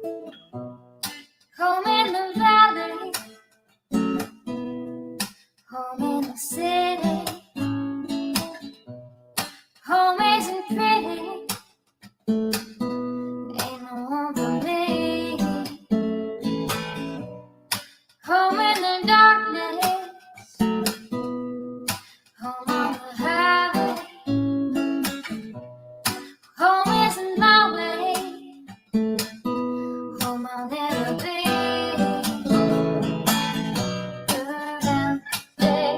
Home in the valley, home in the city. Home isn't pretty, ain't no home for me. Home in the darkness, home on the highway. Home isn't my way, home I'll never be. Burn out the day,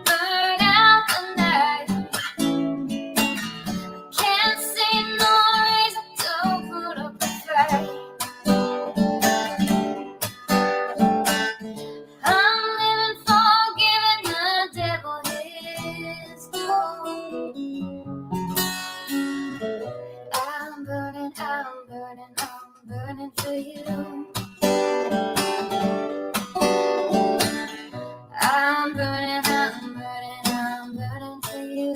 burn out the night. Can't see no reason to put up a fight. I'm living for giving the devil his due. I'm burning for you. I'm burning for you.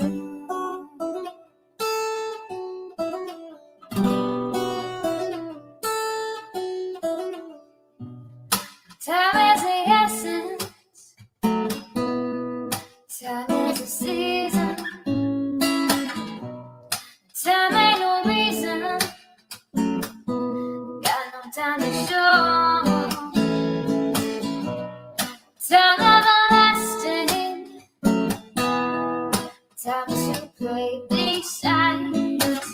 Time is the essence, time is the season. Time ain't no reason, got no time to show. Time everlasting, time to play these sides.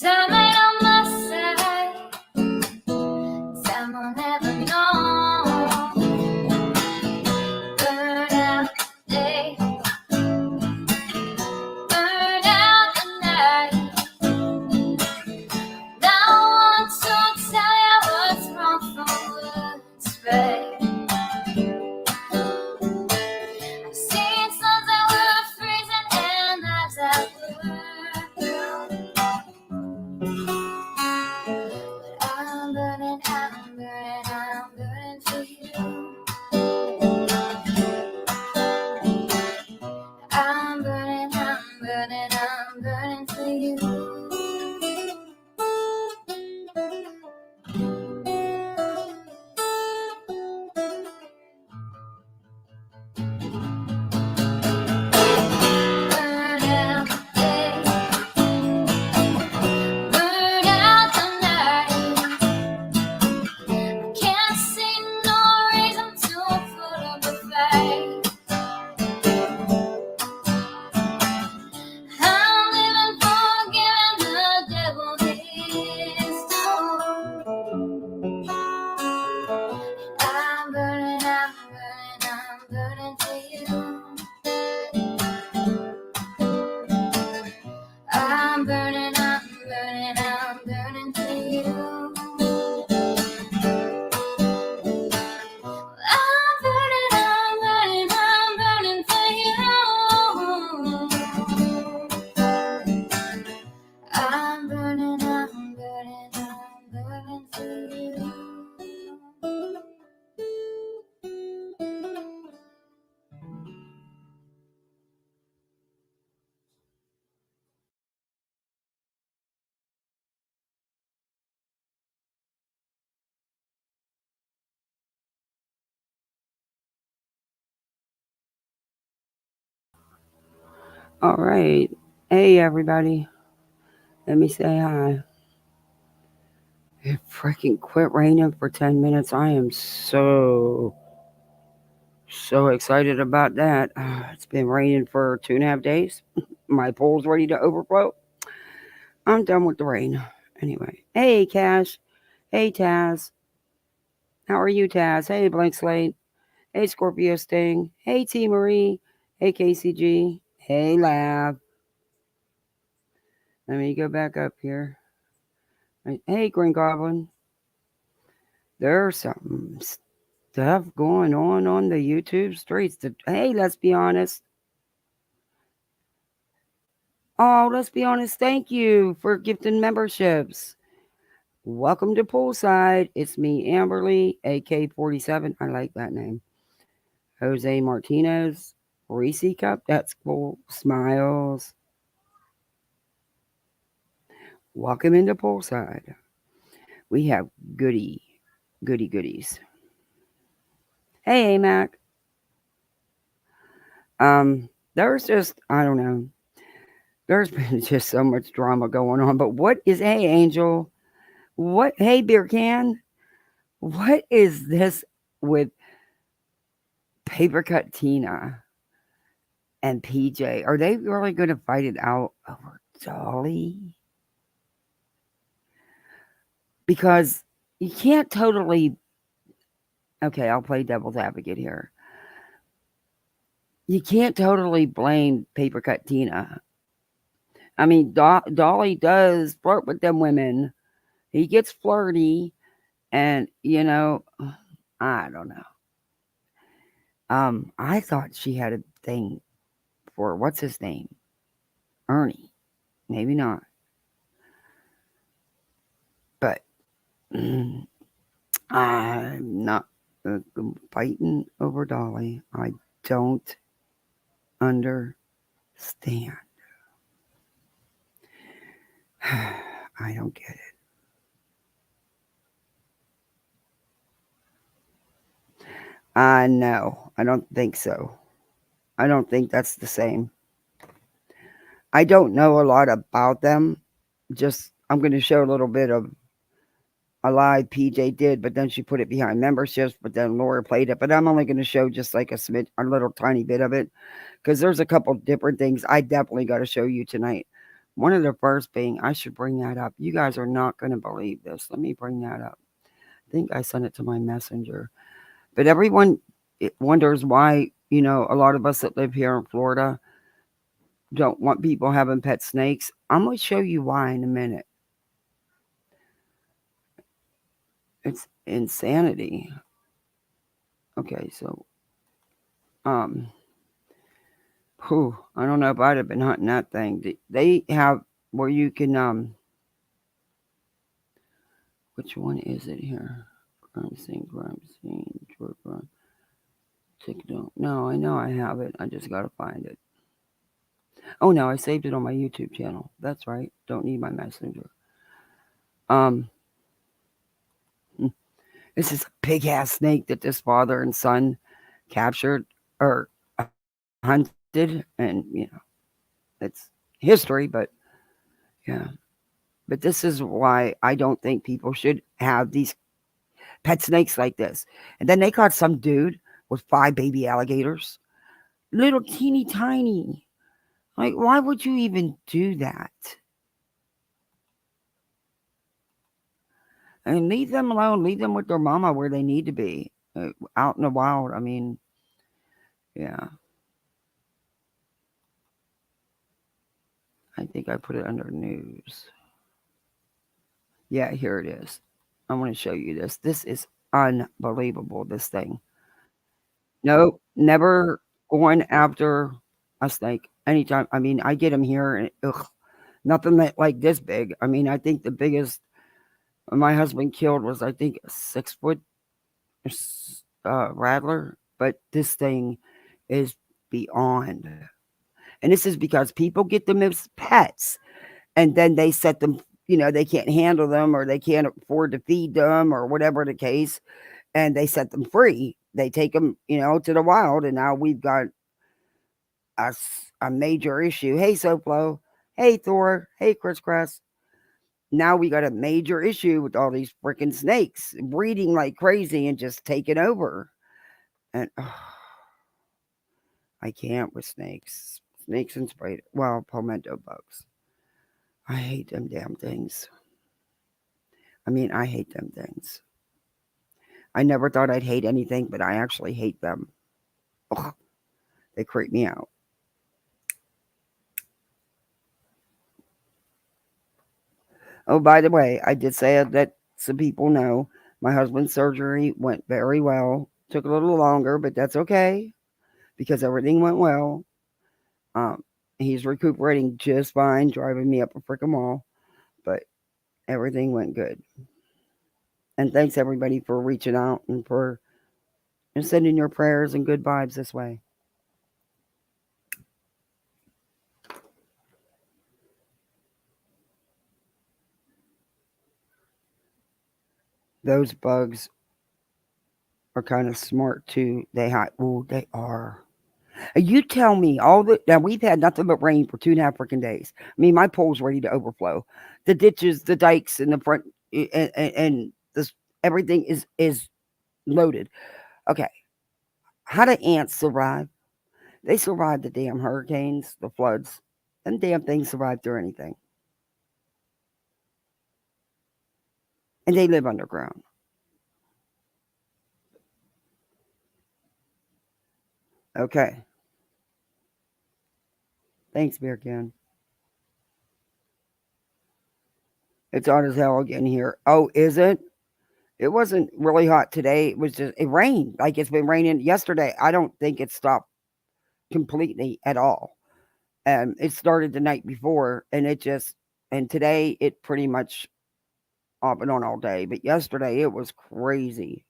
Time ain't on my side, time will never know. Burn out the day, burn out the night. Now I want to tell you what's wrong from what's right. I've seen suns that were freezing and nights that were blue. But I'm burning for you. I'm burning for you. Burn out the day, burn out the night. Can't see no reason to put up a fight. I'm living for giving the devil his due. I'm burning for you. I'm burning for you. I'm burning for you. I'm burning for you. All right. Hey, everybody. Let me say hi. It freaking quit raining for 10 minutes. I am so excited about that. It's been raining for 2.5 days. My pool's ready to overflow. I'm done with the rain. Anyway. Hey, Cash. Hey, Taz. How are you, Taz? Hey, Blank Slate. Hey, Scorpio Sting. Hey, T Marie. Hey, KCG. Hey, Lab. Let me go back up here. Hey, Green Goblin. There's some stuff going on the YouTube streets. Hey, let's be honest. Oh, let's be honest. Thank you for gifting memberships. Welcome to Poolside. It's me, Amberly, AK47. I like that name. Jose Martinez. Reese Cup. That's cool. Smiles. Welcome into poolside. We have goodies. Hey, Mac. There's just I don't know. There's been just so much drama going on. But what is hey Angel? What hey beer can? What is this with Paper Cut Tina and PJ? Are they really going to fight it out over Dolly? Because you can't totally. Okay, I'll play devil's advocate here. You can't totally blame Paper Cut Tina. I mean, Dolly does flirt with them women. He gets flirty, and I don't know. I thought she had a thing for what's his name, Ernie. Maybe not, but I'm not fighting over Dolly. I don't understand. I don't get it. No, I don't think so. I don't think that's the same. I don't know a lot about them. Just I'm going to show a little bit of a live PJ did, but then she put it behind memberships. But then Laura played it. But I'm only going to show just like a little tiny bit of it, because there's a couple different things I definitely got to show you tonight. One of the first being, I should bring that up. You guys are not going to believe this. Let me bring that up. I think I sent it to my messenger. But everyone wonders why, a lot of us that live here in Florida don't want people having pet snakes. I'm going to show you why in a minute. It's insanity. Okay, so, I don't know if I'd have been hunting that thing. They have where you can, which one is it here? Crime scene, TikTok. No, I know I have it. I just gotta find it. Oh no, I saved it on my YouTube channel. That's right. Don't need my messenger. Um, this is a big ass snake that this father and son captured or hunted, and it's history, but yeah. But this is why I don't think people should have these pet snakes like this. And then they caught some dude with 5 baby alligators, little teeny tiny. Like, why would you even do that? And leave them alone. Leave them with their mama where they need to be, out in the wild. I mean, yeah. I think I put it under news. Yeah, here it is. I want to show you this. This is unbelievable, this thing. No, never going after a snake anytime. I mean, I get them here, and nothing like this big. I mean, I think the biggest my husband killed was, I think, a 6 foot rattler, but this thing is beyond. And this is because people get them as pets, and then they set them, they can't handle them, or they can't afford to feed them, or whatever the case, and they set them free. They take them, to the wild, and now we've got a major issue. Hey, Soplo. Hey, Thor. Hey, Chris Cress. Now we got a major issue with all these freaking snakes breeding like crazy and just taking over. And I can't with snakes. Snakes and spider. Well, palmetto bugs. I hate them damn things. I mean, I hate them things. I never thought I'd hate anything, but I actually hate them. Ugh, they creep me out. Oh, by the way, I did say that some people know my husband's surgery went very well. Took a little longer, but that's okay because everything went well. Um, he's recuperating just fine, driving me up a freaking wall, but everything went good. And thanks everybody for reaching out and for sending your prayers and good vibes this way. Those bugs are kind of smart too. They are. You tell me all the now we've had nothing but rain for 2.5 freaking days. I mean, my pool's ready to overflow. The ditches, the dikes in the front, and this everything is loaded. Okay, how do ants survive? They survive the damn hurricanes, the floods, and damn things survive through anything, and they live underground. Okay, thanks, Beer Can. It's hot as hell again here. Oh, is it? It wasn't really hot today. It rained. Like it's been raining yesterday. I don't think it stopped completely at all. It started the night before and today it pretty much off and on all day. But yesterday it was crazy.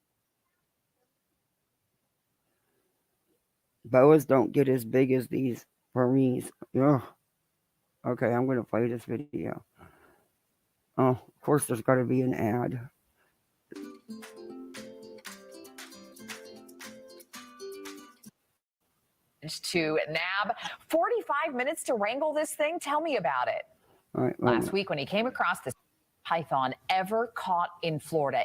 Boas don't get as big as these Burmese. Ugh. Okay, I'm gonna play this video. Oh, of course there's gotta be an ad. To nab 45 minutes to wrangle this thing. Tell me about it. All right, Last week when he came across this python ever caught in Florida.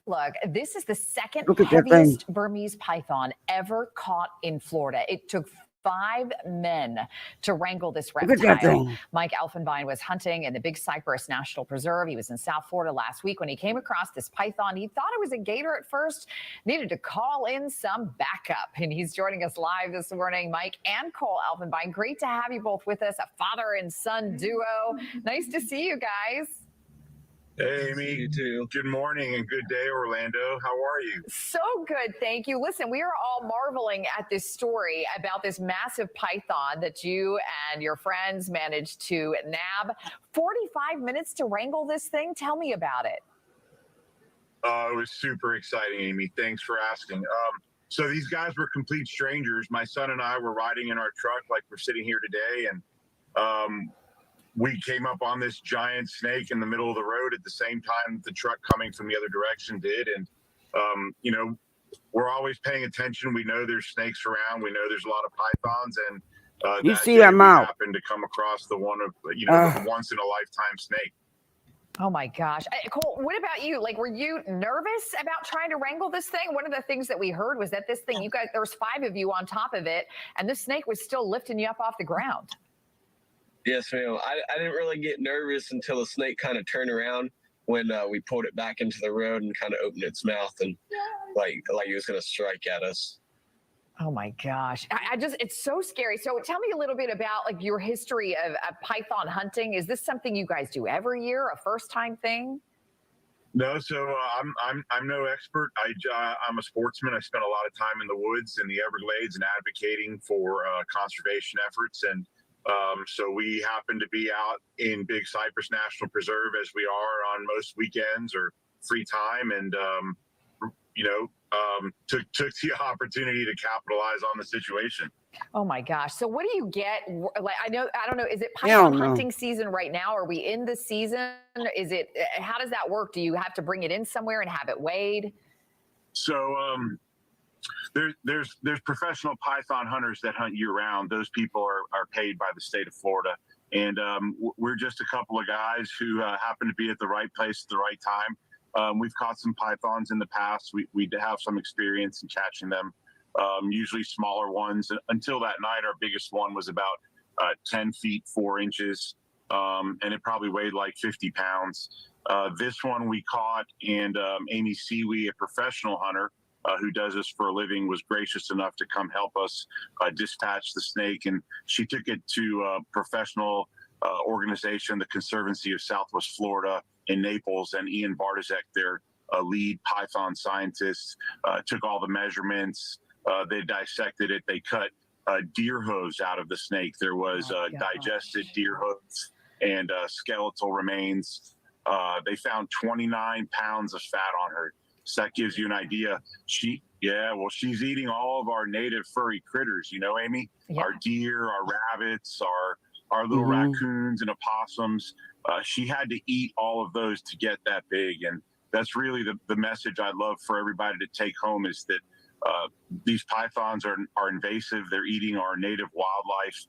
Look, this is the second heaviest Burmese python ever caught in Florida. It took 5 men to wrangle this reptile. Mike Elfenbein was hunting in the Big Cypress National Preserve. He was in South Florida last week when he came across this python. He thought it was a gator at first, needed to call in some backup. And he's joining us live this morning. Mike and Cole Elfenbein, great to have you both with us, a father and son duo. Nice to see you guys. Hey, Amy. You too. Good morning and good day, Orlando. How are you? So good, thank you. Listen, we are all marveling at this story about this massive python that you and your friends managed to nab. 45 minutes to wrangle this thing. Tell me about it. It was super exciting, Amy. Thanks for asking. So these guys were complete strangers. My son and I were riding in our truck like we're sitting here today, and we came up on this giant snake in the middle of the road at the same time the truck coming from the other direction did. And, you know, we're always paying attention. We know there's snakes around. We know there's a lot of pythons. And you see that mouth. Happened to come across the one of, the once in a lifetime snake. Oh my gosh. Cole, what about you? Like, were you nervous about trying to wrangle this thing? One of the things that we heard was that this thing, you guys, there was 5 of you on top of it, and this snake was still lifting you up off the ground. Yes, ma'am. I didn't really get nervous until the snake kind of turned around when we pulled it back into the road and kind of opened its mouth and like it was going to strike at us. Oh my gosh. It's so scary. So tell me a little bit about like your history of python hunting. Is this something you guys do every year, a first time thing? No, so I'm no expert. I'm a sportsman. I spent a lot of time in the woods in the Everglades and advocating for conservation efforts. And so we happen to be out in Big Cypress National Preserve as we are on most weekends or free time, and took the opportunity to capitalize on the situation. Oh my gosh! So what do you get? Like I don't know. Is it python hunting season right now? Are we in the season? Is it? How does that work? Do you have to bring it in somewhere and have it weighed? So there's professional python hunters that hunt year round. Those people are paid by the state of Florida, and we're just a couple of guys who happen to be at the right place at the right time. We've caught some pythons in the past. We have some experience in catching them, usually smaller ones. Until that night, our biggest one was about 10 feet 4 inches, and it probably weighed like 50 pounds. This one we caught, and Amy Seawee, a professional hunter, who does this for a living, was gracious enough to come help us dispatch the snake. And she took it to a professional organization, the Conservancy of Southwest Florida in Naples, and Ian Bartosek, their lead python scientist, took all the measurements. They dissected it. They cut deer hooves out of the snake. There was digested deer hooves and skeletal remains. They found 29 pounds of fat on her. So that gives you an idea. She's eating all of our native furry critters, Amy? Yeah. Our deer, our rabbits, our little raccoons and opossums. She had to eat all of those to get that big. And that's really the message I'd love for everybody to take home, is that these pythons are invasive. They're eating our native wildlife.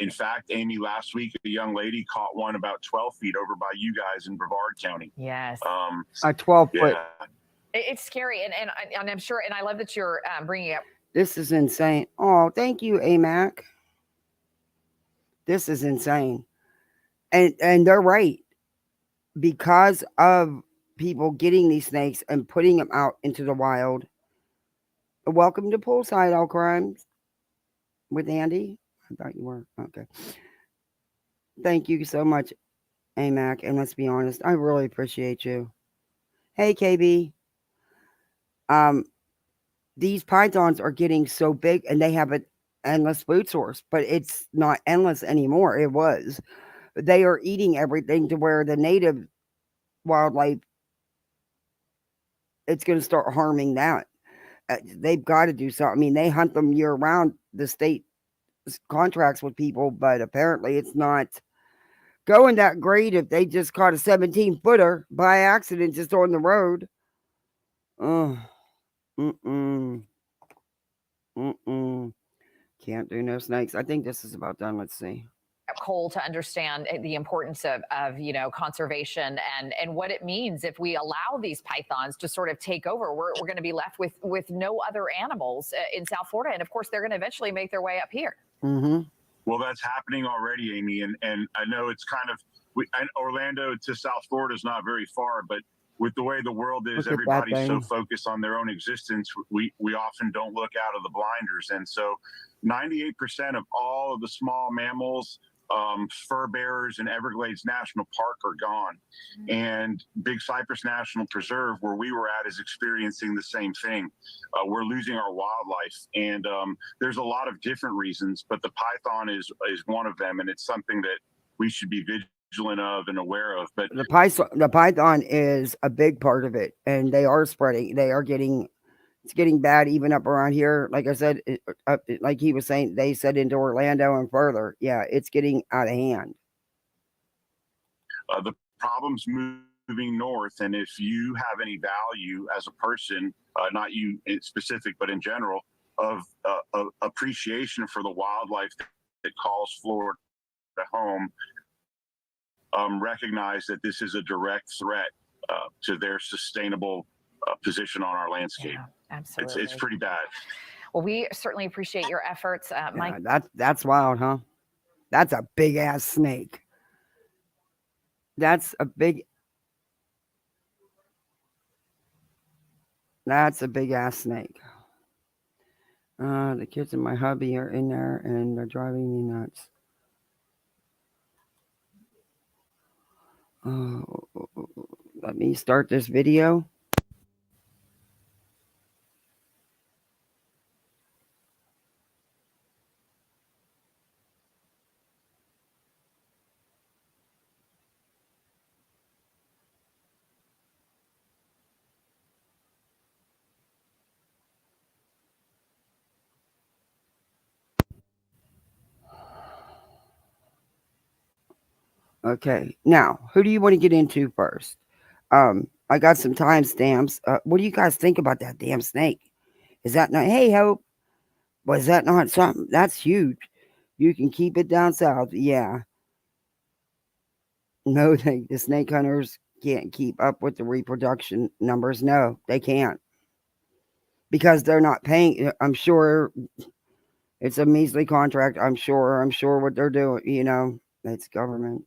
In fact, Amy, last week, a young lady caught one about 12 feet over by you guys in Brevard County. Yes. A 12-foot. Yeah. It's scary. And I'm sure, and I love that you're bringing up. This is insane. Oh, thank you, AMAC. This is insane. And they're right. Because of people getting these snakes and putting them out into the wild. Welcome to Poolside All Crimes with Andy. I thought you were. Okay. Thank you so much, AMAC. And let's be honest, I really appreciate you. Hey, KB. These pythons are getting so big and they have an endless food source, but it's not endless anymore. It was. They are eating everything to where the native wildlife, it's going to start harming that. They've got to do something. I mean, they hunt them year round. The state contracts with people, but apparently it's not going that great if they just caught a 17-footer by accident just on the road. Can't do no snakes. I think this is about done. Let's see. Cole, to understand the importance of conservation and what it means if we allow these pythons to sort of take over. We're going to be left with no other animals in South Florida, and of course they're going to eventually make their way up here. Mm-hmm. Well, that's happening already, Amy, and I know it's kind of Orlando to South Florida is not very far, but with the way the world is, everybody's so focused on their own existence, we often don't look out of the blinders. And so 98% of all of the small mammals, fur bearers in Everglades National Park are gone. And Big Cypress National Preserve, where we were at, is experiencing the same thing. We're losing our wildlife. And there's a lot of different reasons, but the python is one of them. And it's something that we should be vigilant of and aware of. But the python is a big part of it, and they are spreading. It's getting bad even up around here. Like I said, like he was saying, they said into Orlando and further. Yeah, it's getting out of hand. The problem's moving north, and if you have any value as a person, not you in specific, but in general, of appreciation for the wildlife that calls Florida home, recognize that this is a direct threat to their sustainable position on our landscape. Yeah, absolutely. It's pretty bad. Well, we certainly appreciate your efforts, Mike. That's wild, huh? That's a big ass snake. That's a big ass snake. The kids and my hubby are in there and they're driving me nuts. Let me start this video. Okay, now who do you want to get into first? I got some timestamps. What do you guys think about that damn snake? Is that not? Hey, Hope, was that not something? That's huge. You can keep it down south. Yeah. No, the snake hunters can't keep up with the reproduction numbers. No, they can't, because they're not paying. I'm sure it's a measly contract. I'm sure what they're doing. You know, it's government.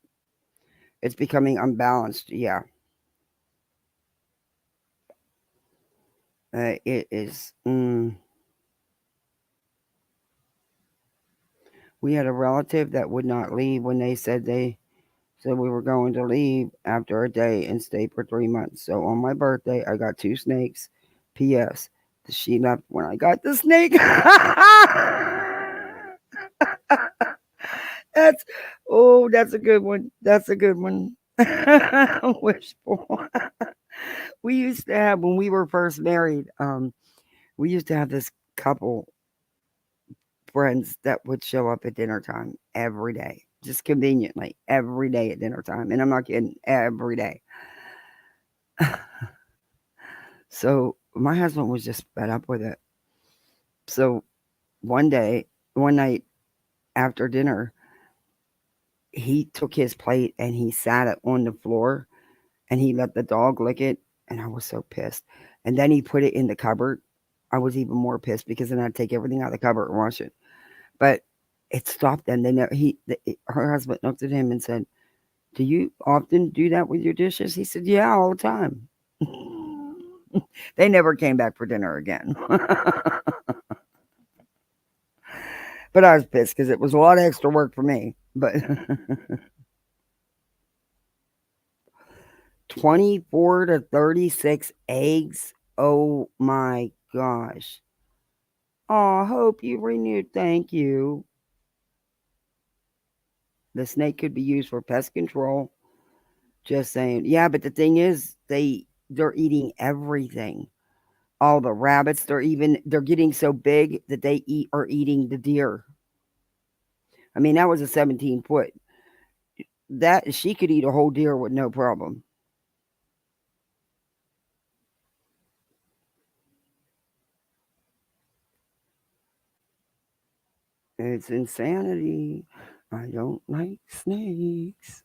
It's becoming unbalanced. Yeah. It is. We had a relative that would not leave when they said we were going to leave after a day and stay for 3 months. So on my birthday, I got 2 snakes. P.S. She left when I got the snake. That's a good one. That's a good one. Wishful. We used to have, when we were first married, we used to have this couple friends that would show up at dinner time every day, just conveniently every day at dinner time. And I'm not kidding, every day. So my husband was just fed up with it. So one night after dinner, he took his plate and he sat it on the floor and he let the dog lick it. And I was so pissed. And then he put it in the cupboard. I was even more pissed because then I'd take everything out of the cupboard and wash it. But it stopped then. Her husband looked at him and said, "Do you often do that with your dishes?" He said, "Yeah, all the time." They never came back for dinner again. But I was pissed because it was a lot of extra work for me. But 24 to 36 eggs. Oh my gosh. Oh, hope you renewed. Thank you. The snake could be used for pest control. Just saying. Yeah, but the thing is, they're eating everything. All the rabbits, they're getting so big that are eating the deer. I mean, that was a 17-foot. That she could eat a whole deer with no problem. It's insanity. I don't like snakes.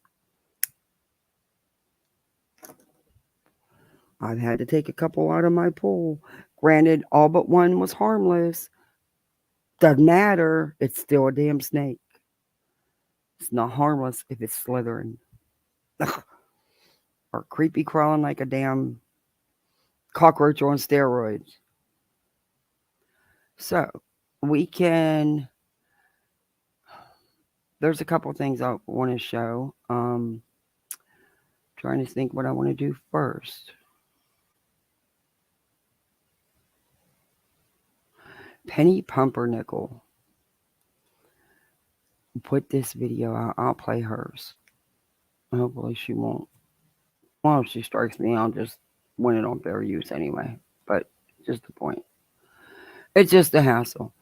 I've had to take a couple out of my pool. Granted, all but one was harmless. Doesn't matter. It's still a damn snake. It's not harmless if it's slithering. Or creepy crawling like a damn cockroach on steroids. So, we can. There's a couple things I want to show. Trying to think what I want to do first. Penny Pumpernickel put this video out. I'll play hers. Hopefully she won't. Well, if she strikes me, I'll just win it on fair use anyway. But just the point. It's just a hassle.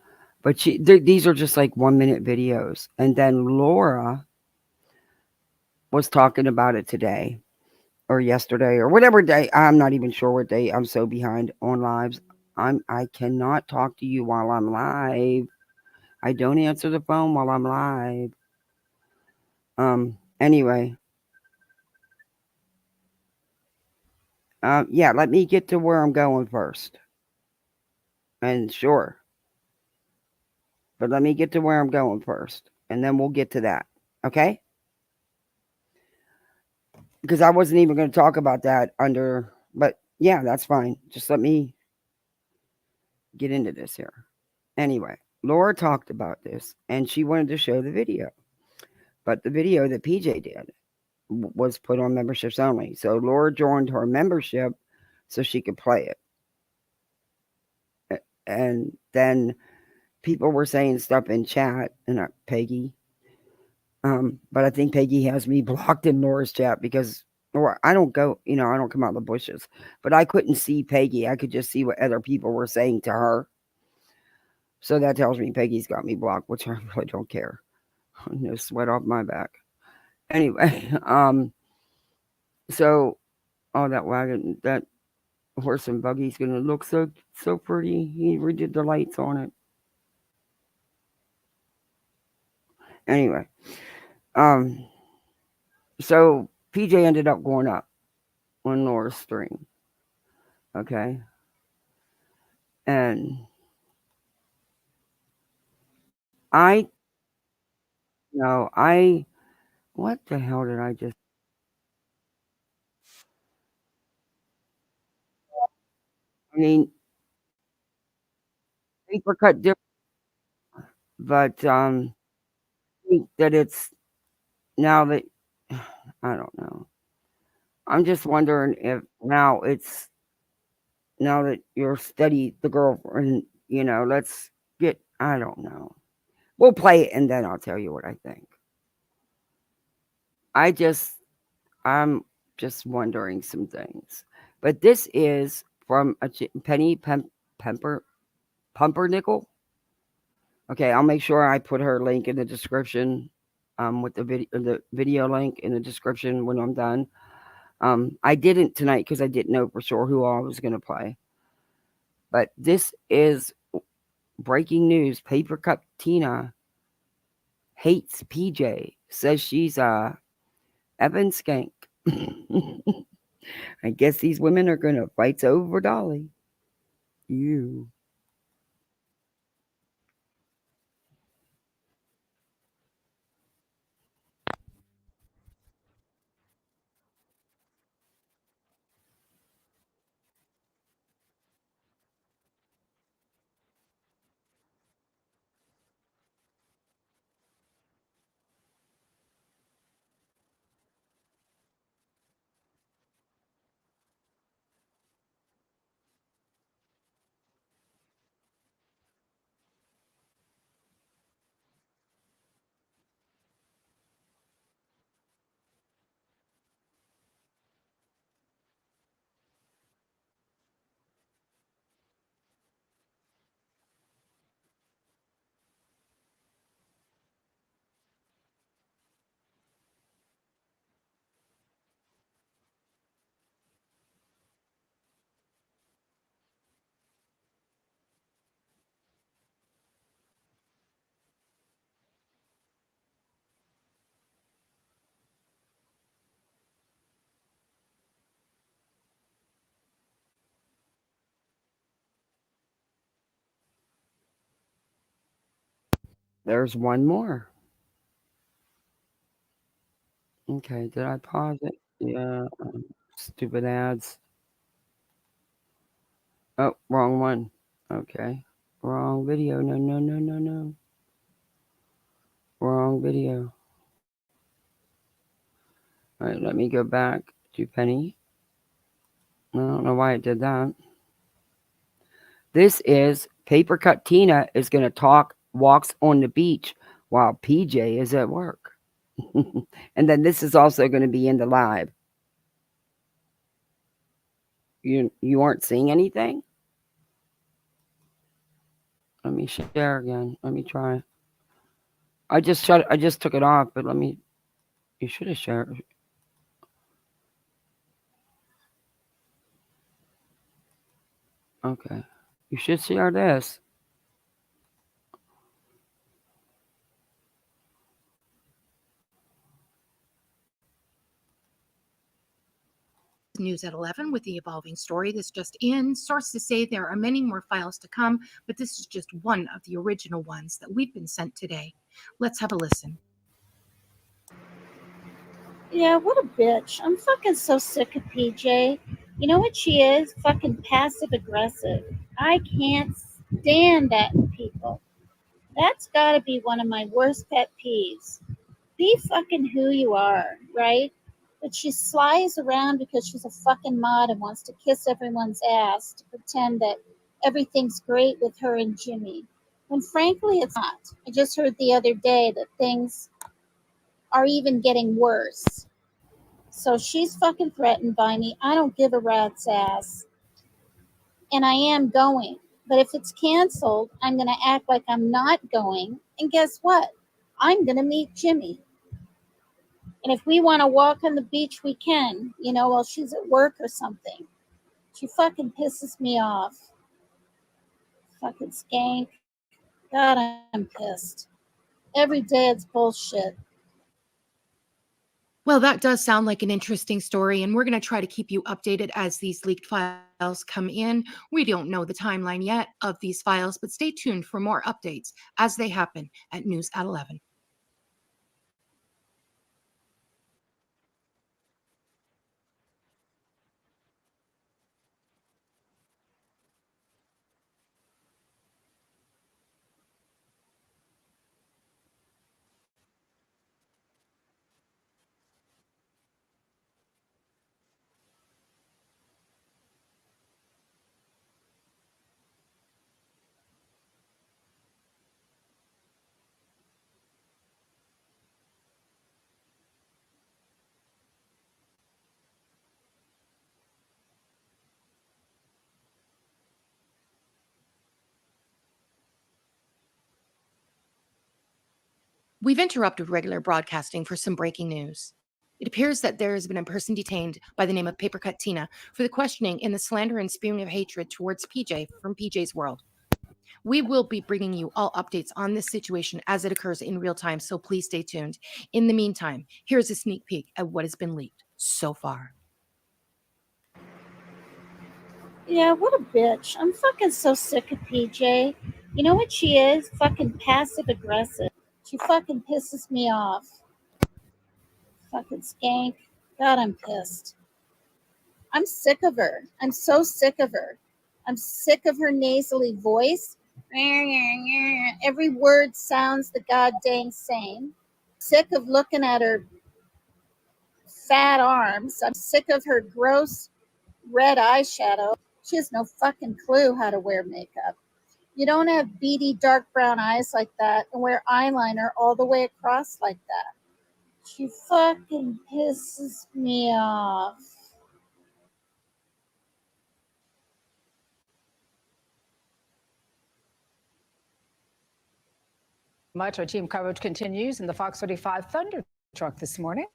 But these are just like 1-minute videos. And then Laura was talking about it today or yesterday or whatever day. I'm not even sure what day. I'm so behind on lives. I cannot talk to you while I'm live. I don't answer the phone while I'm live. Anyway. Yeah, let me get to where I'm going first. And sure. But let me get to where I'm going first. And then we'll get to that. Okay? Because I wasn't even going to talk about that but yeah, that's fine. Just let me get into this here. Anyway, Laura talked about this and she wanted to show the video. But the video that PJ did was put on memberships only. So Laura joined her membership so she could play it. And then people were saying stuff in chat, and Peggy. But I think Peggy has me blocked in Laura's chat because, or I don't go, I don't come out of the bushes. But I couldn't see Peggy. I could just see what other people were saying to her. So that tells me Peggy's got me blocked, which I really don't care. No sweat off my back. Anyway, so that horse and buggy's gonna look so pretty. He redid the lights on it. Anyway, so PJ ended up going up on Laura's stream. Okay. And what the hell did I just? I mean, paper cut different, but I think that it's now that I don't know. I'm just wondering if now that you're steady, the girlfriend, let's get. I don't know. We'll play it and then I'll tell you what I think. I'm just wondering some things. But this is from a Penny Pumpernickel. Okay, I'll make sure I put her link in the description with the video link in the description when I'm done. I didn't tonight because I didn't know for sure who all was going to play. But this is breaking news. Paper Cup Tina hates PJ. Says she's a Evan skank. I guess these women are going to fight over Dolly. You. There's one more. Okay, did I pause it? Yeah, stupid ads. Oh, wrong one. Okay, wrong video. No, no, no, no, no. Wrong video. All right, let me go back to Penny. I don't know why it did that. This is Paper Cut Tina is going to talk walks on the beach while PJ is at work. And then this is also going to be in the live. You aren't seeing anything? Let me share again. Let me try. I just took it off, but you should have shared. Okay. You should share this. News at 11 with the evolving story that's just in. Sources say there are many more files to come, but this is just one of the original ones that we've been sent today. Let's have a listen. Yeah, what a bitch. I'm fucking so sick of PJ. You know what she is? Fucking passive aggressive. I can't stand that in people. That's gotta be one of my worst pet peeves. Be fucking who you are, right? But she slides around because she's a fucking mod and wants to kiss everyone's ass to pretend that everything's great with her and Jimmy. When frankly, it's not. I just heard the other day that things are even getting worse. So she's fucking threatened by me. I don't give a rat's ass. And I am going. But if it's canceled, I'm going to act like I'm not going. And guess what? I'm going to meet Jimmy. And if we want to walk on the beach, we can, while she's at work or something. She fucking pisses me off. Fucking skank. God, I'm pissed. Every day it's bullshit. Well, that does sound like an interesting story, and we're going to try to keep you updated as these leaked files come in. We don't know the timeline yet of these files, but stay tuned for more updates as they happen at News at 11. We've interrupted regular broadcasting for some breaking news. It appears that there has been a person detained by the name of Papercut Tina for the questioning in the slander and spewing of hatred towards PJ from PJ's World. We will be bringing you all updates on this situation as it occurs in real time, so please stay tuned. In the meantime, here's a sneak peek at what has been leaked so far. Yeah, what a bitch. I'm fucking so sick of PJ. You know what she is? Fucking passive aggressive. She fucking pisses me off. Fucking skank. God, I'm pissed. I'm sick of her. I'm so sick of her. I'm sick of her nasally voice. Every word sounds the goddamn same. Sick of looking at her fat arms. I'm sick of her gross red eyeshadow. She has no fucking clue how to wear makeup. You don't have beady dark brown eyes like that and wear eyeliner all the way across like that. She fucking pisses me off. Much. Our team coverage continues in the Fox 35 Thunder truck this morning.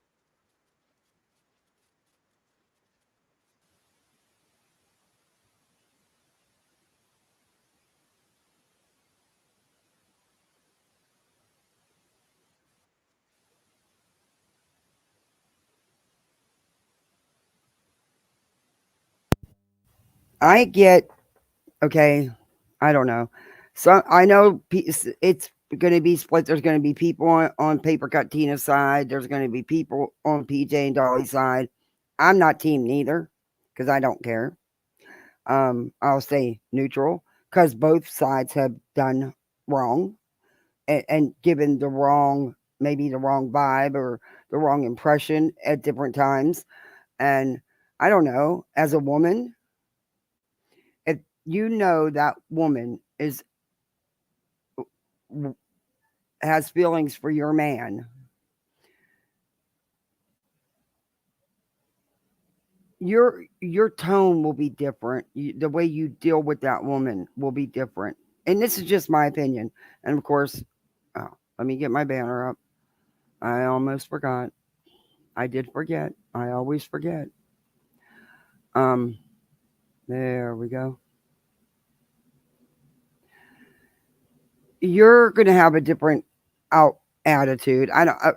I get, okay, I don't know. So I know it's going to be split. There's going to be people on Papercut Tina's side. There's going to be people on PJ and Dolly's side. I'm not team neither because I don't care. I'll stay neutral because both sides have done wrong and given the wrong, maybe the wrong vibe or the wrong impression at different times. And I don't know, as a woman, if you know that woman has feelings for your man, your tone will be different. The way you deal with that woman will be different. And this is just my opinion. And of course, let me get my banner up. I almost forgot. I did forget. I always forget. There we go. You're going to have a different attitude,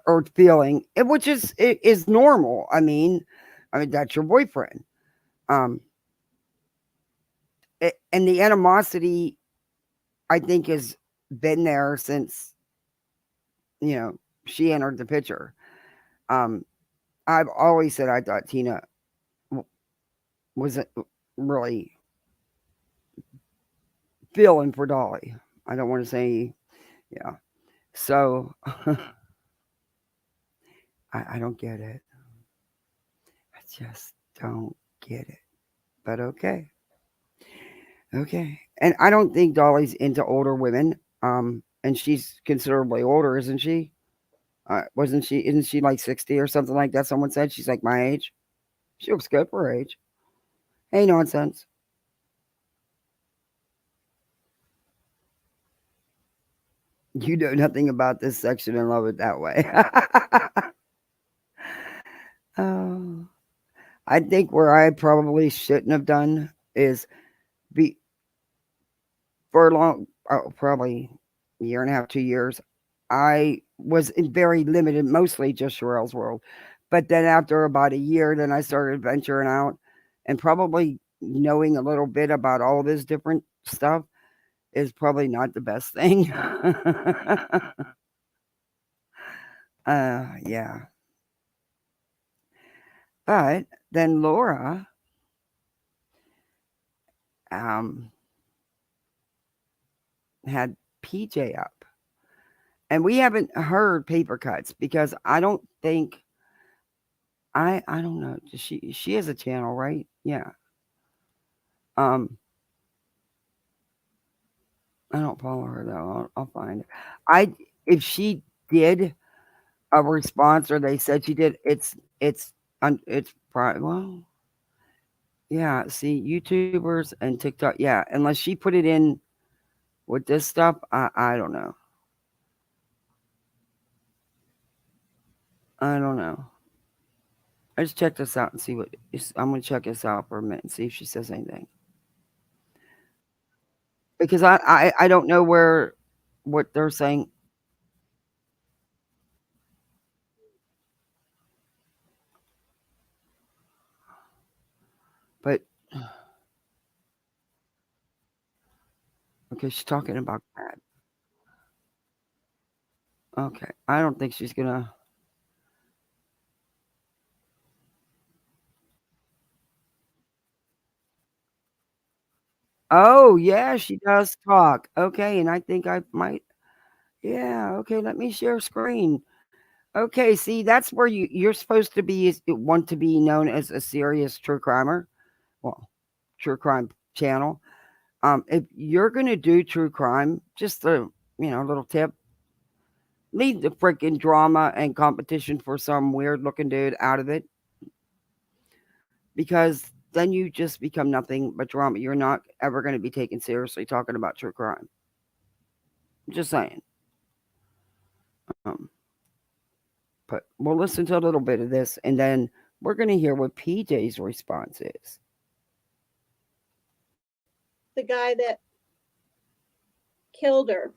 or feeling, which is normal. I mean, that's your boyfriend. And the animosity, I think, has been there since she entered the picture. I've always said I thought Tina wasn't really feeling for Dolly. I don't want to say, yeah. So I don't get it. I just don't get it. But okay. Okay. And I don't think Dolly's into older women. And she's considerably older, isn't she? Isn't she like 60 or something like that? Someone said she's like my age. She looks good for her age. Hey, nonsense. You know nothing about this section and love it that way. Oh, I think where I probably shouldn't have done is be for a long, probably a year and a half, 2 years. I was very limited, mostly just Sherelle's World. But then after about a year, then I started venturing out and probably knowing a little bit about all this different stuff is probably not the best thing. Yeah. But then Laura had PJ up. And we haven't heard paper cuts because I don't think I don't know. She has a channel, right? Yeah. I don't follow her though. I'll find it. If she did a response or they said she did, it's probably, well, yeah. See, YouTubers and TikTok, yeah. Unless she put it in with this stuff, I don't know. I don't know. Let's check this out and see what I'm going to check this out for a minute and see if she says anything. Because I don't know what they're saying. But okay, she's talking about that. Okay, I don't think she's gonna. Oh yeah, she does talk. Okay, and I think I might. Yeah. Okay, let me share screen. Okay, see, that's where you're supposed to be. Want to be known as a serious true crimer. Well, true crime channel. If you're gonna do true crime, just a little tip: leave the freaking drama and competition for some weird looking dude out of it, because then you just become nothing but drama. You're not ever going to be taken seriously talking about true crime. Just saying. But we'll listen to a little bit of this, and then we're going to hear what PJ's response is. The guy that killed her.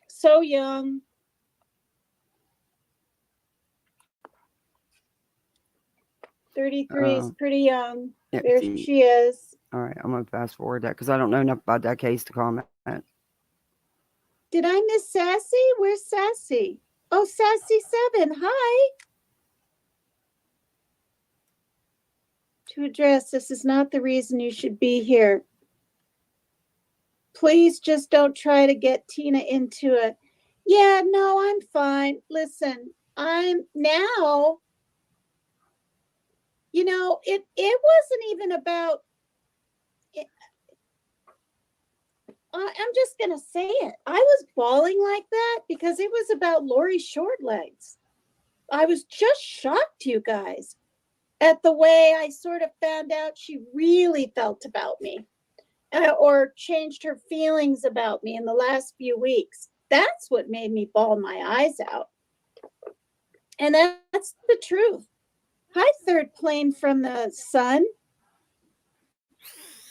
So young. .33 is pretty young. Yeah, there she is. All right, I'm going to fast forward that because I don't know enough about that case to comment. Did I miss Sassy? Where's Sassy? Oh, Sassy7. Hi. To address, this is not the reason you should be here. Please just don't try to get Tina into it. Yeah, no, I'm fine. Listen, I'm now, it wasn't even about, I'm just going to say it. I was bawling like that because it was about Lori Shortlegs. I was just shocked, you guys, at the way I sort of found out she really felt about me or changed her feelings about me in the last few weeks. That's what made me bawl my eyes out. And that's the truth. Hi, third plane from the sun.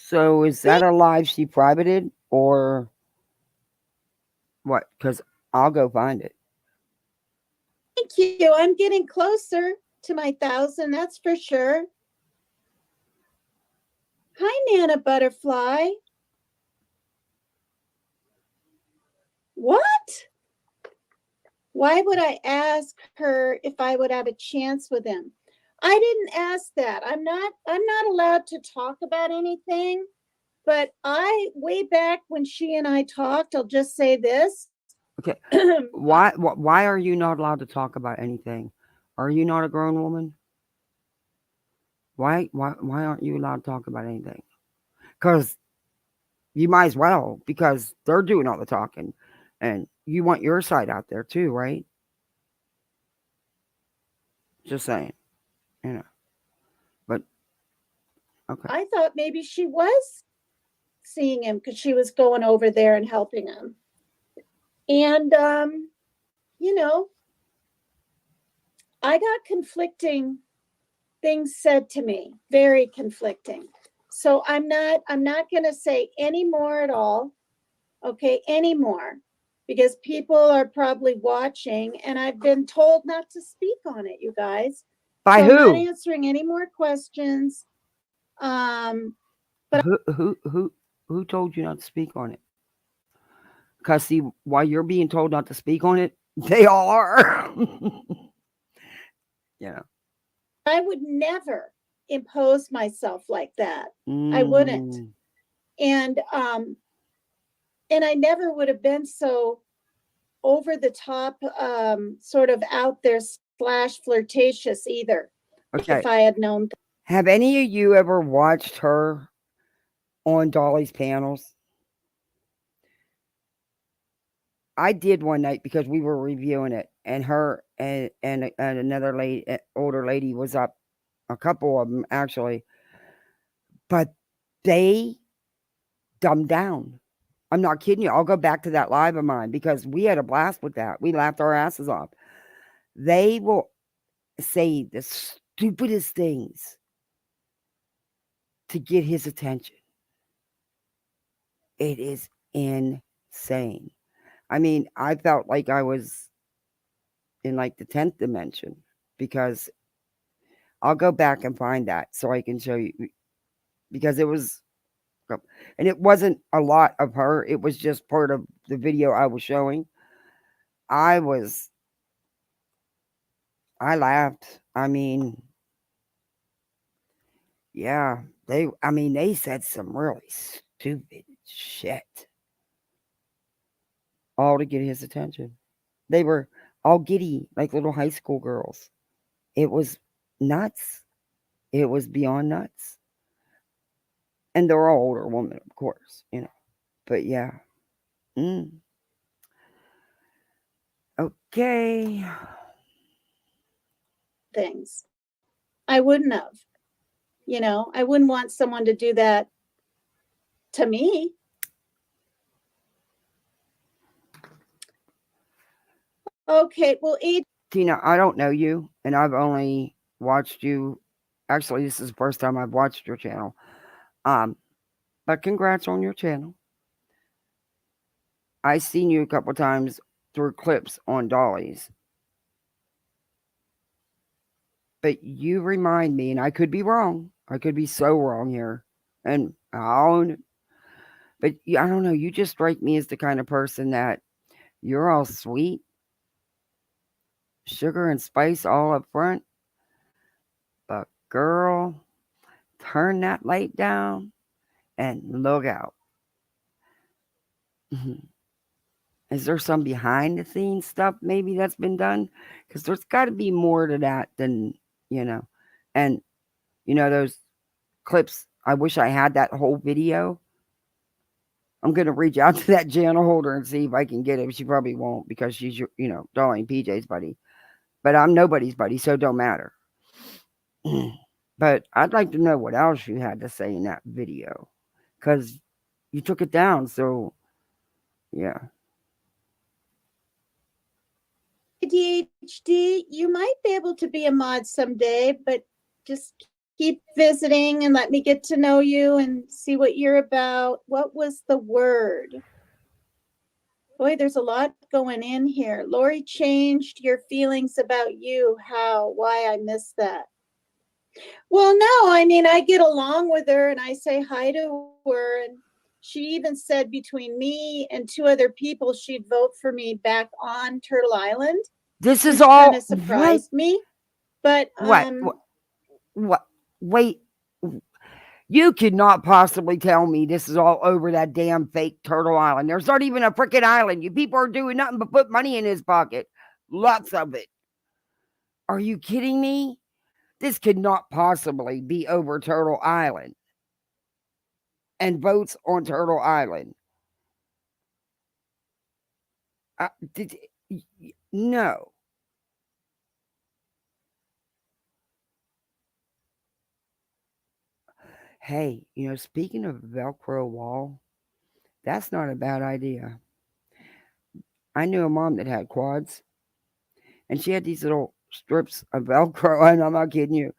So is that a live she privated or what? Because I'll go find it. Thank you. I'm getting closer to my 1,000, that's for sure. Hi, Nana Butterfly. What? Why would I ask her if I would have a chance with him? I didn't ask that. I'm not allowed to talk about anything, but way back when she and I talked, I'll just say this. Okay. Why are you not allowed to talk about anything? Are you not a grown woman? Why aren't you allowed to talk about anything? Because you might as well, because they're doing all the talking, and you want your side out there too, right? Just saying, But okay. I thought maybe she was seeing him because she was going over there and helping him. And, I got conflicting things said to me, very conflicting. So I'm not going to say any more at all. Okay, anymore, because people are probably watching, and I've been told not to speak on it, you guys. By so who? I'm not answering any more questions. But who told you not to speak on it? Because see, while you're being told not to speak on it, they all are. I would never impose myself like that. I wouldn't. And I never would have been so over the top, sort of out there / flirtatious either. Okay. If I had known. Have any of you ever watched her on Dolly's panels? I did one night because we were reviewing it, and her and another lady, older lady, was up. A couple of them actually, but they dumbed down. I'm not kidding you. I'll go back to that live of mine because we had a blast with that. We laughed our asses off. They will say the stupidest things to get his attention. It is insane. I mean, I felt like I was in like the 10th dimension, because I'll go back and find that so I can show you, because it was, and it wasn't a lot of her. It was just part of the video I was showing. I laughed. I mean, yeah, they said some really stupid shit, all to get his attention. They were all giddy like little high school girls. It was nuts. It was beyond nuts. And they're all older women, of course, But yeah. Okay. Things. I wouldn't have. I wouldn't want someone to do that to me. Okay, well, Tina, I don't know you, and I've only watched you. Actually, this is the first time I've watched your channel. But congrats on your channel. I've seen you a couple times through clips on dollies. But you remind me, and I could be wrong. I could be so wrong here. And I own it. But I don't know. You just strike me as the kind of person that you're all sweet, sugar and spice all up front. But girl, turn that light down and look out. Is there some behind the scenes stuff maybe that's been done? Because there's got to be more to that than, and, those clips. I wish I had that whole video. I'm going to reach out to that channel holder and see if I can get it. She probably won't, because she's, Darling PJ's buddy. But I'm nobody's buddy, so it don't matter. But I'd like to know what else you had to say in that video, because you took it down. So, yeah. ADHD, you might be able to be a mod someday, but just keep visiting and let me get to know you and see what you're about. What was the word? Boy, there's a lot going in here. Lori changed your feelings about you. How? Why? I missed that. Well, no, I mean, I get along with her and I say hi to her. And she even said between me and 2 other people, she'd vote for me back on Turtle Island. This is all kind of surprised me. But what? Wait. You could not possibly tell me this is all over that damn fake Turtle Island. There's not even a freaking island. You people are doing nothing but put money in his pocket. Lots of it. Are you kidding me? This could not possibly be over Turtle Island and votes on Turtle Island. No. Hey, speaking of Velcro wall, that's not a bad idea. I knew a mom that had quads, and she had these little strips of Velcro, and I'm not kidding you,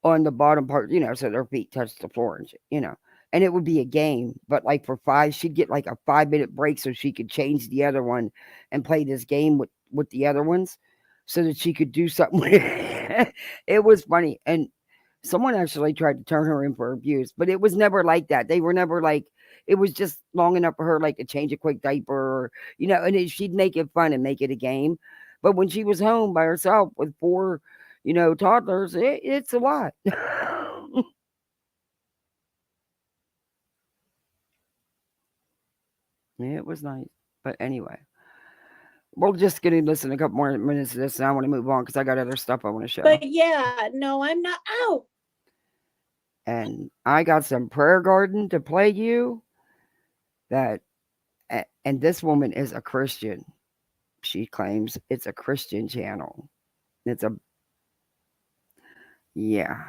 on the bottom part, so their feet touch the floor and shit, and it would be a game, but like for 5, she'd get like a 5-minute break so she could change the other one and play this game with the other ones so that she could do something with it. It was funny. And someone actually tried to turn her in for abuse, but it was never like that. They were never like, it was just long enough for her like to change a quick diaper, or, and she'd make it fun and make it a game. But when she was home by herself with 4, toddlers, it's a lot. It was nice. But anyway, we're just going to listen a couple more minutes to this, and I want to move on because I got other stuff I want to show. But yeah, no, I'm not out. And I got some prayer garden to play you. And this woman is a Christian. She claims it's a Christian channel. Yeah.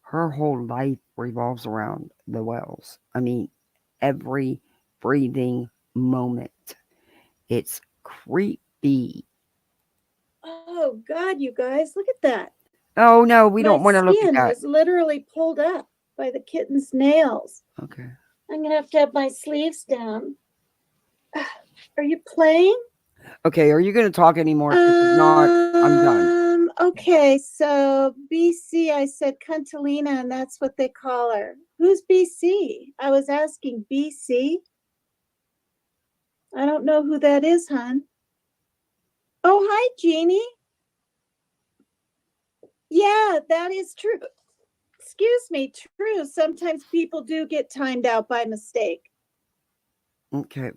Her whole life revolves around the wells. I mean, every breathing moment. It's creepy. Oh God, you guys, look at that. Oh no, we don't want to look at My skin that. was literally pulled up by the kitten's nails. Okay. I'm gonna have to have my sleeves down. Are you playing? Okay, are you going to talk anymore? If not, I'm done. Okay, so BC, I said Cuntalina, and that's what they call her. Who's BC? I was asking BC. I don't know who that is, hon. Oh, hi, Jeannie. Yeah, that is true. Excuse me, true. Sometimes people do get timed out by mistake. Okay.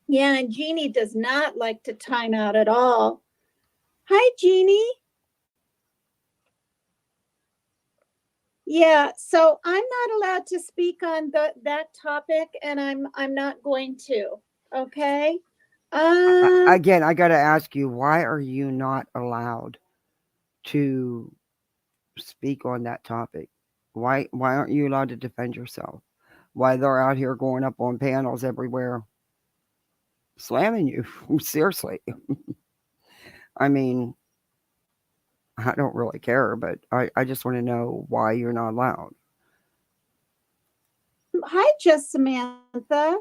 Yeah, and Jeannie does not like to time out at all. Hi, Jeannie. Yeah, so I'm not allowed to speak on that topic, and I'm not going to. Okay. Again, I got to ask you, why are you not allowed to speak on that topic? Why aren't you allowed to defend yourself? Why they're out here going up on panels everywhere, slamming you? Seriously. I mean, I don't really care, but I just want to know why you're not allowed. Hi, Just Samantha.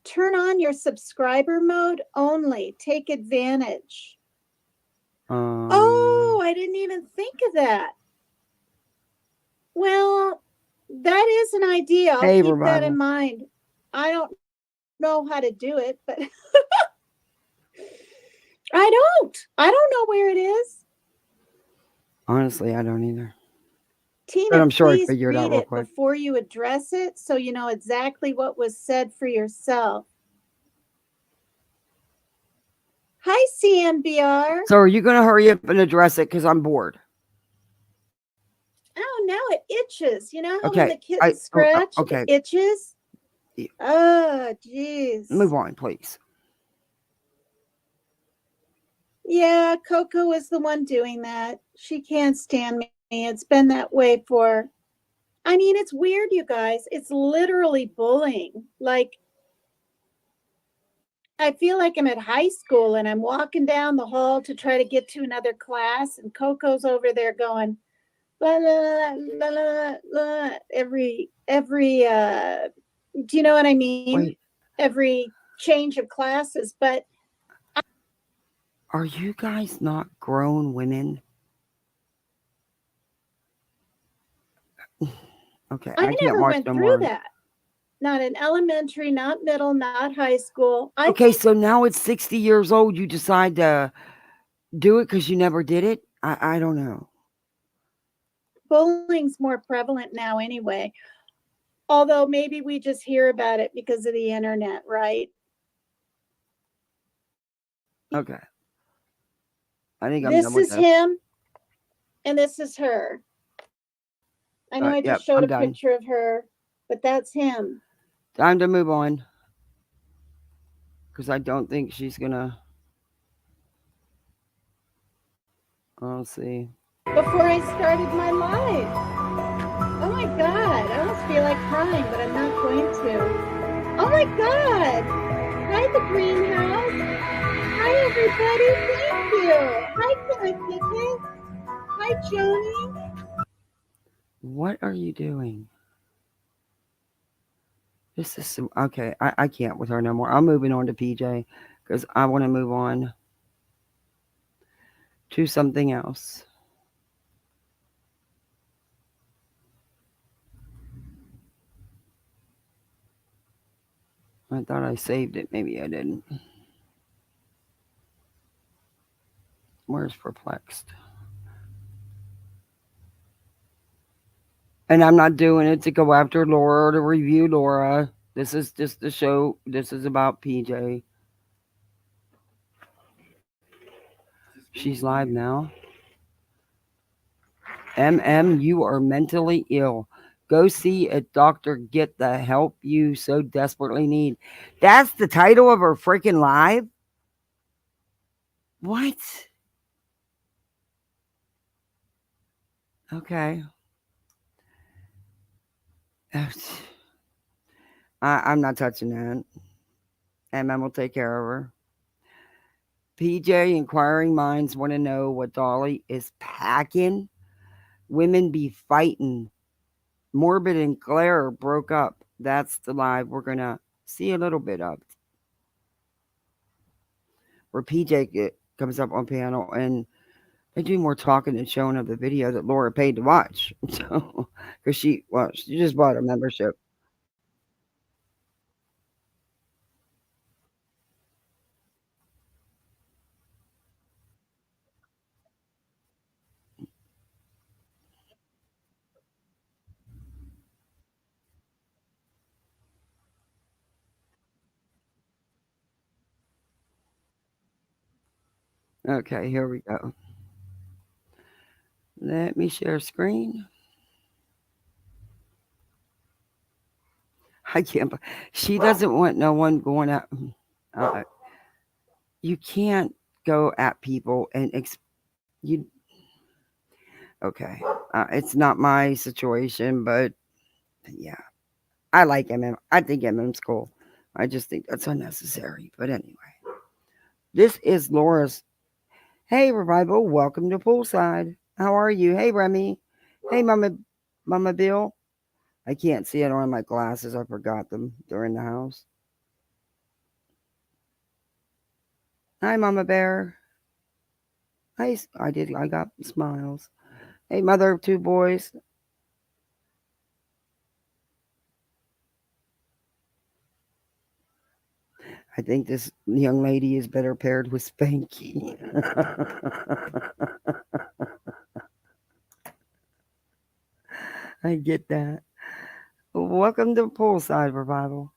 Turn on your subscriber mode only. Take advantage. Oh, I didn't even think of that. Well, that is an idea. I'll keep that in mind. I don't know how to do it, but I don't know where it is. Honestly, I don't either. Tina, but I'm sure I please figured it out read real it quick. before you address it so you know exactly what was said for yourself. Hi, CMBR. So are you going to hurry up and address it? Because I'm bored. Oh, now it itches. You know how Okay, when the kittens scratch, okay. it itches? Yeah. Oh, jeez. Move on, please. Yeah, Coco is the one doing that. She can't stand me. It's been that way for, I mean, it's weird, you guys. It's literally bullying. Like, I feel like I'm at high school and I'm walking down the hall to try to get to another class, and Coco's over there going, blah, blah, blah, blah, blah, every, do you know what I mean? Wait. Every change of classes. But are you guys not grown women? Okay, I can't never watch went no through more. that. Not in elementary, not middle, not high school. Okay, so now it's 60 years old. You decide to do it because you never did it? I don't know. Bullying's more prevalent now anyway. Although maybe we just hear about it because of the internet, right? Okay. I think I'm done with This is this. him and this is her. I know I just showed a picture of her, but that's him. Time to move on. Because I don't think she's going to. I'll see. Before I started my life. Oh my God. I almost feel like crying, but I'm not going to. Oh my God. Hi, the greenhouse. Hi, everybody. Thank you. Hi, Kitten. Hi, Joni. What are you doing? This is some, okay. I can't with her no more. I'm moving on to PJ because I want to move on to something else. I thought I saved it. Maybe I didn't. Where's perplexed? And I'm not doing it to go after Laura or to review Laura. This is just the show. This is about PJ. She's live now. You are mentally ill. Go see a doctor. Get the help you so desperately need. That's the title of her freaking live? What? Okay. I'm not touching that. MM will take care of her. PJ, inquiring minds want to know what Dolly is packing. Women be fighting. Morbid and Claire broke up. That's the live we're going to see a little bit of. Where PJ comes up on panel and they do more talking than showing of the video that Laura paid to watch. So, because she just bought a membership. Okay, here we go. Let me share screen. I can't. She doesn't want no one going out. You can't go at people and you. Okay, it's not my situation, but yeah, I like MM. I think MM's cool. I just think that's unnecessary. But anyway, this is Laura's. Hey, Revival, welcome to Poolside. How are you? Hey, Remy. Hey, Mama Bill. I can't see it on my glasses. I forgot them. They're in the house. Hi, Mama Bear. I got smiles. Hey, mother of two boys. I think this young lady is better paired with Spanky. I get that. Welcome to Poolside Revival.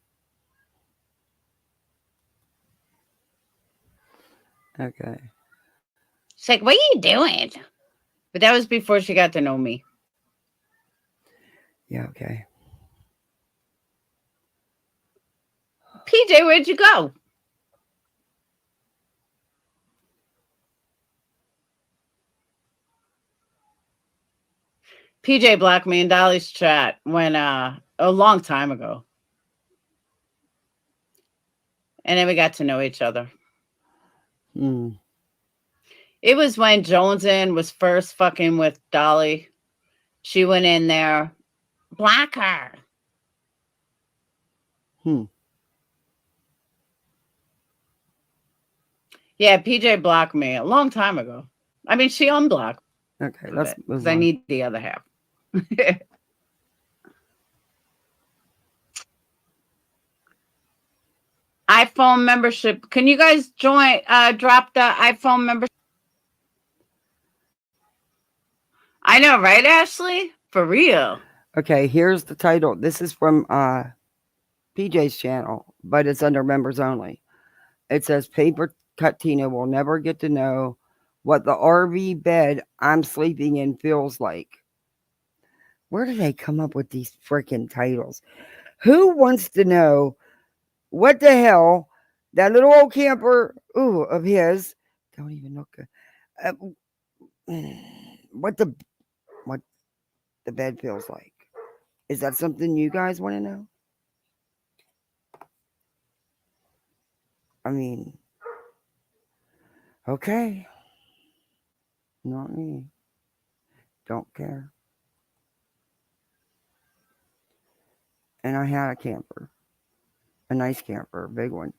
Okay. She's like, what are you doing? But that was before she got to know me. Yeah, okay. PJ, where'd you go? PJ blocked me in Dolly's chat when a long time ago. And then we got to know each other. It was when Jonesin was first fucking with Dolly. She went in there, block her. Yeah, PJ blocked me a long time ago. I mean, she unblocked. Okay, let's move on. I on. need the other half. iPhone membership. Can you guys join? Drop the iPhone membership. I know, right, Ashley? For real. Okay, here's the title. This is from PJ's channel, but it's under members only. It says Paper Cut Tina will never get to know what the RV bed I'm sleeping in feels like. Where do they come up with these freaking titles? Who wants to know what the hell that little old camper of his don't even look good. What the bed feels like? Is that something you guys want to know? I mean, okay. Not me. Don't care. And I had a camper. A nice camper, a big one.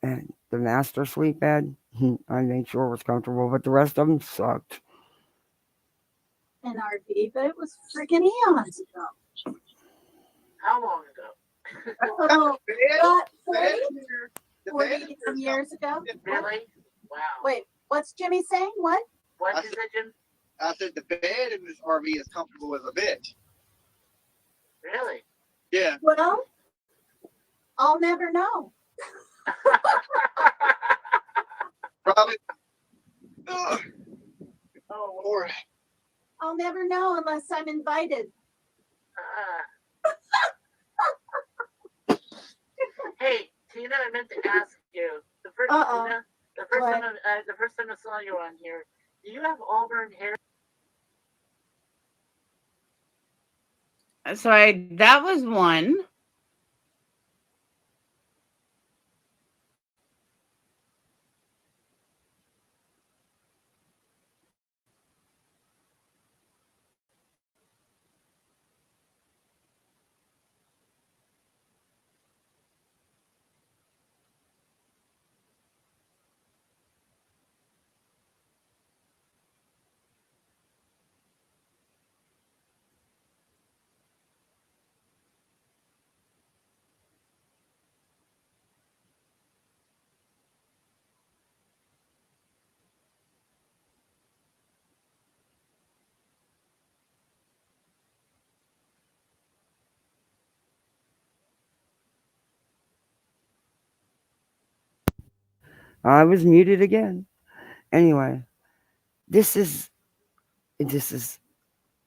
And the master sleep bed, I made sure it was comfortable, but the rest of them sucked. An RV, but it was freaking eons ago. How long ago? Oh, what, 40 some years ago? Really? Wow. Wait, what's Jimmy saying? What? What is it, Jim? I said the bed in this RV is comfortable as a bed. Really? Yeah. Well, I'll never know. Probably. Oh, Lord. I'll never know unless I'm invited. Hey, Tina, I meant to ask you. The first time I saw you on here, do you have auburn hair? So that was one. I was muted again. Anyway, this is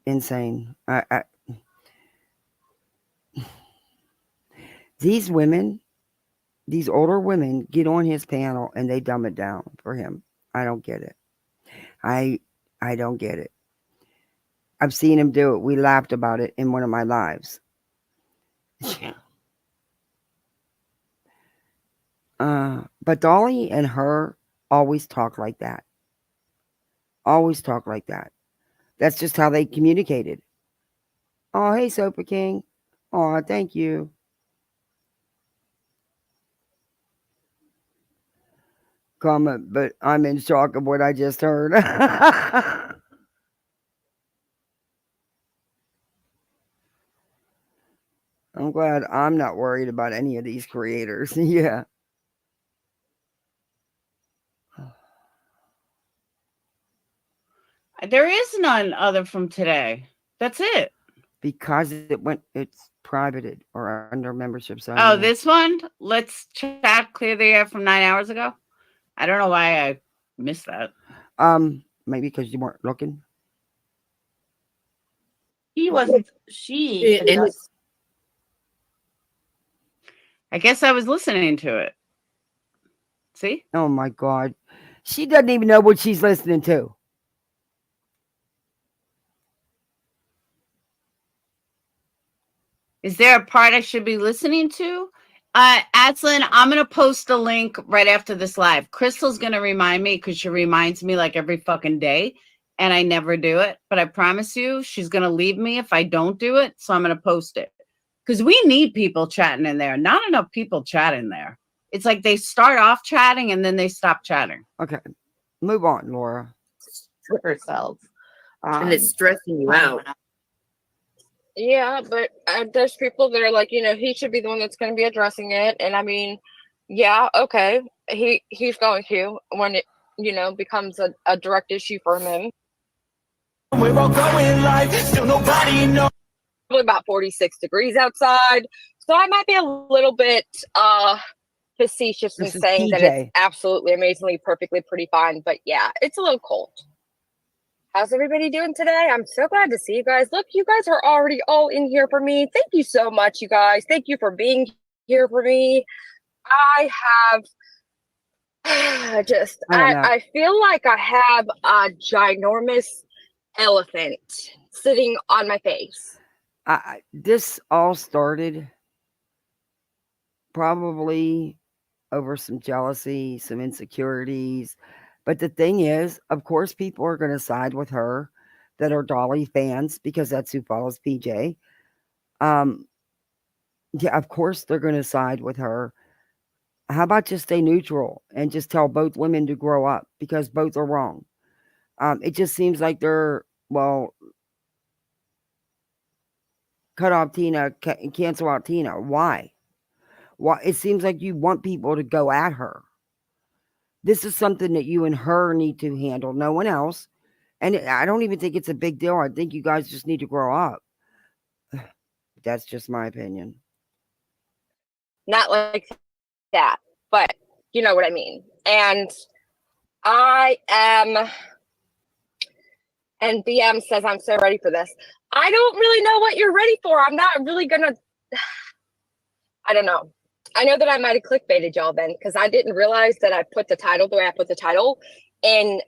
insane. These women, these older women, get on his panel and they dumb it down for him. I don't get it. I don't get it. I've seen him do it. We laughed about it in one of my lives. But Dolly and her always talk like that. Always talk like that. That's just how they communicated. Oh, hey, Sopa King. Oh, thank you. Comment, but I'm in shock of what I just heard. I'm glad I'm not worried about any of these creators. Yeah. There is none other from today. That's it. Because it's privated or under memberships only. Oh, this one? Let's chat clear the air from 9 hours ago. I don't know why I missed that. Maybe because you weren't looking. He wasn't. She. I guess I was listening to it. See? Oh my God. She doesn't even know what she's listening to. Is there a part I should be listening to? Adslin, I'm going to post a link right after this live. Crystal's going to remind me because she reminds me like every fucking day, and I never do it. But I promise you, she's going to leave me if I don't do it. So I'm going to post it because we need people chatting in there. Not enough people chat in there. It's like they start off chatting and then they stop chatting. Okay. Move on, Laura. For herself. And it's stressing you out. Yeah, but there's people that are like, he should be the one that's going to be addressing it. And I mean, yeah, okay, he's going to when it, becomes a direct issue for him. We're all going live, still nobody knows. Probably about 46 degrees outside, so I might be a little bit facetious in saying that it's absolutely amazingly, perfectly pretty fine. But yeah, it's a little cold. How's everybody doing today? I'm so glad to see you guys. Look, you guys are already all in here for me. Thank you so much, you guys. Thank you for being here for me. I feel like I have a ginormous elephant sitting on my face. This all started probably over some jealousy, some insecurities. But the thing is, of course, people are going to side with her that are Dolly fans because that's who follows PJ. Yeah, of course they're going to side with her. How about just stay neutral and just tell both women to grow up because both are wrong? It just seems like they're, cut off Tina, cancel out Tina. Why? It seems like you want people to go at her. This is something that you and her need to handle, no one else. And I don't even think it's a big deal. I think you guys just need to grow up. That's just my opinion. Not like that, but you know what I mean. And and BM says, I'm so ready for this. I don't really know what you're ready for. I'm not really gonna, I don't know. I know that I might have clickbaited y'all then because I didn't realize that I put the title the way I put the title and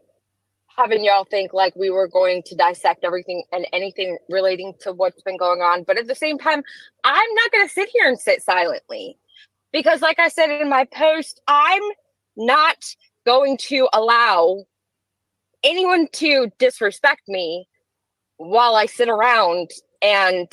having y'all think like we were going to dissect everything and anything relating to what's been going on. But at the same time, I'm not going to sit here and sit silently because like I said in my post, I'm not going to allow anyone to disrespect me while I sit around and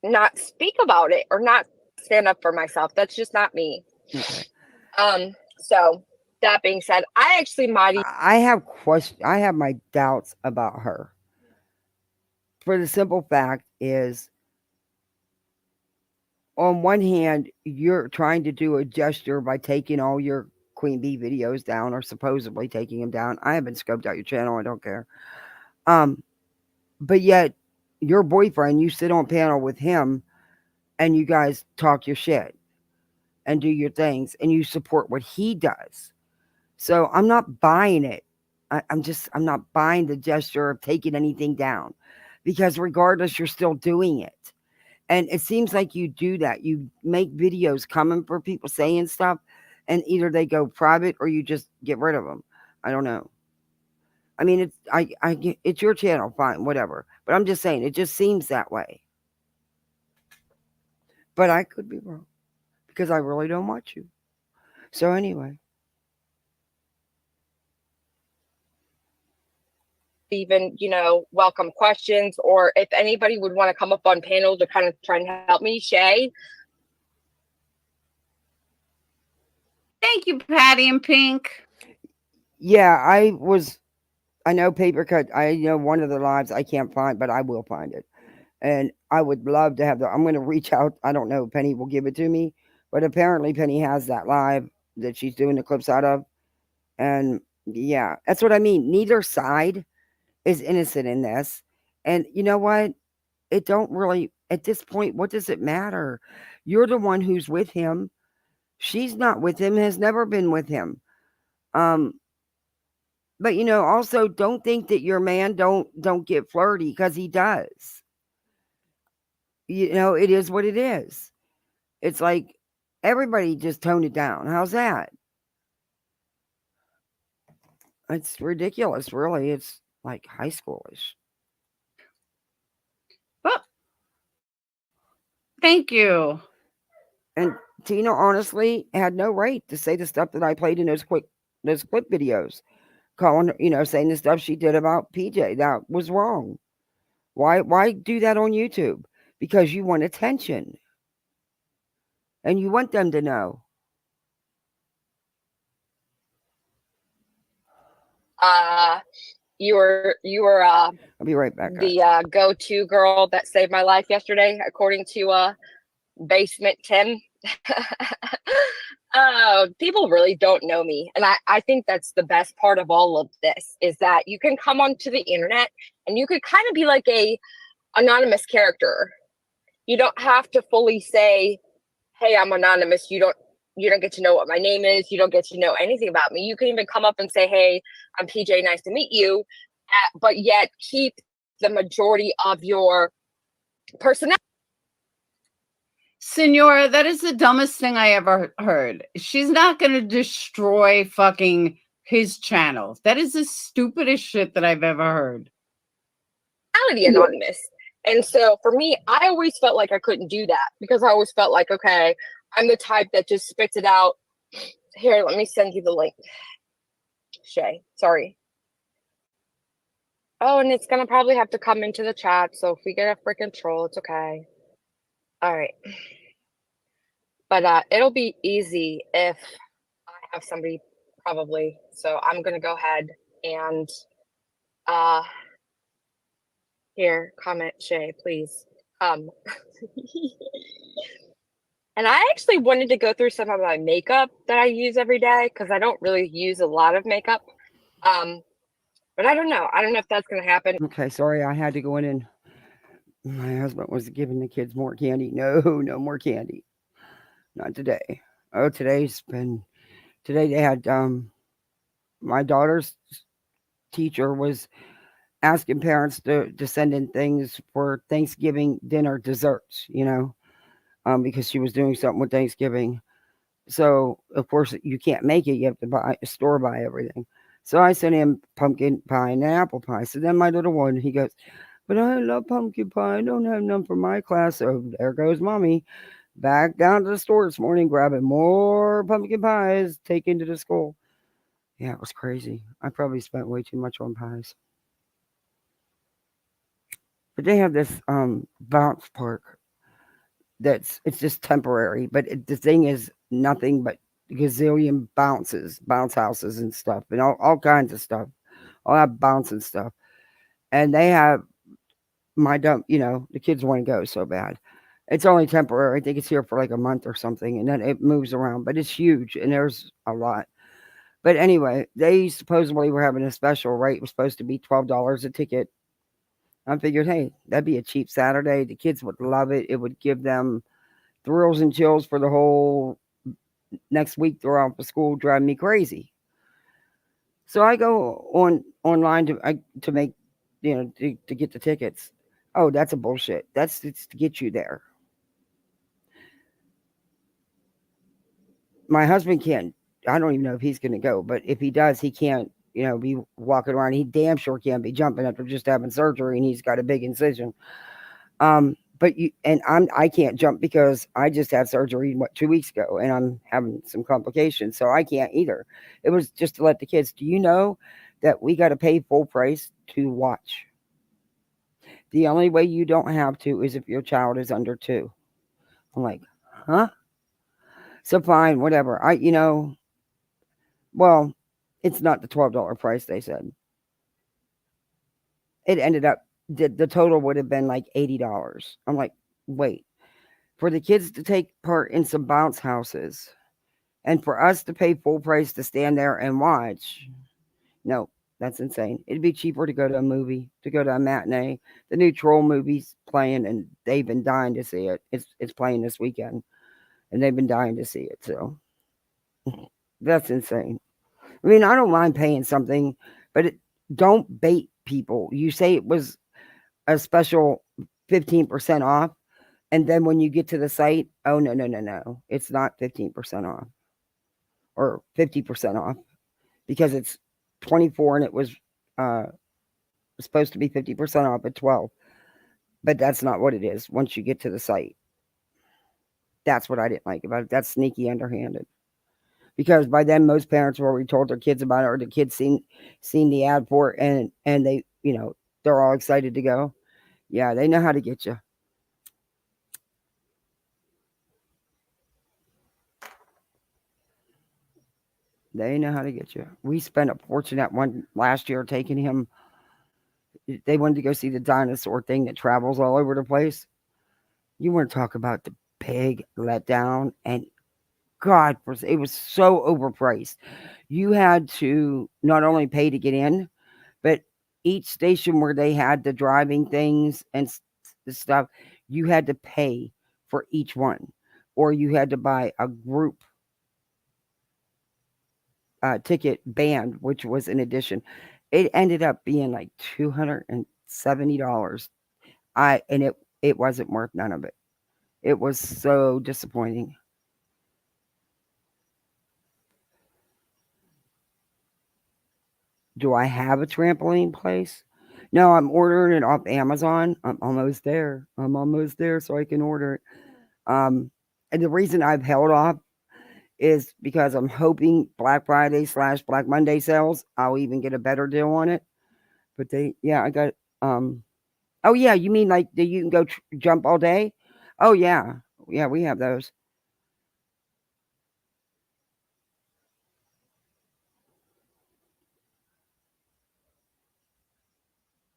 not speak about it or not stand up for myself. That's just not me. Okay. So that being said, I actually might. I have my doubts about her. For the simple fact is, on one hand, you're trying to do a gesture by taking all your Queen Bee videos down or supposedly taking them down. I haven't scoped out your channel. I don't care. But yet your boyfriend, you sit on panel with him and you guys talk your shit and do your things and you support what he does. So I'm not buying it. I'm not buying the gesture of taking anything down, because regardless, you're still doing it. And it seems like you do that. You make videos coming for people saying stuff, and either they go private or you just get rid of them. I don't know. I mean, it's your channel, fine, whatever. But I'm just saying, it just seems that way. But I could be wrong, because I really don't watch you. So anyway. Even, welcome questions, or if anybody would want to come up on panel to kind of try and help me, Shay. Thank you, Patty and Pink. Yeah, I know Paper Cut. I know one of the lives I can't find, but I will find it. And I would love to have I'm going to reach out. I don't know if Penny will give it to me, but apparently Penny has that live that she's doing the clips out of. And yeah, that's what I mean. Neither side is innocent in this. And you know what? It don't really, at this point, what does it matter? You're the one who's with him. She's not with him, has never been with him. But also don't think that your man don't get flirty, because he does. It is what it is. It's like everybody just tone it down. How's that? It's ridiculous, really. It's like high schoolish. Well, thank you. And Tina honestly had no right to say the stuff that I played in those clip videos. Calling her, saying the stuff she did about PJ. That was wrong. Why do that on YouTube? Because you want attention. And you want them to know. You were I'll be right back. The go-to girl that saved my life yesterday, according to Basement Tim. People really don't know me, and I think that's the best part of all of this, is that you can come onto the internet and you could kind of be like a anonymous character. You don't have to fully say, hey, I'm anonymous. You don't get to know what my name is. You don't get to know anything about me. You can even come up and say, hey, I'm PJ, nice to meet you, but yet keep the majority of your personality. Senora, that is the dumbest thing I ever heard. She's not going to destroy fucking his channel. That is the stupidest shit that I've ever heard. Anonymous. And so for me, I always felt like I couldn't do that, because I always felt like, okay, I'm the type that just spits it out. Here, let me send you the link. Shay, sorry. Oh, and it's going to probably have to come into the chat. So if we get a freaking troll, it's okay. All right. But it'll be easy if I have somebody, probably. So I'm going to go ahead and here, comment, Shay, please. And I actually wanted to go through some of my makeup that I use every day, because I don't really use a lot of makeup. But I don't know. I don't know if that's going to happen. Okay, sorry, I had to go in and my husband was giving the kids more candy. No more candy. Not today. Oh, today they had my daughter's teacher was asking parents to send in things for Thanksgiving dinner desserts, because she was doing something with Thanksgiving. So of course you can't make it. You have to store buy everything. So I sent him pumpkin pie and apple pie. So then my little one, he goes, but I love pumpkin pie. I don't have none for my class. So there goes mommy back down to the store this morning, grabbing more pumpkin pies, taking to the school. Yeah, it was crazy. I probably spent way too much on pies. But they have this bounce park it's just temporary. But the thing is nothing but gazillion bounce houses and stuff, and all kinds of stuff. All that bouncing stuff. And they have my dump, the kids want to go so bad. It's only temporary. I think it's here for like a month or something, and then it moves around. But it's huge, and there's a lot. But anyway, they supposedly were having a special rate. It was supposed to be $12 a ticket. I figured, hey, that'd be a cheap Saturday. The kids would love it. It would give them thrills and chills for the whole next week throughout the school, driving me crazy. So I go online to make, to get the tickets. Oh, that's a bullshit. It's to get you there. My husband can't. I don't even know if he's going to go, but if he does, he can't. Be walking around. He damn sure can't be jumping after just having surgery, and he's got a big incision. But I can't jump because I just had surgery 2 weeks ago, and I'm having some complications, so I can't either. It was just to let the kids. Do you know that we got to pay full price to watch? The only way you don't have to is if your child is under 2. I'm like, huh? So fine, whatever. Well, it's not the $12 price they said. It ended up, the total would have been like $80. I'm like, wait, for the kids to take part in some bounce houses and for us to pay full price to stand there and watch? No, that's insane. It'd be cheaper to go to a movie, to go to a matinee. The new Troll movie's playing, and they've been dying to see it. It's playing this weekend, and they've been dying to see it. So that's insane. I mean, I don't mind paying something, but don't bait people. You say it was a special 15% off, and then when you get to the site, oh, no. It's not 15% off or 50% off because it's 24 and it was supposed to be 50% off at 12. But that's not what it is once you get to the site. That's what I didn't like about it. That's sneaky, underhanded. Because by then most parents have already told their kids about it, or the kids seen the ad for it, and they, they're all excited to go. Yeah, they know how to get you. They know how to get you. We spent a fortune at one last year taking him. They wanted to go see the dinosaur thing that travels all over the place. You want to talk about the big letdown, and God, it was so overpriced. You had to not only pay to get in, but each station where they had the driving things and the stuff, you had to pay for each one, or you had to buy a group ticket band, which was an addition. It ended up being like $270. And it wasn't worth none of it. It was so disappointing. Do I have a trampoline place? No, I'm ordering it off Amazon. I'm almost there. So I can order it. And the reason I've held off is because I'm hoping Black Friday / Black Monday sales, I'll even get a better deal on it. But I got, oh yeah, you mean like you can go jump all day? Oh yeah. Yeah, we have those.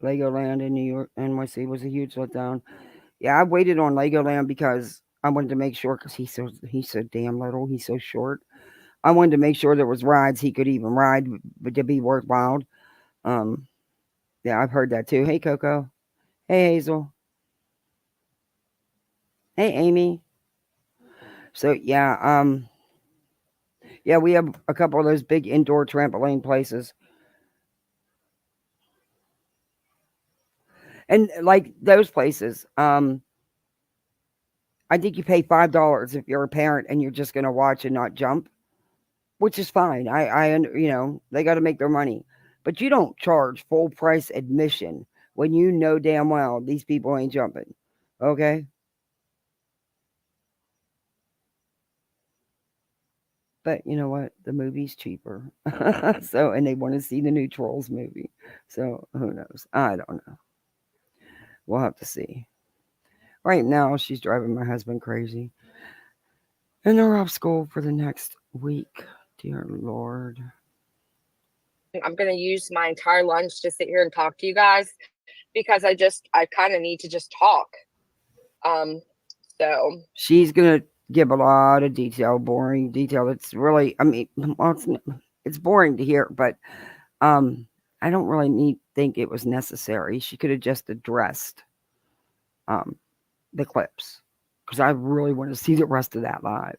Legoland in New York, NYC was a huge letdown. Yeah, I waited on Legoland because I wanted to make sure, because he's so damn little, he's so short. I wanted to make sure there was rides he could even ride, but to be worthwhile. Yeah, I've heard that too. Hey, Coco. Hey, Hazel. Hey, Amy. So yeah, we have a couple of those big indoor trampoline places. And like those places, I think you pay $5 if you're a parent and you're just going to watch and not jump, which is fine. I they got to make their money, but you don't charge full price admission when you know damn well these people ain't jumping. Okay. But you know what? The movie's cheaper. So, and they want to see the new Trolls movie. So who knows? I don't know. We'll have to see. Right now, she's driving my husband crazy. And they're off school for the next week. Dear Lord. I'm going to use my entire lunch to sit here and talk to you guys because I kind of need to just talk. So she's going to give a lot of detail, boring detail. It's really, I mean, well, it's boring to hear, but I don't really think it was necessary. She could have just addressed the clips, because I really want to see the rest of that live.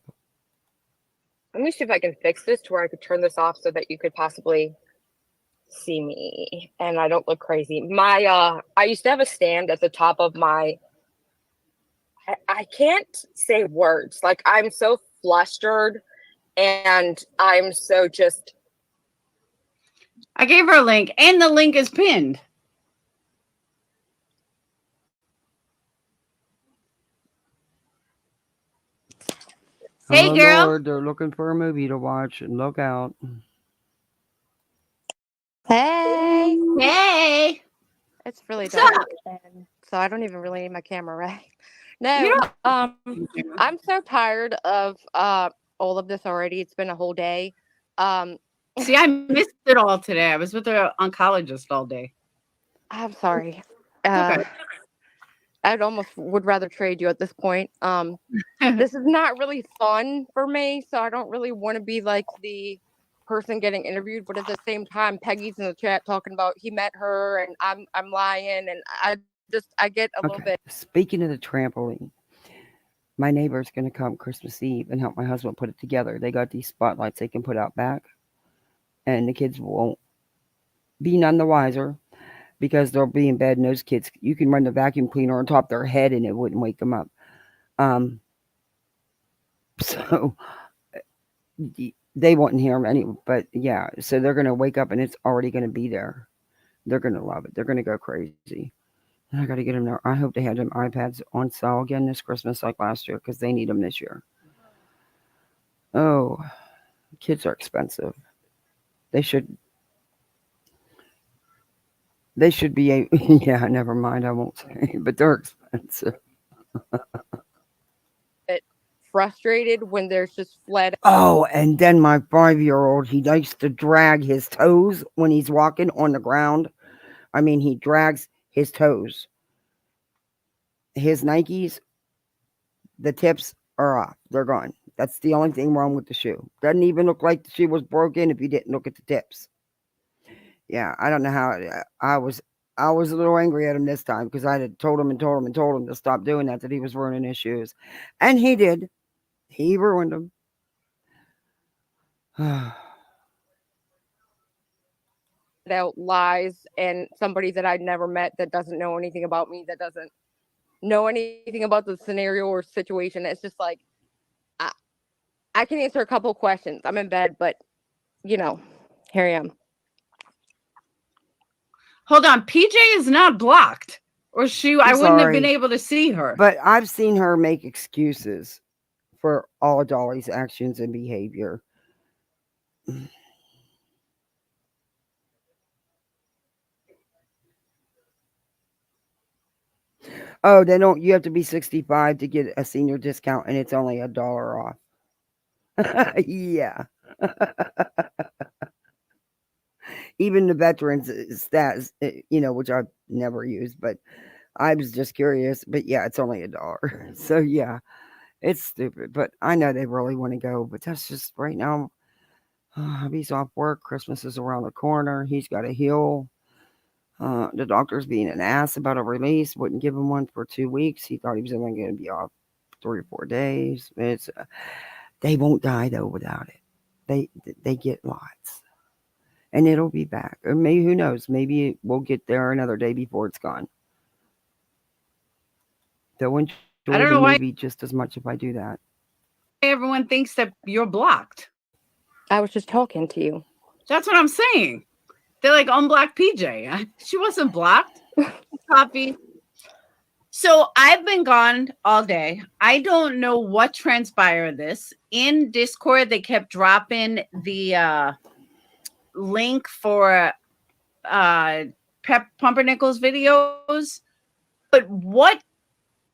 Let me see if I can fix this to where I could turn this off so that you could possibly see me and I don't look crazy. My I used to have a stand at the top of my I can't say words. Like I'm so flustered and I'm so just I gave her a link and the link is pinned. Hey, oh, girl. Lord, they're looking for a movie to watch and look out. Hey. Hey. It's really What's dark. up? And so I don't even really need my camera, right? You No, I'm so tired of all of this already. It's been a whole day. See, I missed it all today. I was with an oncologist all day. I'm sorry. Okay. I'd almost would rather trade you at this point. This is not really fun for me, so I don't really want to be like the person getting interviewed, but at the same time, Peggy's in the chat talking about he met her and I'm lying, and I get a little bit. Speaking of the trampoline, my neighbor's going to come Christmas Eve and help my husband put it together. They got these spotlights they can put out back, and the kids won't be none the wiser because they'll be in bed, and those kids, you can run the vacuum cleaner on top of their head and it wouldn't wake them up. So they wouldn't hear them anyway, but yeah, so they're going to wake up and it's already going to be there. They're going to love it. They're going to go crazy. I got to get them there. I hope they had them iPads on sale again this Christmas like last year because they need them this year. Oh, kids are expensive. They should be yeah, never mind. I won't say, but they're expensive. Frustrated when there's just flat. Oh, and then my 5-year-old, he likes to drag his toes when he's walking on the ground. I mean, he drags his toes. His Nikes, the tips are off. They're gone. That's the only thing wrong with the shoe. Doesn't even look like the shoe was broken if you didn't look at the tips. Yeah, I don't know how. I was a little angry at him this time because I had told him to stop doing that he was ruining his shoes. And he did. He ruined them. Out lies and somebody that I'd never met that doesn't know anything about me, that doesn't know anything about the scenario or situation. It's just like I can answer a couple questions. I'm in bed, but here I am. Hold on, PJ is not blocked, or I wouldn't have been able to see her. But I've seen her make excuses for all of Dolly's actions and behavior. Oh, they don't. You have to be 65 to get a senior discount, and it's only $1 off. Yeah. Even the veterans stats, which I've never used, but I was just curious. But yeah, it's only $1. So yeah, it's stupid. But I know they really want to go. But that's just right now. He's off work. Christmas is around the corner. He's got to heal. The doctor's being an ass about a release. Wouldn't give him one for 2 weeks. He thought he was only going to be off 3 or 4 days. It's they won't die though without it. They get lots, and it'll be back. Or maybe, who knows? Maybe we'll get there another day before it's gone. They'll enjoy the movie just as much if I do that. Everyone thinks that you're blocked. I was just talking to you. That's what I'm saying. They're like, unblock PJ. She wasn't blocked. Copy. So I've been gone all day. I don't know what transpired this. In Discord, they kept dropping the link for Pep Pumpernickel's videos. But what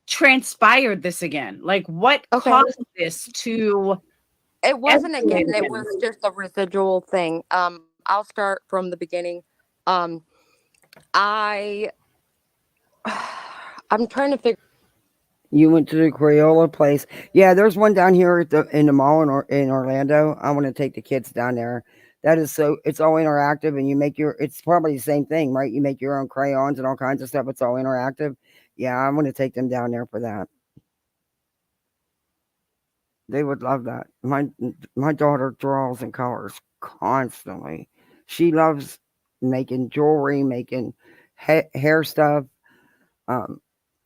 transpired this again? Like, what caused this to... It wasn't again. It was just a residual thing. I'll start from the beginning. I'm trying to figure. You went to the Crayola place. Yeah, there's one down here in the mall in Orlando. I want to take the kids down there. That is so. It's all interactive, and you make it's probably the same thing, right? You make your own crayons and all kinds of stuff. It's all interactive. Yeah, I'm going to take them down there for that. They would love that. My daughter draws and colors constantly. She loves making jewelry, making hair stuff,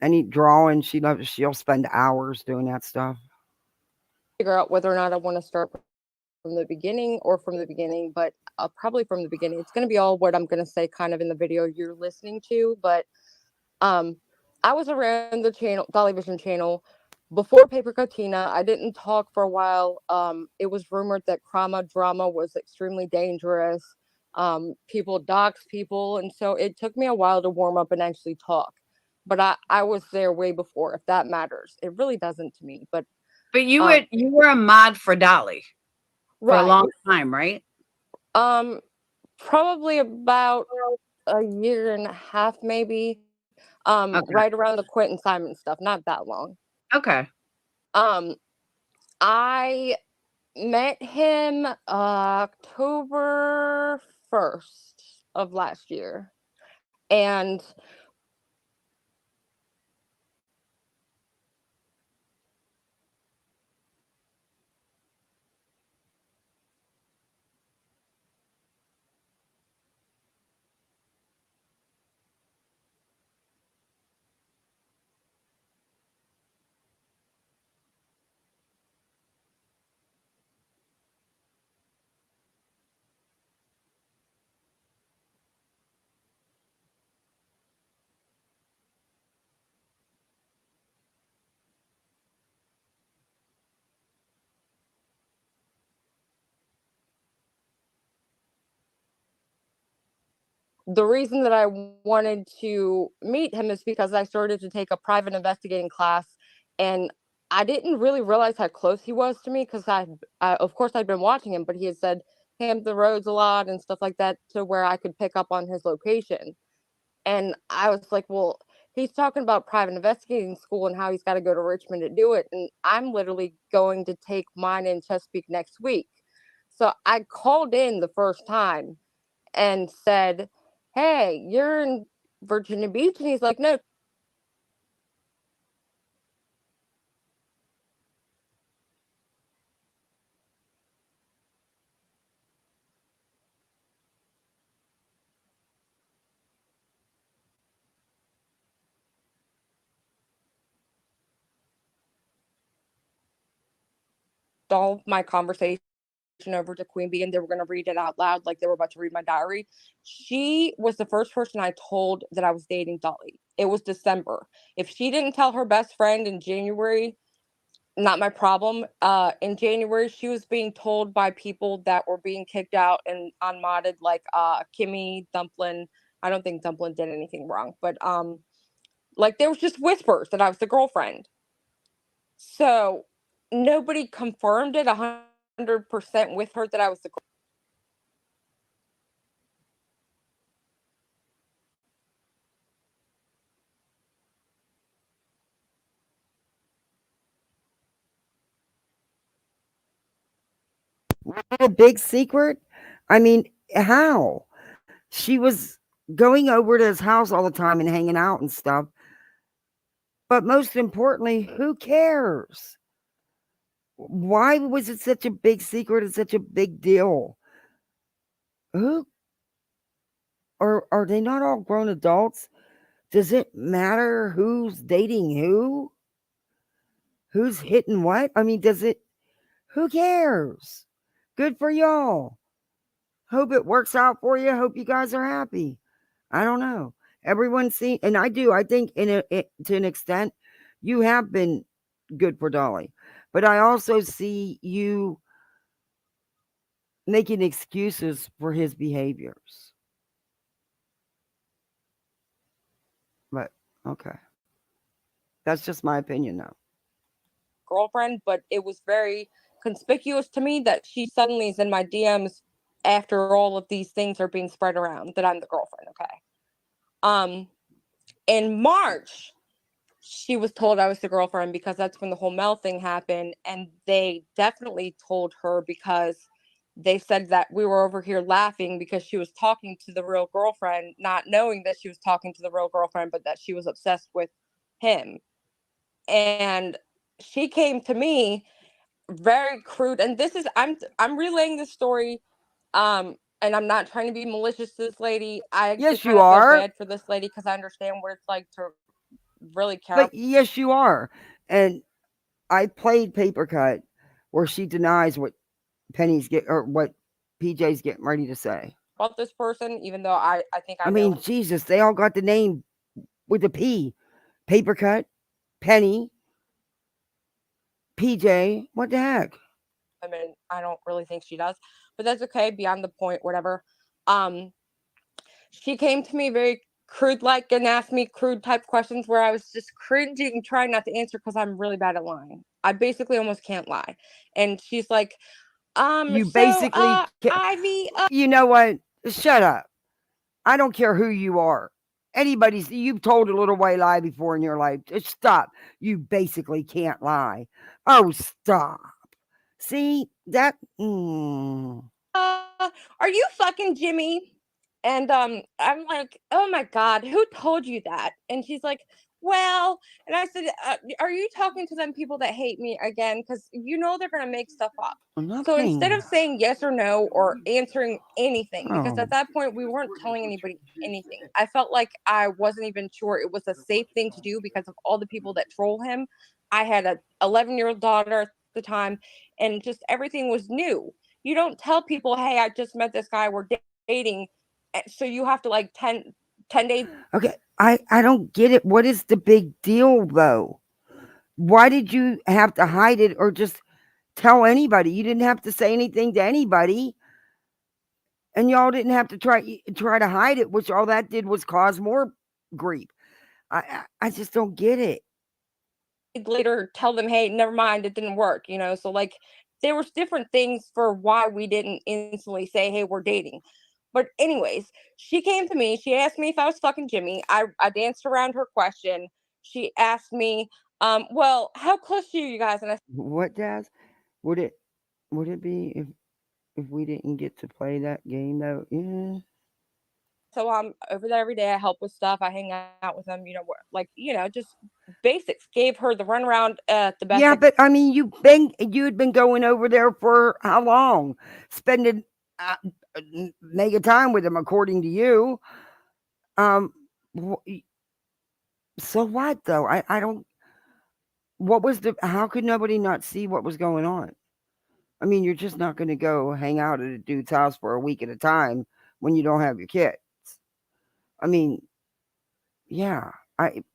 any drawing. She'll spend hours doing that stuff. Figure out whether or not I want to start from the beginning or from the beginning, but probably from the beginning. It's going to be all what I'm going to say kind of in the video you're listening to, but I was around the channel, Dolly Vision channel, before Paper Cotina. I didn't talk for a while. It was rumored that drama was extremely dangerous. People dox people, and so it took me a while to warm up and actually talk. But I was there way before, if that matters. It really doesn't to me. But you were a mod for Dolly for a long time, right? Probably about a year and a half, maybe. Right around the Quentin Simon stuff, not that long. Okay. I met him October 1st of last year, and the reason that I wanted to meet him is because I started to take a private investigating class, and I didn't really realize how close he was to me because of course, I'd been watching him, but he had said him the roads a lot and stuff like that to where I could pick up on his location. And I was like, well, he's talking about private investigating school and how he's got to go to Richmond to do it. And I'm literally going to take mine in Chesapeake next week. So I called in the first time and said, hey, you're in Virginia Beach? And he's like, no. All my conversation over to Queen Bee, and they were going to read it out loud like they were about to read my diary. She was the first person I told that I was dating Dolly. It was December. If she didn't tell her best friend in January, not my problem. In January, she was being told by people that were being kicked out and unmodded, like Kimmy, Dumplin. I don't think Dumplin did anything wrong, but like there was just whispers that I was the girlfriend. So nobody confirmed it 100% with her that I was the girlfriend. A big secret? I mean, how? She was going over to his house all the time and hanging out and stuff. But most importantly, who cares? Why was it such a big secret and such a big deal? Who are they not all grown adults? Does it matter who's dating who? Who's hitting what? I mean, who cares? Good for y'all. Hope it works out for you. Hope you guys are happy. I don't know. Everyone's seen, and I do. I think to an extent, you have been good for Dolly. But I also see you making excuses for his behaviors. But okay. That's just my opinion though. Girlfriend, but it was very conspicuous to me that she suddenly is in my DMs after all of these things are being spread around that I'm the girlfriend. Okay. In March, she was told I was the girlfriend because that's when the whole Mel thing happened, and they definitely told her because they said that we were over here laughing because she was talking to the real girlfriend, not knowing that she was talking to the real girlfriend, but that she was obsessed with him. And she came to me very crude, and this is I'm relaying this story and I'm not trying to be malicious to this lady. I actually Yes, kind you of feel are. bad for this lady because I understand what it's like to really care. But yes, you are. And I played Paper Cut where she denies what Penny's what PJ's getting ready to say about this person, even though I think I mean, know. Jesus, they all got the name with a P. Paper Cut, Penny, PJ. What the heck? I mean, I don't really think she does, but that's okay. Beyond the point, whatever. She came to me very crude like and asked me crude type questions where I was just cringing, trying not to answer because I'm really bad at lying. I basically almost can't lie. And she's like, You so basically Ivy, you know what? Shut up. I don't care who you are. You've told a little white lie before in your life. Just stop. You basically can't lie. Oh, stop. See that? Are you fucking Jimmy? And I'm like, oh my God, who told you that? And she's like, well, and I said, are you talking to them people that hate me again? Because you know they're gonna make stuff up. So instead of saying yes or no or answering anything, because at that point we weren't telling anybody anything, I felt like I wasn't even sure it was a safe thing to do because of all the people that troll him. I had a 11-year-old daughter at the time, and just everything was new. You don't tell people, hey, I just met this guy, we're dating, so you have to like 10 days. Okay, I don't get it. What is the big deal though? Why did you have to hide it or just tell anybody? You didn't have to say anything to anybody. And y'all didn't have to try to hide it, which all that did was cause more grief. I just don't get it. Later tell them, hey, never mind, it didn't work, so like there was different things for why we didn't instantly say, hey, we're dating. But anyways, she came to me, she asked me if I was fucking Jimmy. I danced around her question. She asked me, well, how close are you guys? And I said, What, Daz? Would it be if we didn't get to play that game though? Yeah. So I'm over there every day. I help with stuff. I hang out with them, just basics. Gave her the runaround at the best. Yeah, but I mean, you'd been going over there for how long? Spending mega time with him, according to you. So what though? I don't. What was how could nobody not see what was going on? I mean, you're just not going to go hang out at a dude's house for a week at a time when you don't have your kids. I mean, yeah,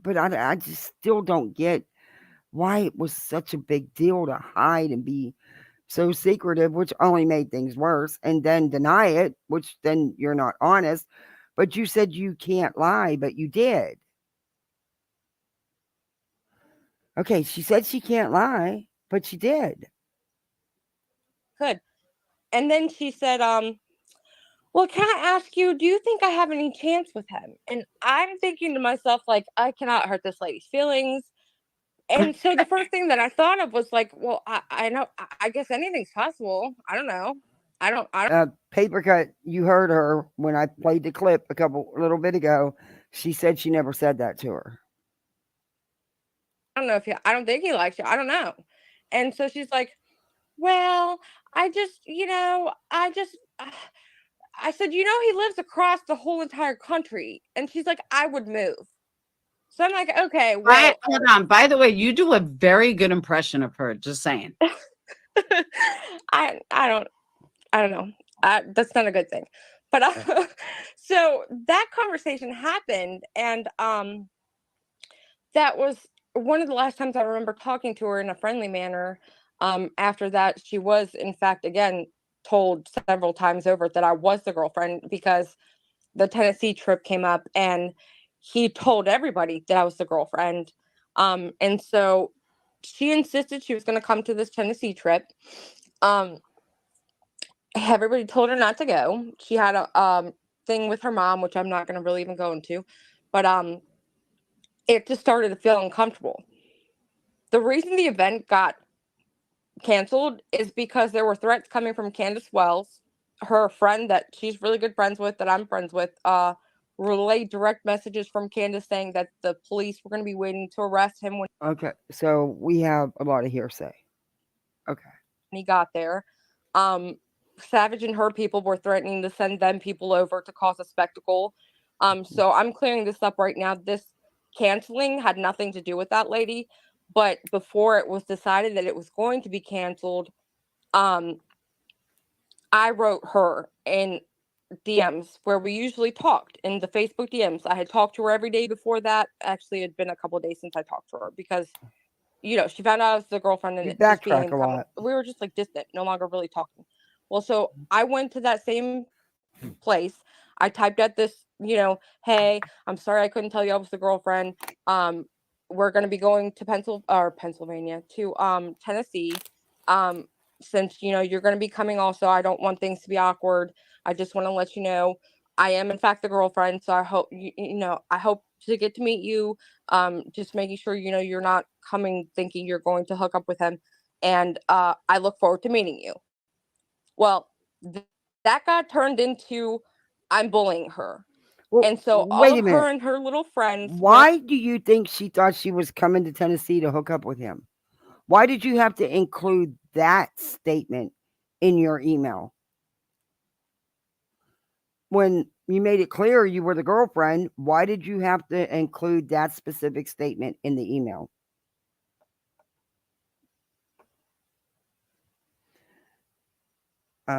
but I just still don't get why it was such a big deal to hide and be so secretive, which only made things worse, and then deny it, which then you're not honest. But you said you can't lie, but you did. Okay, she said she can't lie, but she did. Good. And then she said, well, can I ask you, do you think I have any chance with him? And I'm thinking to myself, like, I cannot hurt this lady's feelings. And so the first thing that I thought of was like, well, I know, I guess anything's possible. I don't know. I don't. Paper Cut, you heard her when I played the clip a little bit ago. She said she never said that to her. I don't know I don't think he likes you. I don't know. And so she's like, well, I just, I said, he lives across the whole entire country. And she's like, I would move. So I'm like, okay, well. Hold on. By the way, you do a very good impression of her. Just saying. I don't know. That's not a good thing. But so that conversation happened, and that was one of the last times I remember talking to her in a friendly manner. After that, she was, in fact, again, told several times over that I was the girlfriend because the Tennessee trip came up and he told everybody that I was the girlfriend. And so she insisted she was going to come to this Tennessee trip. Everybody told her not to go. She had a thing with her mom, which I'm not going to really even go into, but it just started to feel uncomfortable. The reason the event got canceled is because there were threats coming from Candace Wells, her friend that she's really good friends with, that I'm friends with, relayed direct messages from Candace saying that the police were going to be waiting to arrest him when so we have a lot of hearsay. Okay. he got there. Savage and her people were threatening to send them people over to cause a spectacle. So I'm clearing this up right now. This canceling had nothing to do with that lady, but before it was decided that it was going to be canceled, I wrote her in DMs where we usually talked in the Facebook DMs. I had talked to her every day before that. Actually, it had been a couple of days since I talked to her because, you know, she found out I was the girlfriend and You it just backtrack became a lot. we were just like distant, no longer really talking. Well, so I went to that same place. I typed out this, you know, hey, I'm sorry I couldn't tell you I was the girlfriend. We're gonna be going to Pennsylvania to Tennessee. Since you know you're gonna be coming also, I don't want things to be awkward. I just want to let you know I am in fact the girlfriend. So I hope I hope to get to meet you. Just making sure you know you're not coming thinking you're going to hook up with him. And I look forward to meeting you. Well, that got turned into I'm bullying her. Well, And so all wait a of her minute. and her little friends went Why do you think she thought she was coming to Tennessee to hook up with him? Why did you have to include that statement in your email? When you made it clear you were the girlfriend, why did you have to include that specific statement in the email? I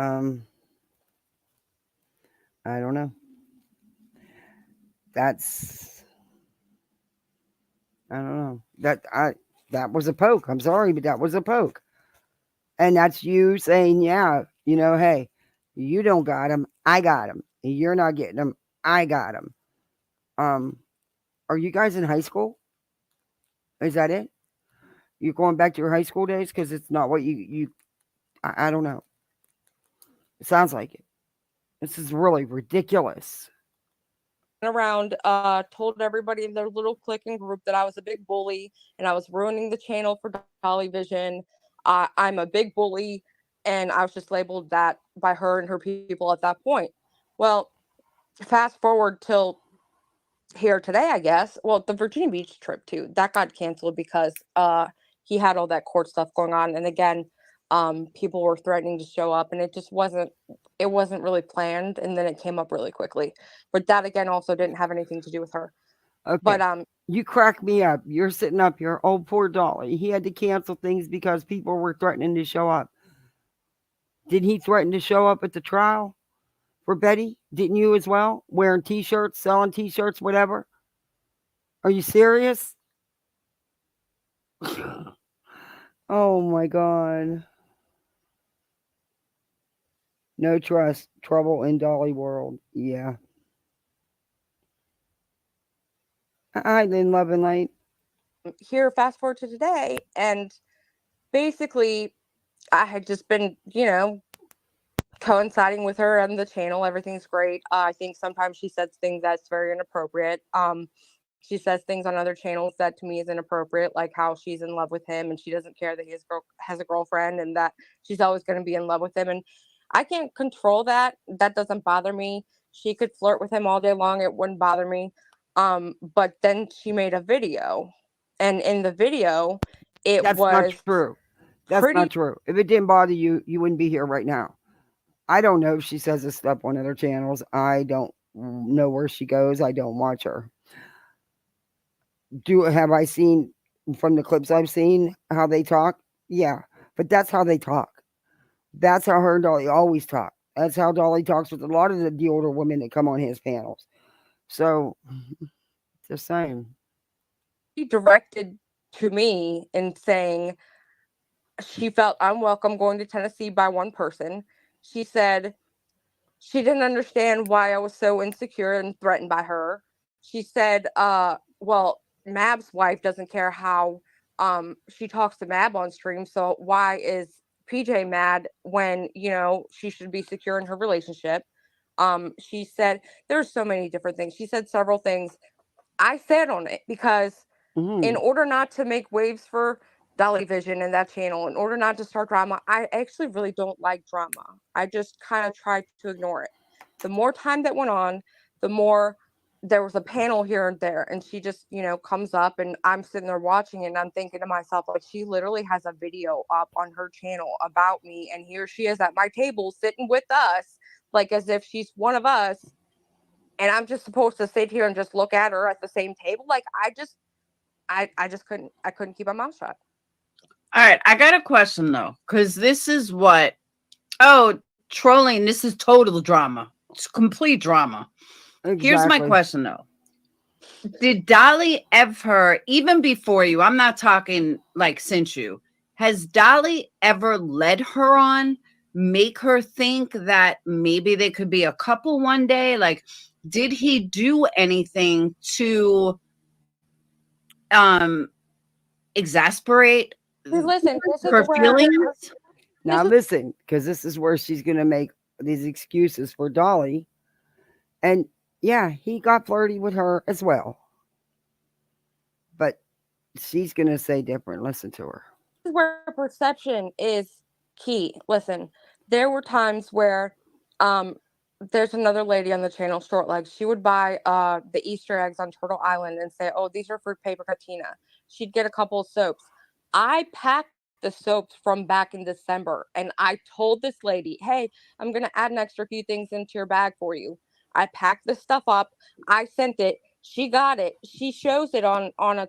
don't know. I don't know. That was a poke. I'm sorry, but that was a poke. And that's you saying, yeah, you know, hey, you don't got him, I got him. You're not getting him, I got him. Are you guys in high school? Is that it? You're going back to your high school days? Because it's not what I don't know. It sounds like it. This is really ridiculous. around, told everybody in their little clique and group that I was a big bully and I was ruining the channel for Dolly Vision. I'm a big bully, and I was just labeled that by her and her people at that point. Well, fast forward till here today, I guess. Well, the Virginia Beach trip too, that got canceled because he had all that court stuff going on. And again, people were threatening to show up and it wasn't really planned, and then it came up really quickly. But that again also didn't have anything to do with her. Okay. But you crack me up. You're sitting up here. Oh, poor Dolly. He had to cancel things because people were threatening to show up. Did he threaten to show up at the trial for Betty? Didn't you as well? Wearing t-shirts, selling t-shirts, whatever? Are you serious? Oh my God. No trust. Trouble in Dolly world. Yeah. Hi, Lynn, love and light. here, fast forward to today, and basically I had just been, coinciding with her on the channel. Everything's great. I think sometimes she says things that's very inappropriate. She says things on other channels that to me is inappropriate, like how she's in love with him and she doesn't care that he has a girlfriend and that she's always going to be in love with him. And I can't control that. That doesn't bother me. She could flirt with him all day long. It wouldn't bother me. But then she made a video, and in the video, That's not true. That's not true. If it didn't bother you, you wouldn't be here right now. I don't know if she says this stuff on other channels. I don't know where she goes. I don't watch her. Have I seen from the clips I've seen how they talk? Yeah, but that's how they talk. That's how her and Dolly always talk. That's how Dolly talks with a lot of the older women that come on his panels. So, it's the same. He directed to me in saying she felt unwelcome going to Tennessee by one person. She said she didn't understand why I was so insecure and threatened by her. She said, well, Mab's wife doesn't care how she talks to Mab on stream, so why is PJ mad when, she should be secure in her relationship? She said there's so many different things. She said several things. I said on it because in order not to make waves for Dolly Vision and that channel, in order not to start drama, I actually really don't like drama. I just kind of tried to ignore it. The more time that went on, the more there was a panel here and there, and she just, comes up, and I'm sitting there watching it, and I'm thinking to myself, like, she literally has a video up on her channel about me, and here she is at my table sitting with us, like as if she's one of us, and I'm just supposed to sit here and just look at her at the same table. Like, I just couldn't keep my mouth shut. All right, I got a question though, because this is what, trolling, this is total drama. It's complete drama. Exactly. Here's my question though. Did Dolly ever, even before you, I'm not talking like since you, has Dolly ever led her on, make her think that maybe they could be a couple one day? Like, did he do anything to exasperate Listen, this her is where feelings? Now listen, because this is where she's going to make these excuses for Dolly. And yeah, he got flirty with her as well. But she's going to say different. Listen to her. This is where perception is key. Listen, there were times where there's another lady on the channel, Short Legs. She would buy the Easter eggs on Turtle Island and say, oh, these are for Paper Katina. She'd get a couple of soaps. I packed the soaps from back in December, and I told this lady, hey, I'm going to add an extra few things into your bag for you. I packed the stuff up. I sent it. She got it. She shows it on a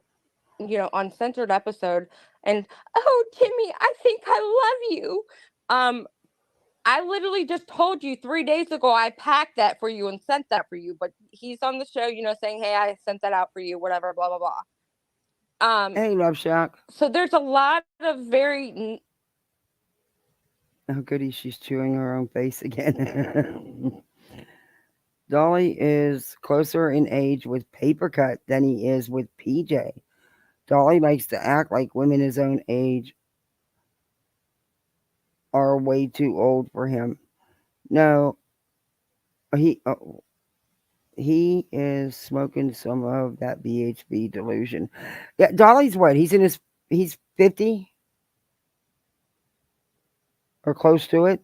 uncensored episode, and oh, Timmy, I think I love you. I literally just told you 3 days ago I packed that for you and sent that for you, but he's on the show, saying, hey, I sent that out for you, whatever, blah blah blah. Hey, Love Shack. So there's a lot of very. Oh, goody, she's chewing her own face again. Dolly is closer in age with Paper Cut than he is with PJ. Dolly likes to act like women his own age are way too old for him. No, he is smoking some of that BHB delusion. Yeah, Dolly's what? He's 50 or close to it.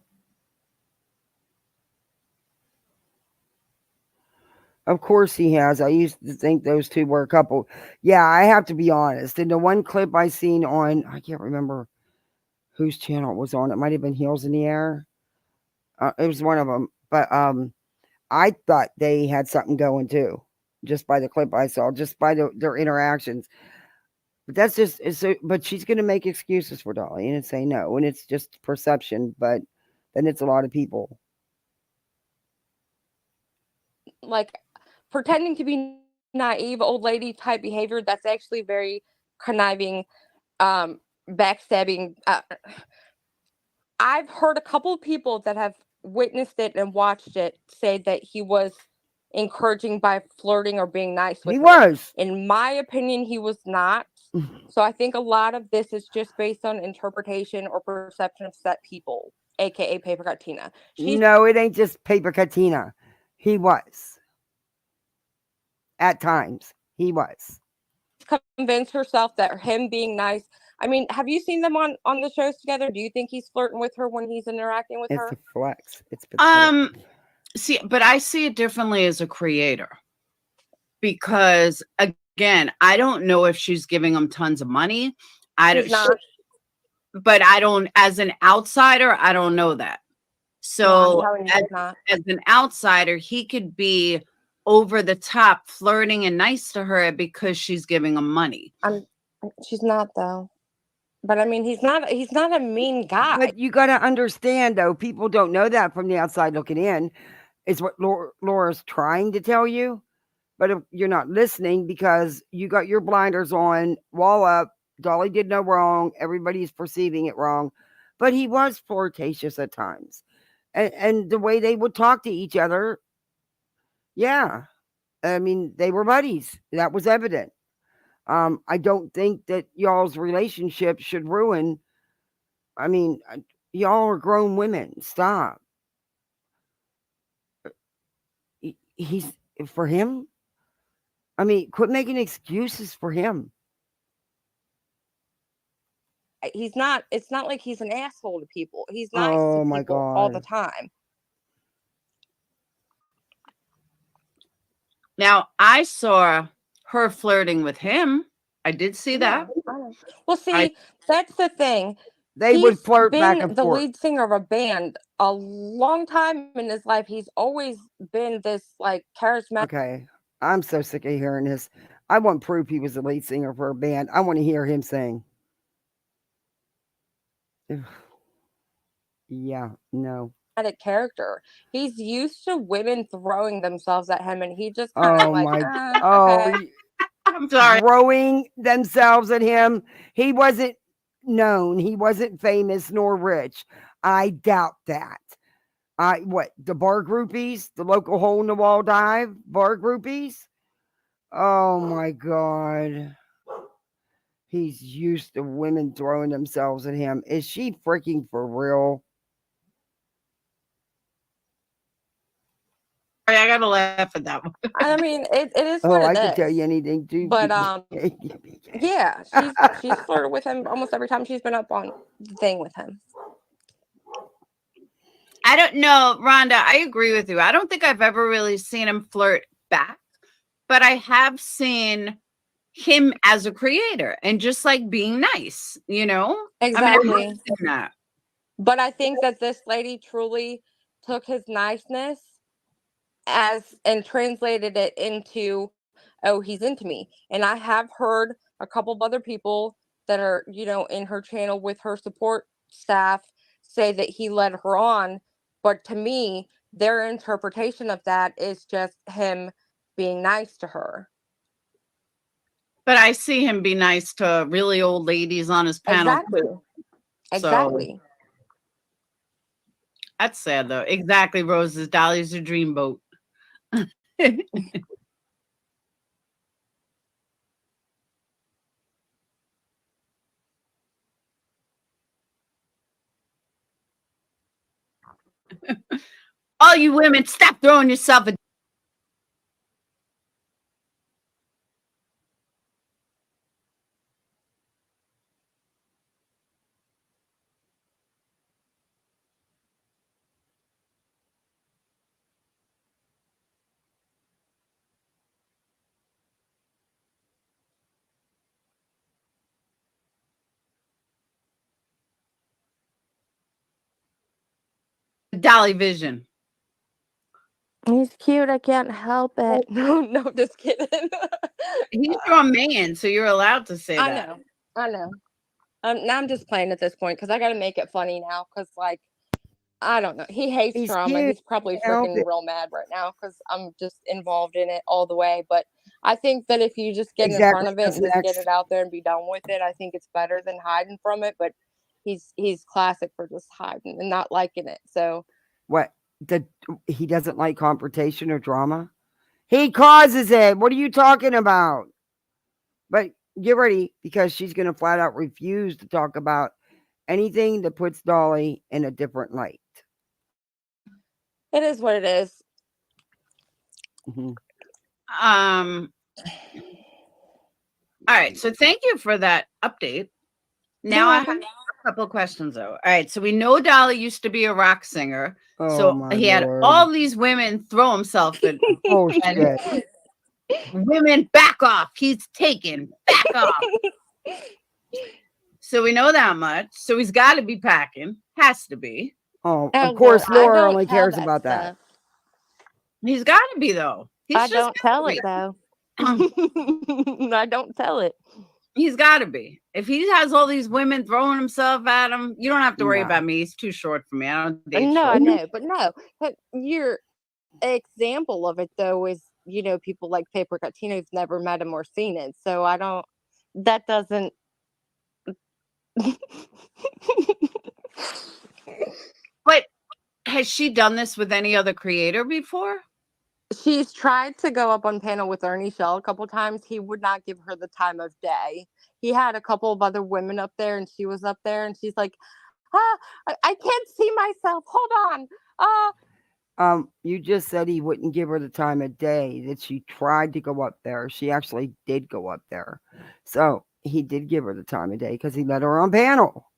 Of course he has. I used to think those two were a couple. Yeah, I have to be honest. In the one clip I seen on, I can't remember whose channel it was on. It might have been Heels in the Air. It was one of them. But I thought they had something going too, just by the clip I saw, just by their interactions. But that's just so. But she's going to make excuses for Dolly and say no, and it's just perception. But then it's a lot of people. Like, pretending to be naive old lady type behavior, that's actually very conniving, backstabbing. I've heard a couple of people that have witnessed it and watched it say that he was encouraging by flirting or being nice with her. Was. In my opinion, he was not. So I think a lot of this is just based on interpretation or perception of set people, aka Paper Cut Tina. No, it ain't just Paper Cut Tina. He was. At times, he was. Convinced herself that him being nice. I mean, have you seen them on the shows together? Do you think he's flirting with her when he's interacting with her? It's a flex. It's pathetic. See, but I see it differently as a creator, because again, I don't know if she's giving him tons of money. But I don't, as an outsider, I don't know that. So as an outsider, he could be over the top flirting and nice to her because she's giving him money. She's not, though. But I mean, he's not a mean guy. But you got to understand, though, people don't know that from the outside looking in. Is what Laura's trying to tell you. But if you're not listening because you got your blinders on, wall up, Dolly did no wrong. Everybody's perceiving it wrong. But he was flirtatious at times. And the way they would talk to each other, yeah. I mean, they were buddies. That was evident. I don't think that y'all's relationship should ruin. I mean, y'all are grown women. Stop. He's for him. I mean, quit making excuses for him. He's not. It's not like he's an asshole to people. He's nice to people all the time. Now, I saw her flirting with him. I did see that. Well, see, that's the thing. They would He's flirt back been and the forth. lead singer of a band a long time in his life. He's always been this like charismatic. Okay. I'm so sick of hearing this. I want proof he was the lead singer for a band. I want to hear him sing. Ugh. Yeah, no. Character. He's used to women throwing themselves at him, and he just kind of Oh like, my! okay. I'm sorry. Throwing themselves at him. He wasn't known. He wasn't famous nor rich. I doubt that. What, the bar groupies, the local hole in the wall dive bar groupies? Oh my God. He's used to women throwing themselves at him. Is she freaking for real? I gotta laugh at that one. I mean, it is Oh, what I it could tell is. you anything too. But yeah, she's flirted with him almost every time she's been up on the thing with him. I don't know, Rhonda. I agree with you. I don't think I've ever really seen him flirt back, but I have seen him as a creator and just like being nice, you know? Exactly. I mean, I've seen that. But I think that this lady truly took his niceness and translated it into, oh, he's into me. And I have heard a couple of other people that are, in her channel with her support staff say that he led her on. But to me, their interpretation of that is just him being nice to her. But I see him be nice to really old ladies on his panel. Exactly. That's sad though. Exactly, Rose's Dolly's a dreamboat. All you women, stop throwing yourself at Dolly Vision. He's cute. I can't help it. No, just kidding. He's your man, so you're allowed to say that. I know. Now I'm just playing at this point because I got to make it funny now because, like, I don't know. He hates drama. cute. He's probably freaking real mad right now because I'm just involved in it all the way. But I think that if you just get in front of it and just get it out there and be done with it, I think it's better than hiding from it. But he's classic for just hiding and not liking it. So what? He doesn't like confrontation or drama? He causes it. What are you talking about? But get ready, because she's going to flat out refuse to talk about anything that puts Dolly in a different light. it is what it is. Mm-hmm. All right, so thank you for that update. Now I have a couple of questions though. All right, so we know Dolly used to be a rock singer. So he had all these women throw himself at bullshit. Women, back off. He's taken. Back off. So we know that much. So he's got to be packing. Has to be. Oh, of course, Laura only cares about that. He's got to be though. I don't tell it though. I don't tell it. He's got to be. If he has all these women throwing himself at him, you don't have to worry about me. He's too short for me. I don't date No, short. I know, but no. But your example of it though is, people like Paper Catino's never met him or seen it. So I don't. That doesn't. But has she done this with any other creator before? She's tried to go up on panel with Ernie Shell a couple times. He would not give her the time of day. He had a couple of other women up there, and she was up there, and she's like, I can't see myself. Hold on. You just said he wouldn't give her the time of day, that she tried to go up there. She actually did go up there. So he did give her the time of day because he let her on panel.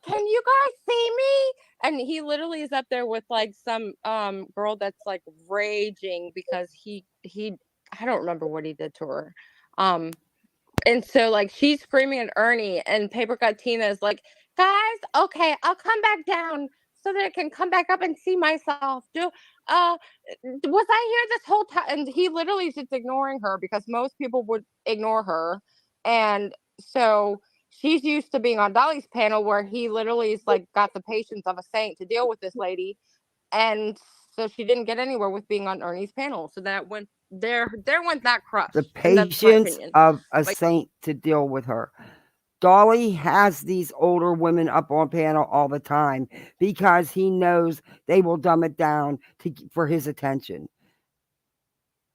Can you guys see me? And he literally is up there with like some girl that's like raging because he I don't remember what he did to her. And so like she's screaming at Ernie, and Paper Cut Tina is like, guys, okay, I'll come back down so that I can come back up and see myself. Was I here this whole time? And he literally is just ignoring her because most people would ignore her. And so she's used to being on Dolly's panel where he literally is like got the patience of a saint to deal with this lady. And so she didn't get anywhere with being on Ernie's panel. So that went there went that crush. The And that's my patience opinion. of a saint to deal with her. Dolly has these older women up on panel all the time because he knows they will dumb it down for his attention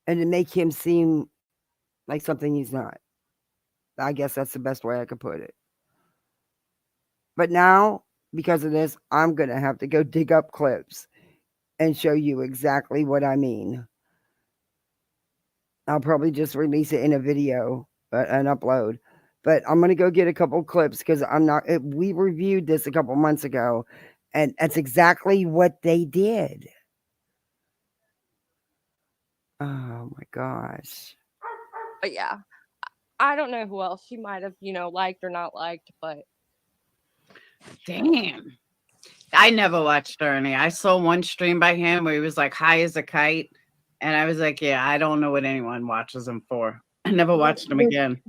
and to make him seem like something he's not. I guess that's the best way I could put it. But now, because of this, I'm going to have to go dig up clips and show you exactly what I mean. I'll probably just release it in a video and upload. But I'm going to go get a couple clips because we reviewed this a couple months ago, and that's exactly what they did. Oh my gosh. But yeah, I don't know who else she might have, liked or not liked, but. Damn. I never watched Ernie. I saw one stream by him where he was like high as a kite. And I was like, yeah, I don't know what anyone watches him for. I never watched him again.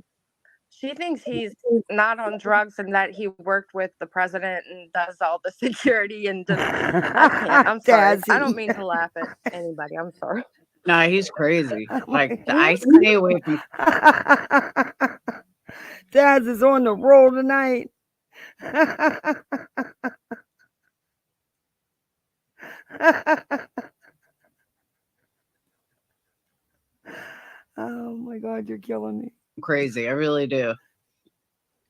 She thinks he's not on drugs and that he worked with the president and does all the security and just, I can't. I'm sorry. I don't mean to laugh at anybody. I'm sorry. No, he's crazy. Like, I stay away from. Daz is on the roll tonight. Oh my God, you're killing me. Crazy. I really do.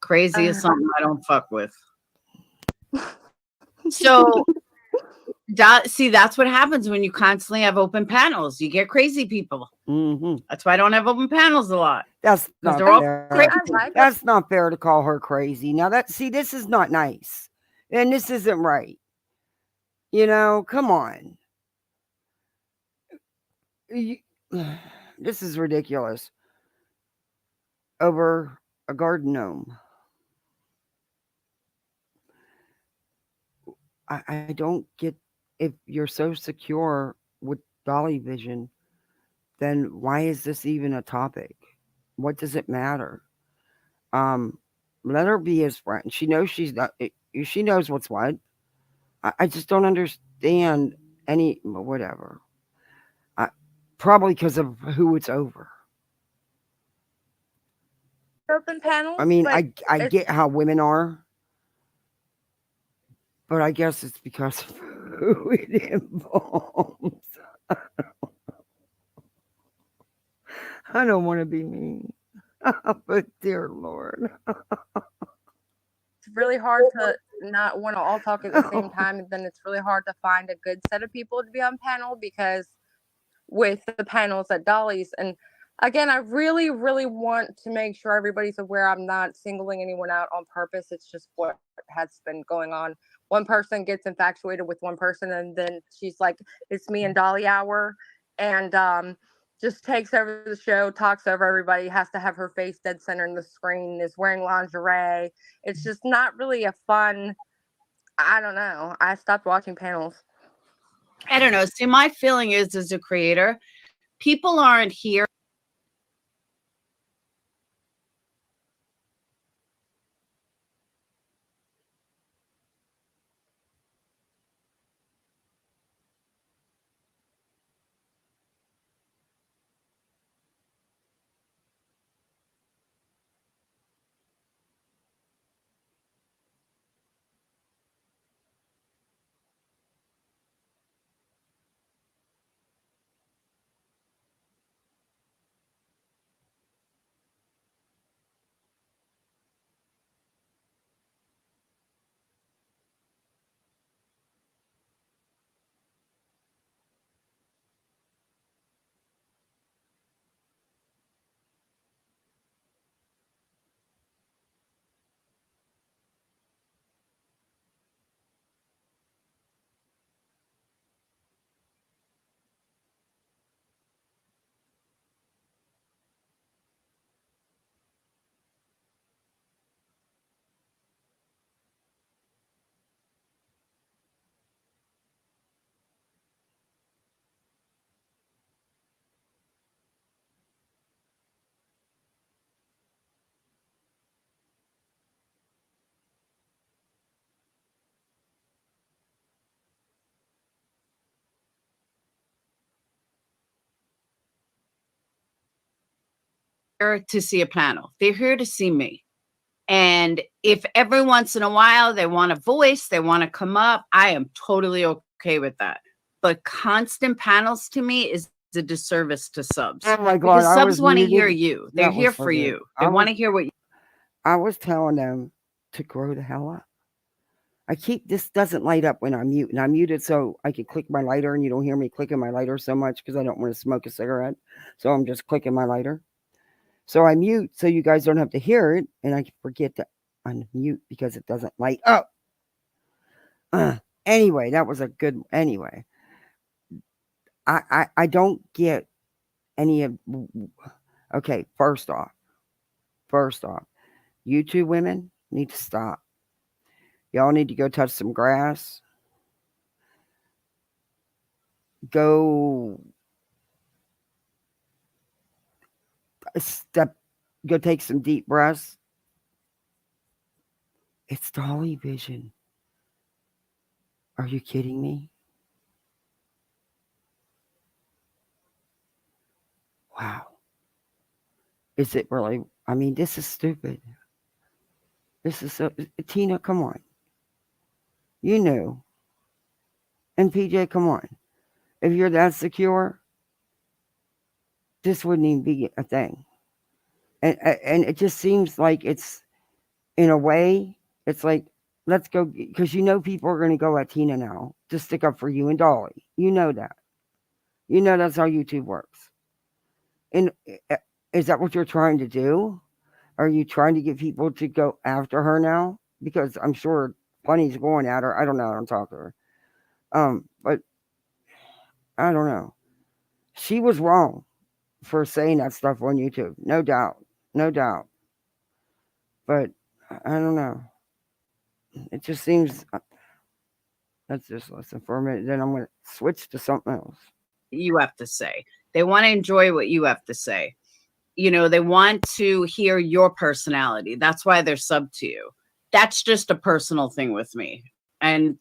Crazy is something I don't fuck with. So, see, that's what happens when you constantly have open panels. You get crazy people. Mm-hmm. That's why I don't have open panels a lot. That's not fair. That's not fair to call her crazy. Now this is not nice. And this isn't right. Come on. This is ridiculous. Over a garden gnome. I don't get, if you're so secure with Dolly Vision, then why is this even a topic? What does it matter? Let her be his friend. She knows she's not. She knows what's what. I just don't understand whatever. Probably because of who it's over. Open panels. I mean, I get how women are, but I guess it's because of who it involves. I don't want to be mean, but dear Lord. It's really hard to not want to all talk at the same time, and then it's really hard to find a good set of people to be on panel because with the panels at Dolly's. And again, I really, really want to make sure everybody's aware I'm not singling anyone out on purpose. It's just what has been going on. One person gets infatuated with one person, and then she's like, it's me and Dolly hour. And just takes over the show, talks over everybody, has to have her face dead center in the screen, is wearing lingerie. It's just not really a fun, I don't know. I stopped watching panels. I don't know. See, my feeling is, as a creator, people aren't here. to see a panel. They're here to see me. And if every once in a while they want a voice, they want to come up, I am totally okay with that. But constant panels to me is a disservice to subs. Oh my God, because I subs was want to muted. hear you. They're That was here so for good. you. They want to hear what you. I was telling them to grow the hell up. This doesn't light up when I mute, and I muted so I could click my lighter, and you don't hear me clicking my lighter so much because I don't want to smoke a cigarette. So I'm just clicking my lighter. So I mute so you guys don't have to hear it, and I forget to unmute because it doesn't light up. Anyway, that was a good. Anyway, I don't get any of. Okay, first off, YouTube women need to stop. Y'all need to go touch some grass. Go take some deep breaths. It's Dolly Vision. Are you kidding me? Wow. Is it really? I mean, this is stupid. This is so. Tina, come on. You knew. And PJ, come on. If you're that secure, this wouldn't even be a thing. And it just seems like it's, in a way, it's like, let's go, because people are going to go at Tina now to stick up for you and Dolly. You know that. You know that's how YouTube works. And is that what you're trying to do? Are you trying to get people to go after her now? Because I'm sure Bunny's going at her. I don't know. I don't talk to her. But I don't know. She was wrong for saying that stuff on YouTube. No doubt. But I don't know. It just seems. Let's just listen for a minute. Then I'm going to switch to something else. You have to say. They want to enjoy what you have to say. They want to hear your personality. That's why they're sub to you. That's just a personal thing with me. And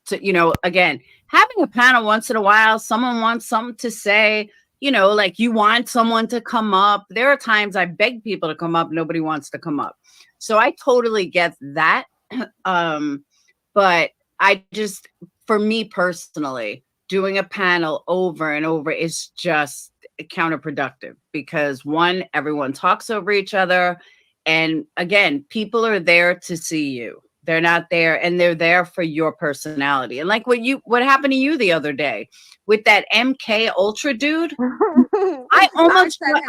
again, having a panel once in a while, someone wants something to say, like you want someone to come up. There are times I beg people to come up. Nobody wants to come up. So I totally get that. But for me personally, doing a panel over and over is just counterproductive because one, everyone talks over each other. And again, people are there to see you. They're not there, and they're there for your personality. And like what happened to you the other day with that MK Ultra dude? I was sitting.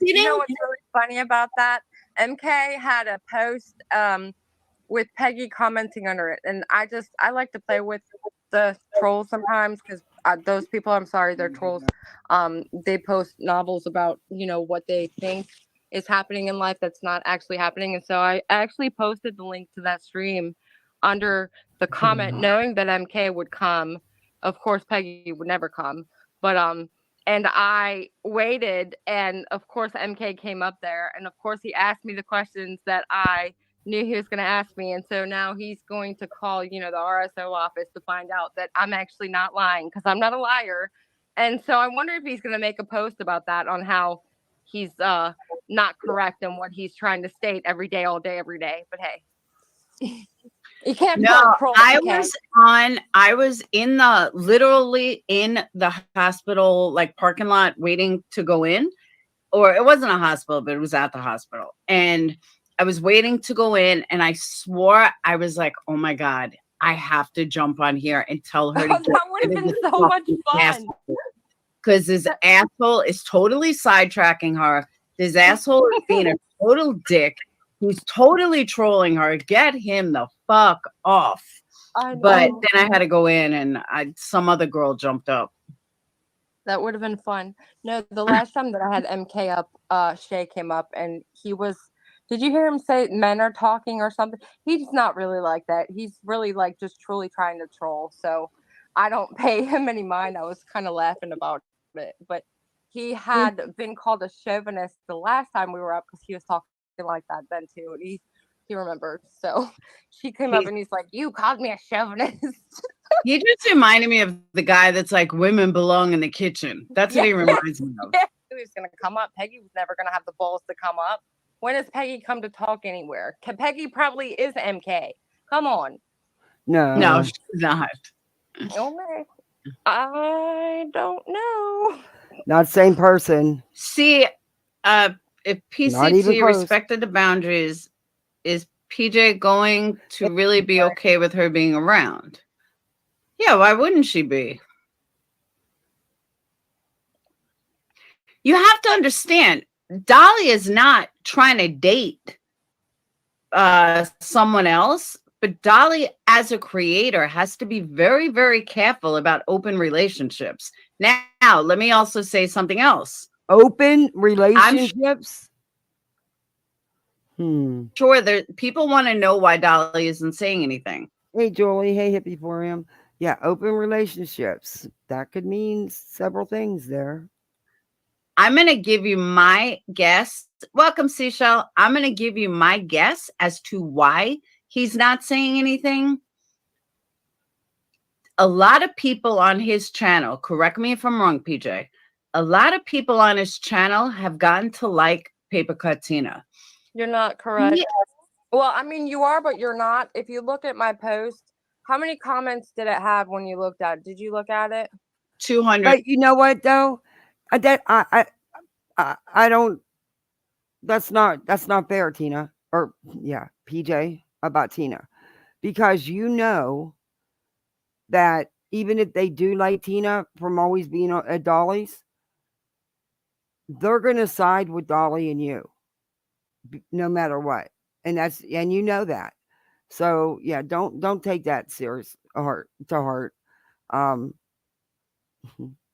You know what's really funny about that? MK had a post with Peggy commenting under it, and I like to play with the trolls sometimes because those people, I'm sorry, they're trolls. They post novels about what they think is happening in life that's not actually happening. And so I actually posted the link to that stream under the comment, knowing that MK would come. Of course, Peggy would never come, but and I waited, and of course MK came up there, and of course he asked me the questions that I knew he was going to ask me. And so now he's going to call, the RSO office to find out that I'm actually not lying, because I'm not a liar. And so I wonder if he's going to make a post about that, on how he's not correct in what he's trying to state every day, all day, every day. But hey, you can't. No, I was literally in the hospital, like parking lot, waiting to go in, or it wasn't a hospital, but it was at the hospital. And I was waiting to go in, and I swore, I was like, oh my God, I have to jump on here and tell her. That would have been so much fun. Because this asshole is totally sidetracking her. This asshole is being a total dick. He's totally trolling her. Get him the fuck off. But then I had to go in, and some other girl jumped up. That would have been fun. No, the last time that I had MK up, Shay came up, and he was. Did you hear him say men are talking or something? He's not really like that. He's really like just truly trying to troll. So I don't pay him any mind. I was kind of laughing about it, but he had been called a chauvinist the last time we were up, because he was talking like that then too. And he remembered. So she came up and he's like, "You called me a chauvinist." He just reminded me of the guy that's like, women belong in the kitchen. That's what he reminds me of. was going to come up. Peggy was never going to have the balls to come up. When has Peggy come to talk anywhere? Peggy probably is MK. Come on. No, she's not. Okay. I don't know. Not same person. See, if Not even PCT close. respected the boundaries, is PJ going to really be okay with her being around? Yeah, why wouldn't she be? You have to understand, Dolly is not trying to date someone else, but Dolly, as a creator, has to be very, very careful about open relationships. Now, let me also say something else. Open relationships? Sure, people want to know why Dolly isn't saying anything. Hey, Julie. Hey, hippie for him. Yeah, open relationships. That could mean several things there. I'm going to give you my guess. Welcome, Seashell. I'm going to give you my guess as to why he's not saying anything. A lot of people on his channel, correct me if I'm wrong, PJ, a lot of people on his channel have gotten to like Paper Cut Tina. You're not correct. Yeah. Well, I mean, you are, but you're not. If you look at my post, how many comments did it have when you looked at it? Did you look at it? 200. But you know what, though? I don't. That's not fair, Tina. Or yeah, PJ, about Tina, because you know that even if they do like Tina from always being at Dolly's, they're gonna side with Dolly and you, no matter what, and you know that. So yeah, don't take that serious to heart.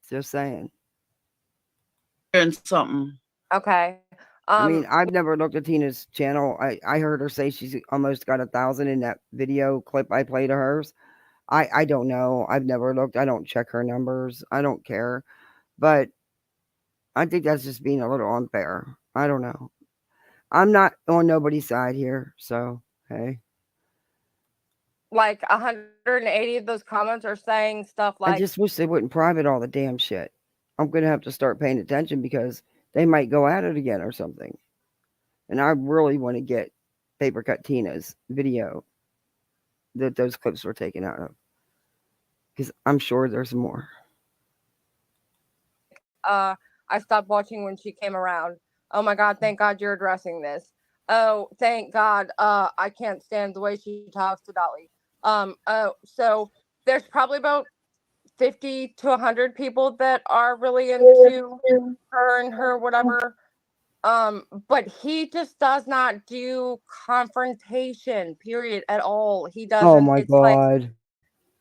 Just saying. And something. Okay. I mean, I've never looked at Tina's channel. I heard her say she's almost got 1,000 in that video clip I played of hers. I don't know. I've never looked. I don't check her numbers. I don't care. But I think that's just being a little unfair. I don't know. I'm not on nobody's side here. So, hey. Like 180 of those comments are saying stuff like, I just wish they wouldn't private all the damn shit. I'm going to have to start paying attention because they might go at it again or something. And I really want to get Paper Cut Tina's video that those clips were taken out of. Because I'm sure there's more. I stopped watching when she came around. Oh my God, thank God you're addressing this. Oh, thank God. I can't stand the way she talks to Dolly. So there's probably about 50 to 100 people that are really into her and her whatever. But he just does not do confrontation, period, at all. He doesn't. Oh my It's like God.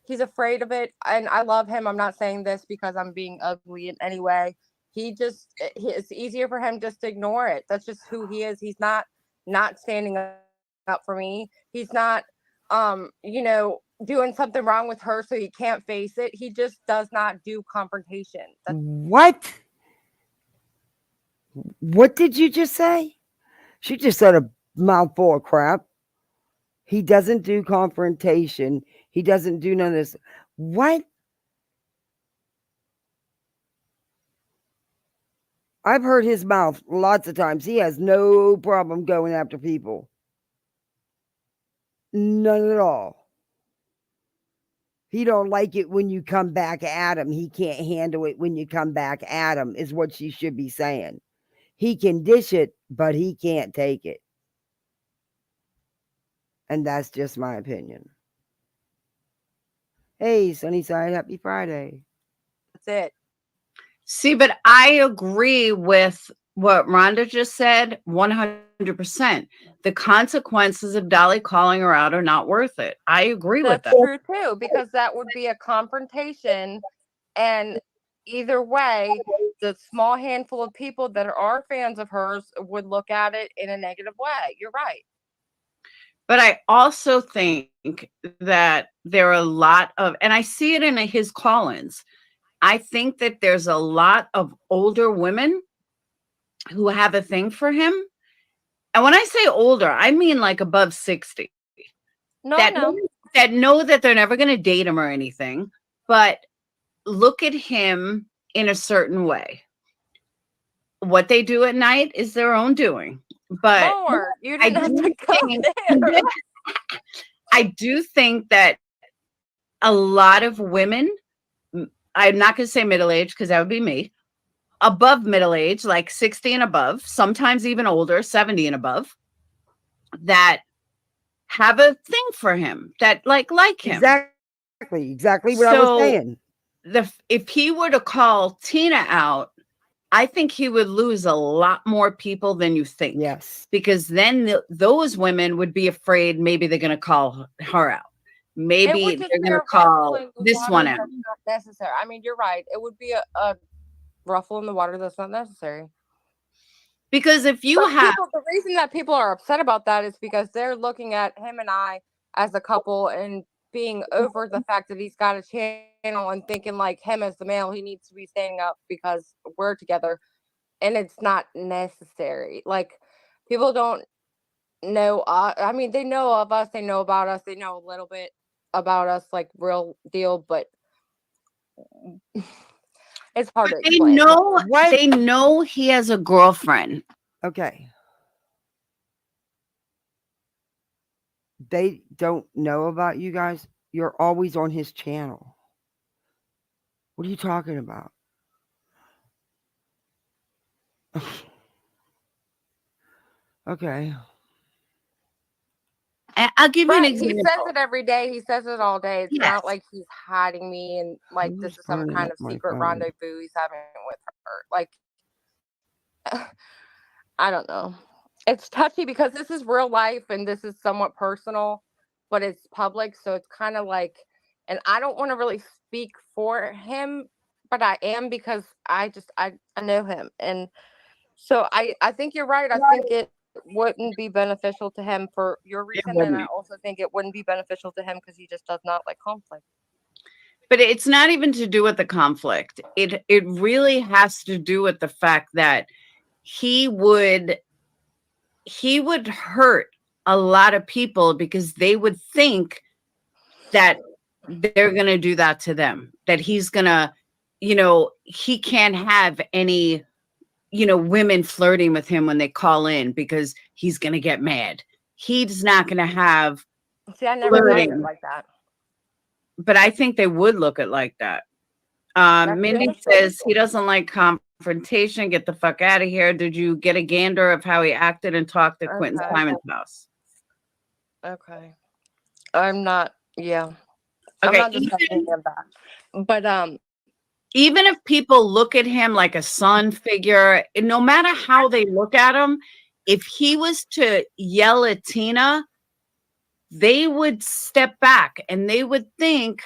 he's afraid of it, and I love him. I'm not saying this because I'm being ugly in any way. It's easier for him just to ignore it. That's just who he is. He's not standing up for me. He's not, doing something wrong with her so he can't face it. He just does not do confrontation. What? What did you just say? She just said a mouthful of crap. He doesn't do confrontation. He doesn't do none of this. What? I've heard his mouth lots of times. He has no problem going after people. None at all. He don't like it when you come back at him. He can't handle it when you come back at him, is what she should be saying. He can dish it, but he can't take it. And that's just my opinion. Hey, Sunnyside, happy Friday. That's it. See, but I agree with what Rhonda just said 100%. The consequences of Dolly calling her out are not worth it. I agree with that. That's true too, because that would be a confrontation. And either way, the small handful of people that are fans of hers would look at it in a negative way. You're right. But I also think that there are a lot of, and I see it in his call-ins, I think that there's a lot of older women who have a thing for him. And when I say older, I mean like above 60. That know that they're never going to date him or anything, but look at him in a certain way. what they do at night is their own doing. But Lord, you I didn't have do to go think, there. I do think that a lot of women, I'm not going to say middle age because that would be me, above middle age, like 60 and above, sometimes even older, 70 and above, that have a thing for him, that like him. Exactly what I was saying. If he were to call Tina out, I think he would lose a lot more people than you think. Yes. Because then those women would be afraid maybe they're going to call her out. Maybe they're going to call this one out. Not necessary. I mean, you're right. It would be a ruffle in the water that's not necessary. Because if you the reason that people are upset about that is because they're looking at him and I as a couple and being over the fact that he's got a channel and thinking like him as the male, he needs to be standing up because we're together, and it's not necessary. Like, people don't know. I mean, they know of us, they know about us, they know a little bit about us, like real deal, but it's hard to explain. They know he has a girlfriend. Okay. They don't know about you guys. You're always on his channel. What are you talking about? Okay. I'll give you an Right, example. he says it every day. He says it all day. It's Yes. not like he's hiding me and like this is some finding kind up of my secret phone? rendezvous he's having with her. Like, I don't know. It's touchy because this is real life and this is somewhat personal, but it's public, so it's kind of like, and I don't want to really speak for him, but I am because I know him, and so I think you're right. I think it wouldn't be beneficial to him for your reason, and I wouldn't. also think it wouldn't be beneficial to him because he just does not like conflict. But it's not even to do with the conflict. It really has to do with the fact that he would hurt a lot of people because they would think that they're going to do that to them, that he's going to, he can't have any, women flirting with him when they call in because he's going to get mad. He's not going to have. See, I never thought of it like that. But I think they would look at like that. Mindy says he doesn't like confrontation. Get the fuck out of here. Did you get a gander of how he acted and talked at Quentin Simon's house? Okay. I'm not. Yeah. Okay. I'm not discussing that. But even if people look at him like a son figure, no matter how they look at him, if he was to yell at Tina, they would step back and they would think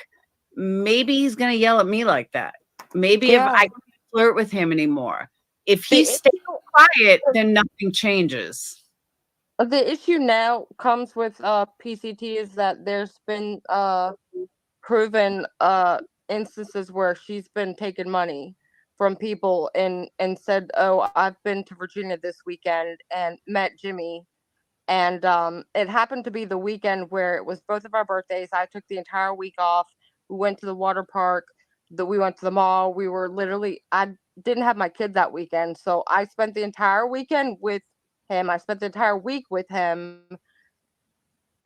maybe he's going to yell at me like that. Maybe if I can't flirt with him anymore. If he stays quiet, then nothing changes. The issue now comes with PCT is that there's been proven instances where she's been taking money from people and said, oh, I've been to Virginia this weekend and met Jimmy. And it happened to be the weekend where it was both of our birthdays. I took the entire week off. We went to the water park. We went to the mall. We were literally, I didn't have my kid that weekend. So I spent the entire weekend with him. I spent the entire week with him.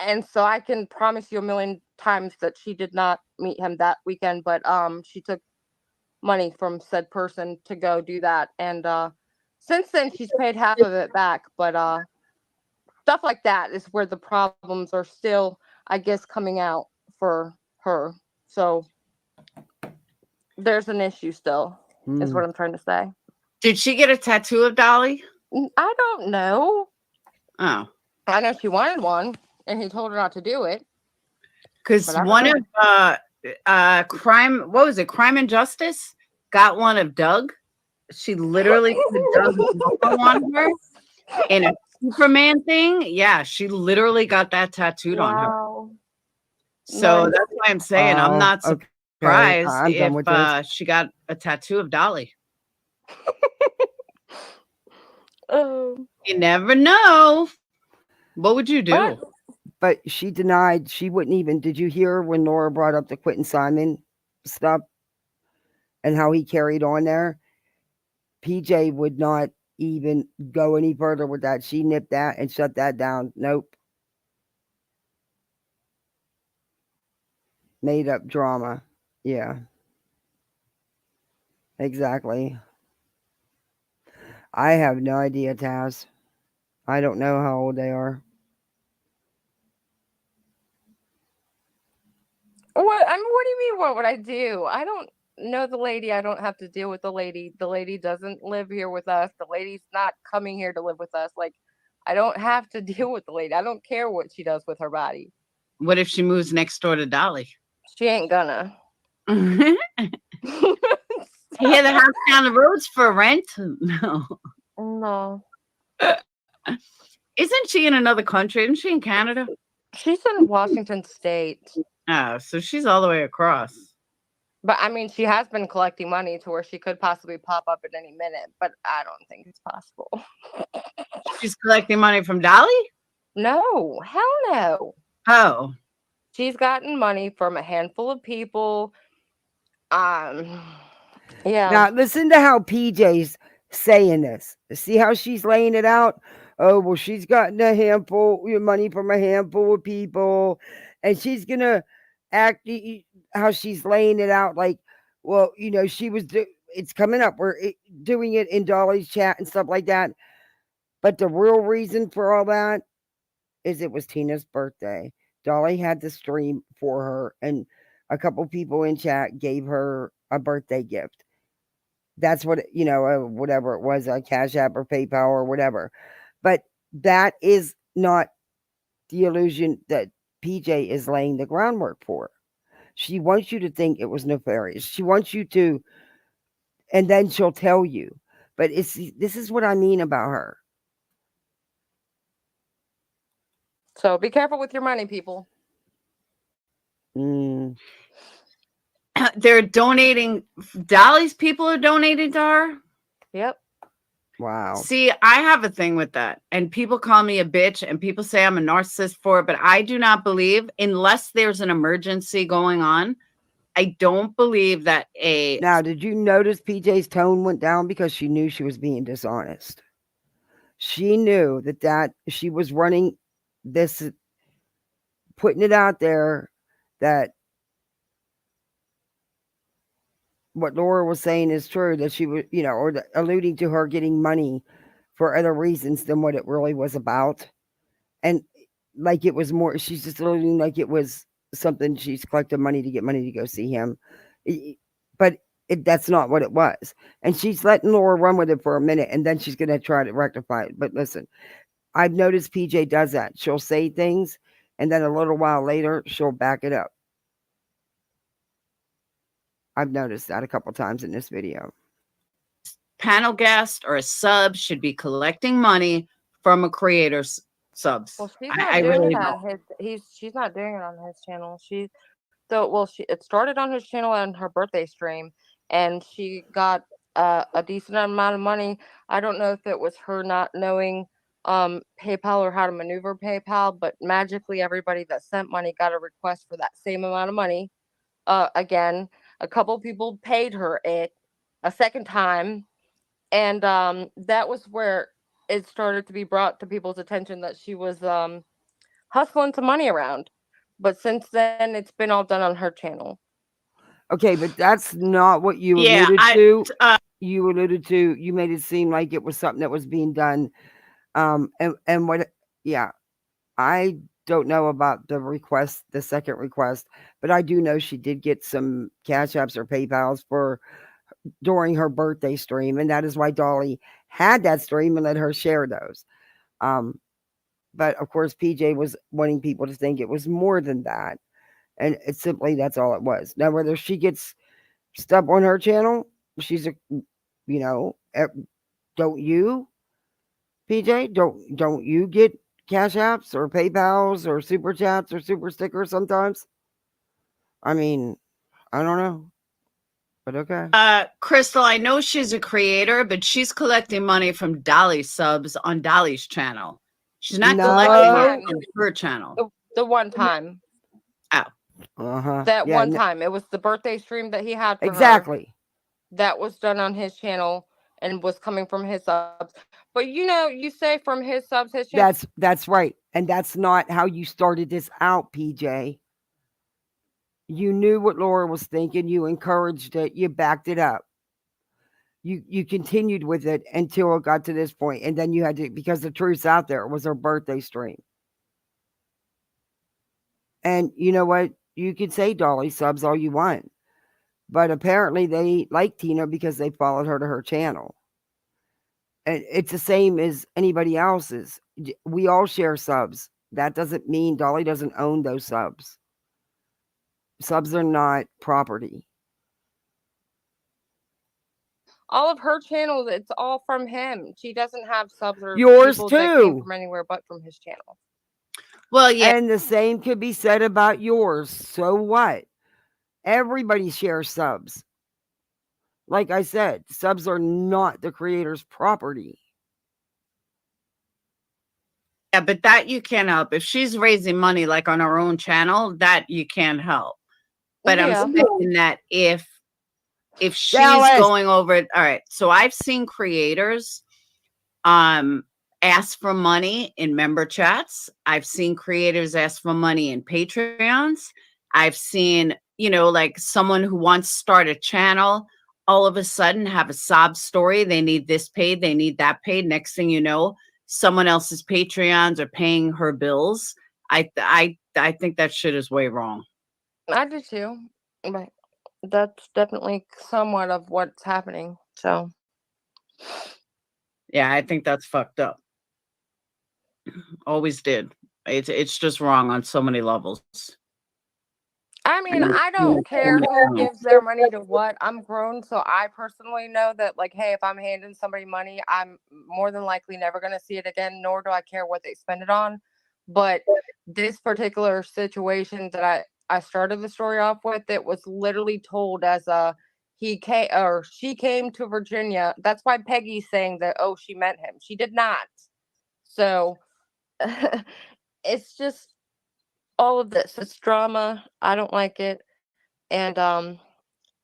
And so I can promise you a million times that she did not meet him that weekend, but she took money from said person to go do that. And since then she's paid half of it back. But stuff like that is where the problems are still, I guess, coming out for her. So there's an issue still, is what I'm trying to say. Did she get a tattoo of Dolly? I don't know. Oh. I know she wanted one, and he told her not to do it. Because one of Crime, what was it? Crime and Justice got one of Doug. She literally put Doug's logo on her in a Superman thing. Yeah, she literally got that tattooed on her. So that's why I'm saying I'm not surprised if she got a tattoo of Dolly. You never know. What would you do? But she denied. She wouldn't even. Did you hear when Nora brought up the Quentin Simon stuff and how he carried on there? PJ would not even go any further with that. She nipped that and shut that down. Nope. Made up drama. Yeah. Exactly. I have no idea, Taz. I don't know how old they are. What? I mean, what do you mean? What would I do? I don't know the lady. I don't have to deal with the lady. The lady doesn't live here with us. The lady's not coming here to live with us. Like, I don't have to deal with the lady. I don't care what she does with her body. What if she moves next door to Dolly? She ain't gonna. Here, the house down the road's for rent. No. No. Isn't she in another country? Isn't she in Canada? She's in Washington State. Oh, so she's all the way across. But I mean, she has been collecting money to where she could possibly pop up at any minute, but I don't think it's possible. She's collecting money from Dolly? No, hell no. Oh. She's gotten money from a handful of people. Yeah. Now listen to how PJ's saying this. See how she's laying it out? Oh, well, she's gotten a handful of money from a handful of people, and she's gonna act how she's laying it out like, well, you know, she was it's coming up. We're doing it in Dolly's chat and stuff like that. But the real reason for all that is it was Tina's birthday. Dolly had the stream for her, and a couple people in chat gave her a birthday gift. That's what, you know, whatever it was, a Cash App or PayPal or whatever. But that is not the illusion that PJ is laying the groundwork for. She wants you to think it was nefarious. She wants you to, and then she'll tell you. But this is what I mean about her. So be careful with your money, people. They're donating. Dolly's people are donating to her. Yep. Wow. See, I have a thing with that. And people call me a bitch and people say I'm a narcissist for it. But I do not believe, unless there's an emergency going on, I don't believe that a... Now, did you notice PJ's tone went down because she knew she was being dishonest? She knew that she was running this, putting it out there that what Laura was saying is true, that she was, you know, or alluding to her getting money for other reasons than what it really was about. And like it was more, she's just alluding like it was something she's collected money to get money to go see him. But that's not what it was. And she's letting Laura run with it for a minute, and then she's going to try to rectify it. But listen, I've noticed PJ does that. She'll say things, and then a little while later, she'll back it up. I've noticed that a couple times in this video. Panel guest or a sub should be collecting money from a creator's subs. Well, she's not doing it on his. She's not doing it on his channel. It started on his channel on her birthday stream, and she got a decent amount of money. I don't know if it was her not knowing PayPal or how to maneuver PayPal, but magically everybody that sent money got a request for that same amount of money. Again, a couple people paid her it a second time, and that was where it started to be brought to people's attention that she was hustling some money around. But since then, it's been all done on her channel. Okay, but that's not what you alluded to. You alluded to, you made it seem like it was something that was being done. And what, yeah, I don't know about the request, the second request, but I do know she did get some Cash Apps or PayPals for during her birthday stream, and that is why Dolly had that stream and let her share those. But of course, PJ was wanting people to think it was more than that, and it's simply that's all it was. Now, whether she gets stuff on her channel, she's a, you know, don't you, PJ? Don't you get Cash Apps or PayPals or Super Chats or Super Stickers sometimes? I mean, I don't know. But okay. Crystal, I know she's a creator, but she's collecting money from Dolly's subs on Dolly's channel. She's not collecting on her channel. The one time. Oh. That one time. It was the birthday stream that he had for exactly. her. That was done on his channel. and was coming from his subs. But you say from his subs, his channel. That's right. And that's not how you started this out, PJ. You knew what Laura was thinking. You encouraged it. You backed it up. You continued with it until it got to this point. And then you had to, because the truth's out there, it was her birthday stream. And you know what? You could say Dolly subs all you want. But apparently they like Tina because they followed her to her channel. And it's the same as anybody else's. We all share subs. That doesn't mean Dolly doesn't own those subs. Subs are not property. All of her channels, it's all from him. She doesn't have subs or Yours people that came too. from anywhere but from his channel. Well, yeah. And the same could be said about yours. So what? Everybody shares subs. Like I said, subs are not the creator's property. Yeah, but that you can't help. If she's raising money like on her own channel, that you can't help. But Yeah. I'm saying that if she's Dallas. going over it, all right. So I've seen creators ask for money in member chats. I've seen creators ask for money in Patreons. I've seen, like someone who wants to start a channel, all of a sudden have a sob story. They need this paid. They need that paid. Next thing you know, someone else's Patreons are paying her bills. I think that shit is way wrong. I do too. But that's definitely somewhat of what's happening. So yeah, I think that's fucked up. Always did. It's just wrong on so many levels. I mean, I don't care who gives their money to what. I'm grown, so I personally know that, like, hey, if I'm handing somebody money, I'm more than likely never going to see it again, nor do I care what they spend it on. But this particular situation that I started the story off with, it was literally told as she came to Virginia. That's why Peggy's saying that, oh, she met him. She did not. So it's just all of this. It's drama. I don't like it. And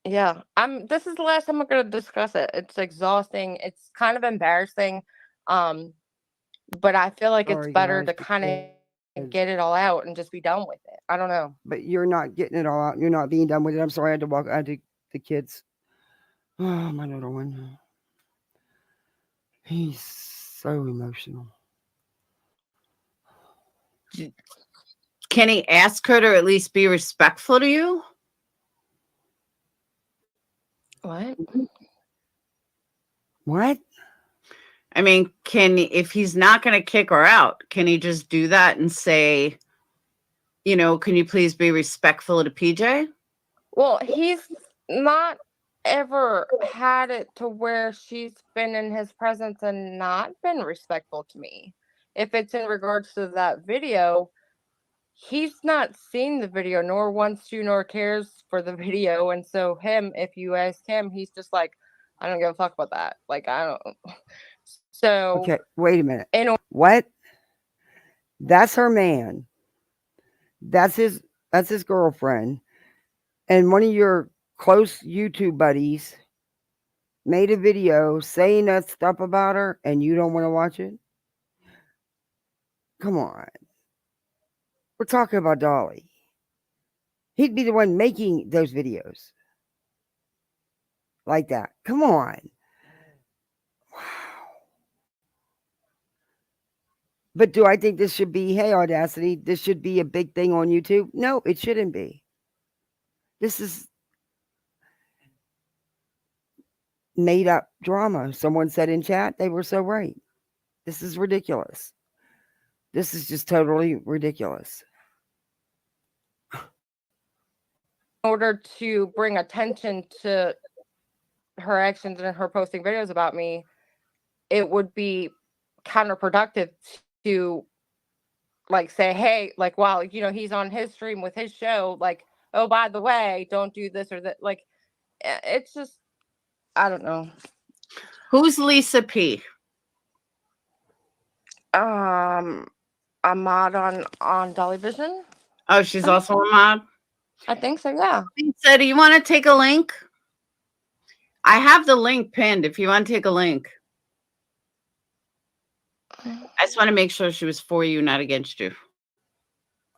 yeah, this is the last time I'm gonna discuss it. It's exhausting. It's kind of embarrassing. But I feel like it's better to kind of get it all out and just be done with it. I don't know. But you're not getting it all out. You're not being done with it. I'm sorry, I had the kids. Oh, my little one. He's so emotional. Can he ask her to at least be respectful to you? What? What? I mean, if he's not going to kick her out, can he just do that and say, can you please be respectful to PJ? Well, he's not ever had it to where she's been in his presence and not been respectful to me. If it's in regards to that video, he's not seen the video, nor wants to, nor cares for the video. And so if you ask him, he's just like, I don't give a fuck about that. Like, I don't. So. Okay, wait a minute. What? That's her man. That's his girlfriend. And one of your close YouTube buddies made a video saying that stuff about her and you don't want to watch it? Come on. We're talking about Dolly. He'd be the one making those videos. Like that. Come on. Wow. But do I think this should be, hey, Audacity, this should be a big thing on YouTube? No, it shouldn't be. This is made up drama. Someone said in chat, they were so right. This is ridiculous. This is just totally ridiculous. In order to bring attention to her actions and her posting videos about me, it would be counterproductive to like say, hey, like, wow, he's on his stream with his show, like, oh, by the way, don't do this or that. Like, it's just, I don't know. Who's Lisa P? A mod on Dolly Vision. Oh, she's also a mod? I think so, yeah. Lisa, do you want to take a link? I have the link pinned if you want to take a link. I just want to make sure she was for you, not against you.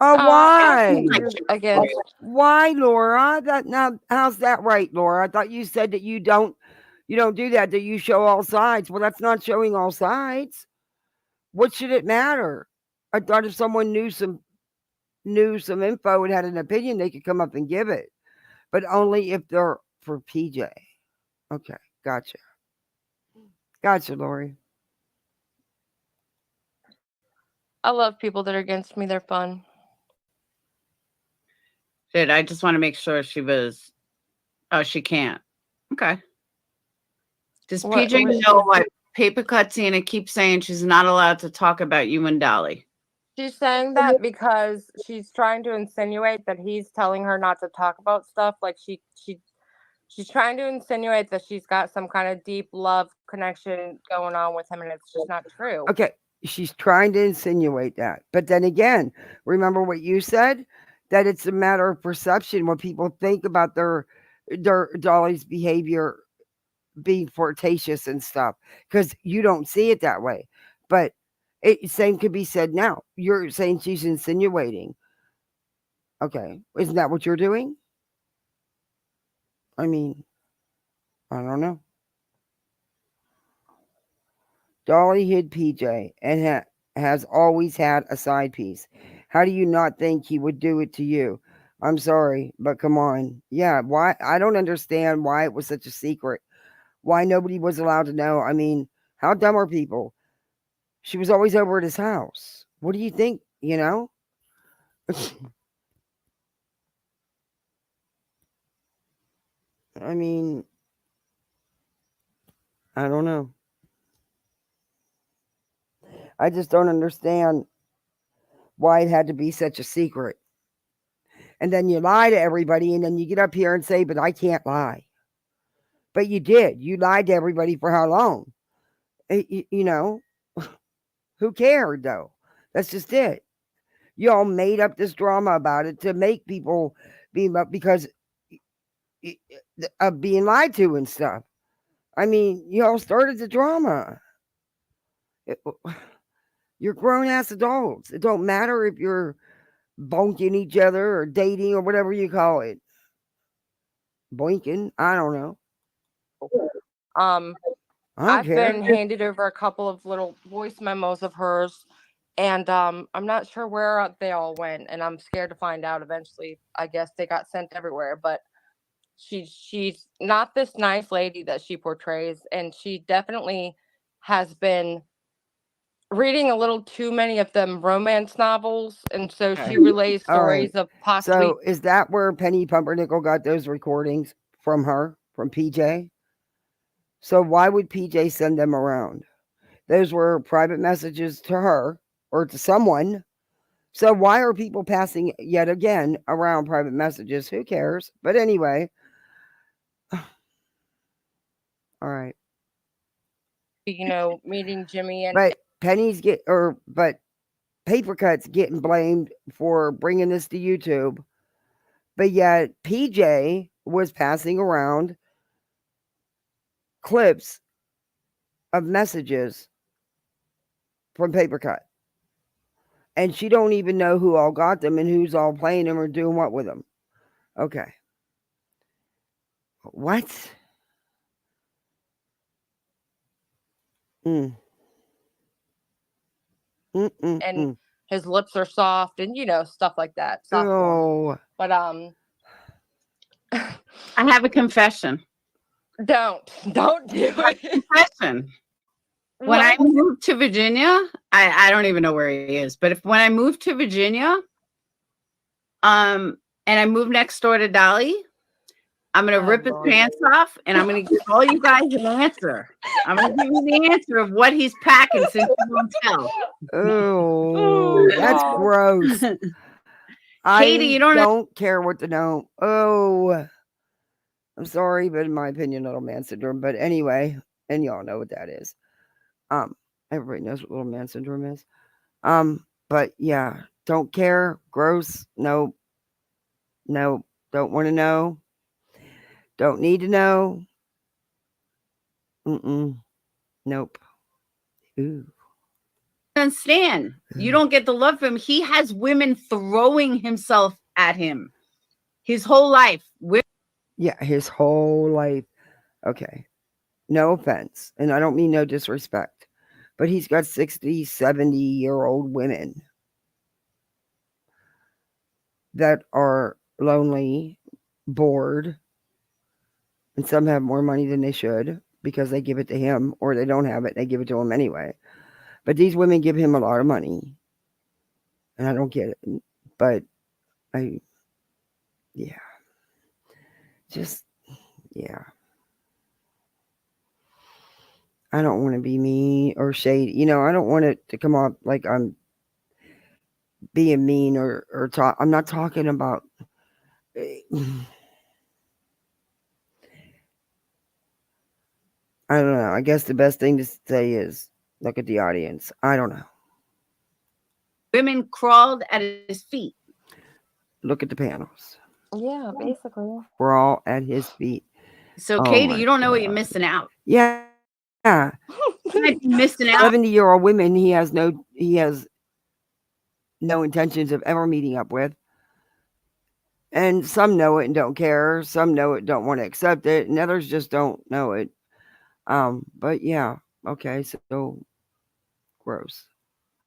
Oh, why? Again, Why, Laura? Now, how's that right, Laura? I thought you said that you don't do that. That you show all sides. Well, that's not showing all sides. What should it matter? I thought if someone knew some info and had an opinion, they could come up and give it, but only if they're for PJ. Okay, gotcha, Lori. I love people that are against me. They're fun. Good. I just want to make sure she was. Oh, she can't. Okay. Does PJ know what paper cutscene keeps saying she's not allowed to talk about you and Dolly? She's saying that because she's trying to insinuate that he's telling her not to talk about stuff. Like she's trying to insinuate that she's got some kind of deep love connection going on with him, and it's just not true. Okay, she's trying to insinuate that, but then again, remember what you said, that it's a matter of perception, what people think about their Dolly's behavior being flirtatious and stuff, because you don't see it that way. But same could be said now. You're saying she's insinuating. Okay, isn't that what you're doing? I mean, I don't know. Dolly hid PJ and has always had a side piece. How do you not think he would do it to you? I'm sorry, but come on. Yeah, why? I don't understand why it was such a secret. Why nobody was allowed to know. I mean, how dumb are people? She was always over at his house. What do you think? I mean, I don't know. I just don't understand why it had to be such a secret. And then you lie to everybody, and then you get up here and say, but I can't lie. But you did. You lied to everybody for how long? Who cared, though? That's just it. You all made up this drama about it to make people because of being lied to and stuff. I mean, you all started the drama. You're grown-ass adults. It don't matter if you're bonking each other or dating or whatever you call it. Boinking? I don't know. I've been handed over a couple of little voice memos of hers, and I'm not sure where they all went, and I'm scared to find out eventually. I guess they got sent everywhere, but she's not this nice lady that she portrays, and she definitely has been reading a little too many of them romance novels, and so she relays stories of possibly. So is that where Penny Pumpernickel got those recordings from her, from PJ? So why would PJ send them around? Those were private messages to her or to someone. So why are people passing yet again around private messages? Who cares? But anyway. All right. Meeting Jimmy and. But but Paper Cut's getting blamed for bringing this to YouTube. But yet PJ was passing around clips of messages from Paper Cut. And she don't even know who all got them and who's all playing them or doing what with them. Okay. What? And his lips are soft and stuff like that. Oh. But I have a confession. Don't do it. Confession. When I moved to Virginia, I don't even know where he is, but when I moved to Virginia, and I moved next door to Dolly, I'm gonna rip his pants off, and I'm gonna give all you guys an answer. I'm gonna give you the answer of what he's packing since you won't tell. Oh, that's gross. Katie, you don't care what to know. Oh, I'm sorry, but in my opinion, little man syndrome. But anyway, and y'all know what that is. Everybody knows what little man syndrome is. But yeah, don't care. Gross. No, don't want to know. Don't need to know. Nope. Ooh. Understand. You don't get the love from him. He has women throwing himself at him his whole life. Yeah, his whole life. Okay. No offense. And I don't mean no disrespect. But he's got 60, 70-year-old women that are lonely, bored, and some have more money than they should because they give it to him, or they don't have it, they give it to him anyway. But these women give him a lot of money. And I don't get it. But yeah. Just, yeah. I don't want to be mean or shady. You know, I don't want it to come off like I'm being mean or talk. I'm not talking about. I don't know. I guess the best thing to say is look at the audience. I don't know. Women crawled at his feet. Look at the panels. Yeah, basically. We're all at his feet. So, Katie, you don't know what you're missing out. Yeah. You might be missing out. 70-year-old women he has no intentions of ever meeting up with. And some know it and don't care. Some know it, don't want to accept it, and others just don't know it. But yeah, okay, so gross.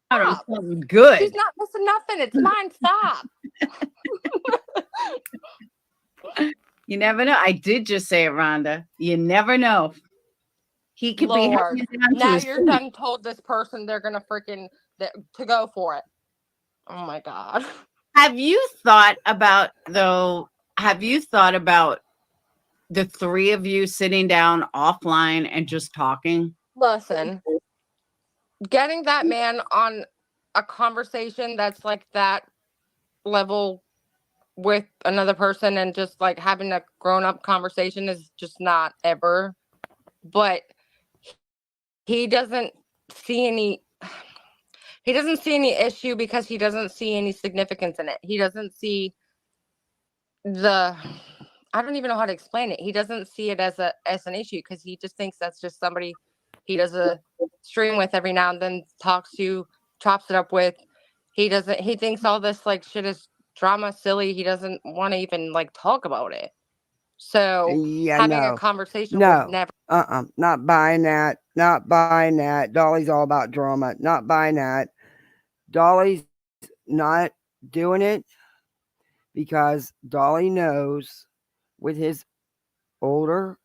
Good. She's not missing nothing. It's mine. Stop. You never know. I did just say it, Rhonda. You never know. He could be Lord. hanging down to Now his you're feet. done told this person they're gonna freaking to go for it. Oh my God. Have you thought about the three of you sitting down offline and just talking? Listen, getting that man on a conversation that's like that level with another person and just like having a grown-up conversation is just not ever. But he doesn't see any issue because he doesn't see any significance in it. He doesn't see I don't even know how to explain it. He doesn't see it as an issue because he just thinks that's just somebody he does a stream with every now and then, talks to, chops it up with. He thinks all this like shit is drama, silly. He doesn't want to even like talk about it. So having a conversation was never. Not buying that. Not buying that. Dolly's all about drama. Not buying that. Dolly's not doing it because Dolly knows with his older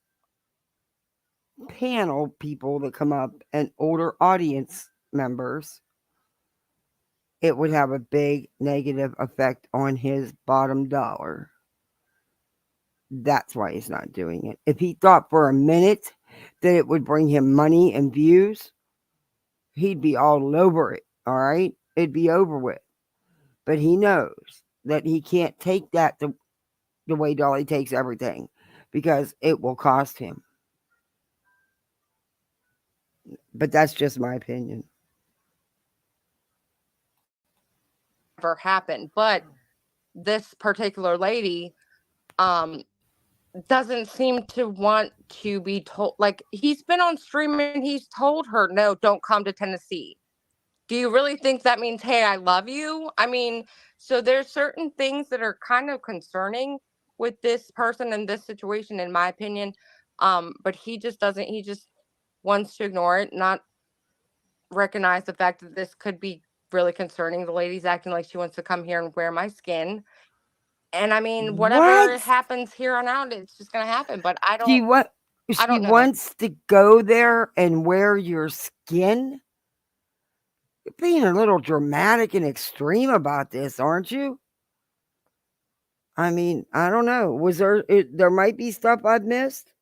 panel people that come up and older audience members, it would have a big negative effect on his bottom dollar. That's why he's not doing it. If he thought for a minute that it would bring him money and views, he'd be all over it. All right? It'd be over with. But he knows that he can't take that the way Dolly takes everything because it will cost him. But that's just my opinion. Never happened. But this particular lady doesn't seem to want to be told. Like, he's been on stream and he's told her, no, don't come to Tennessee. Do you really think that means, hey, I love you? I mean, so there's certain things that are kind of concerning with this person and this situation, in my opinion. But he just wants to ignore it, not recognize the fact that this could be really concerning. The lady's acting like she wants to come here and wear my skin. And I mean, whatever happens here on out, it's just going to happen. But I don't know. She wants to go there and wear your skin? You're being a little dramatic and extreme about this, aren't you? I mean, I don't know. There might be stuff I've missed,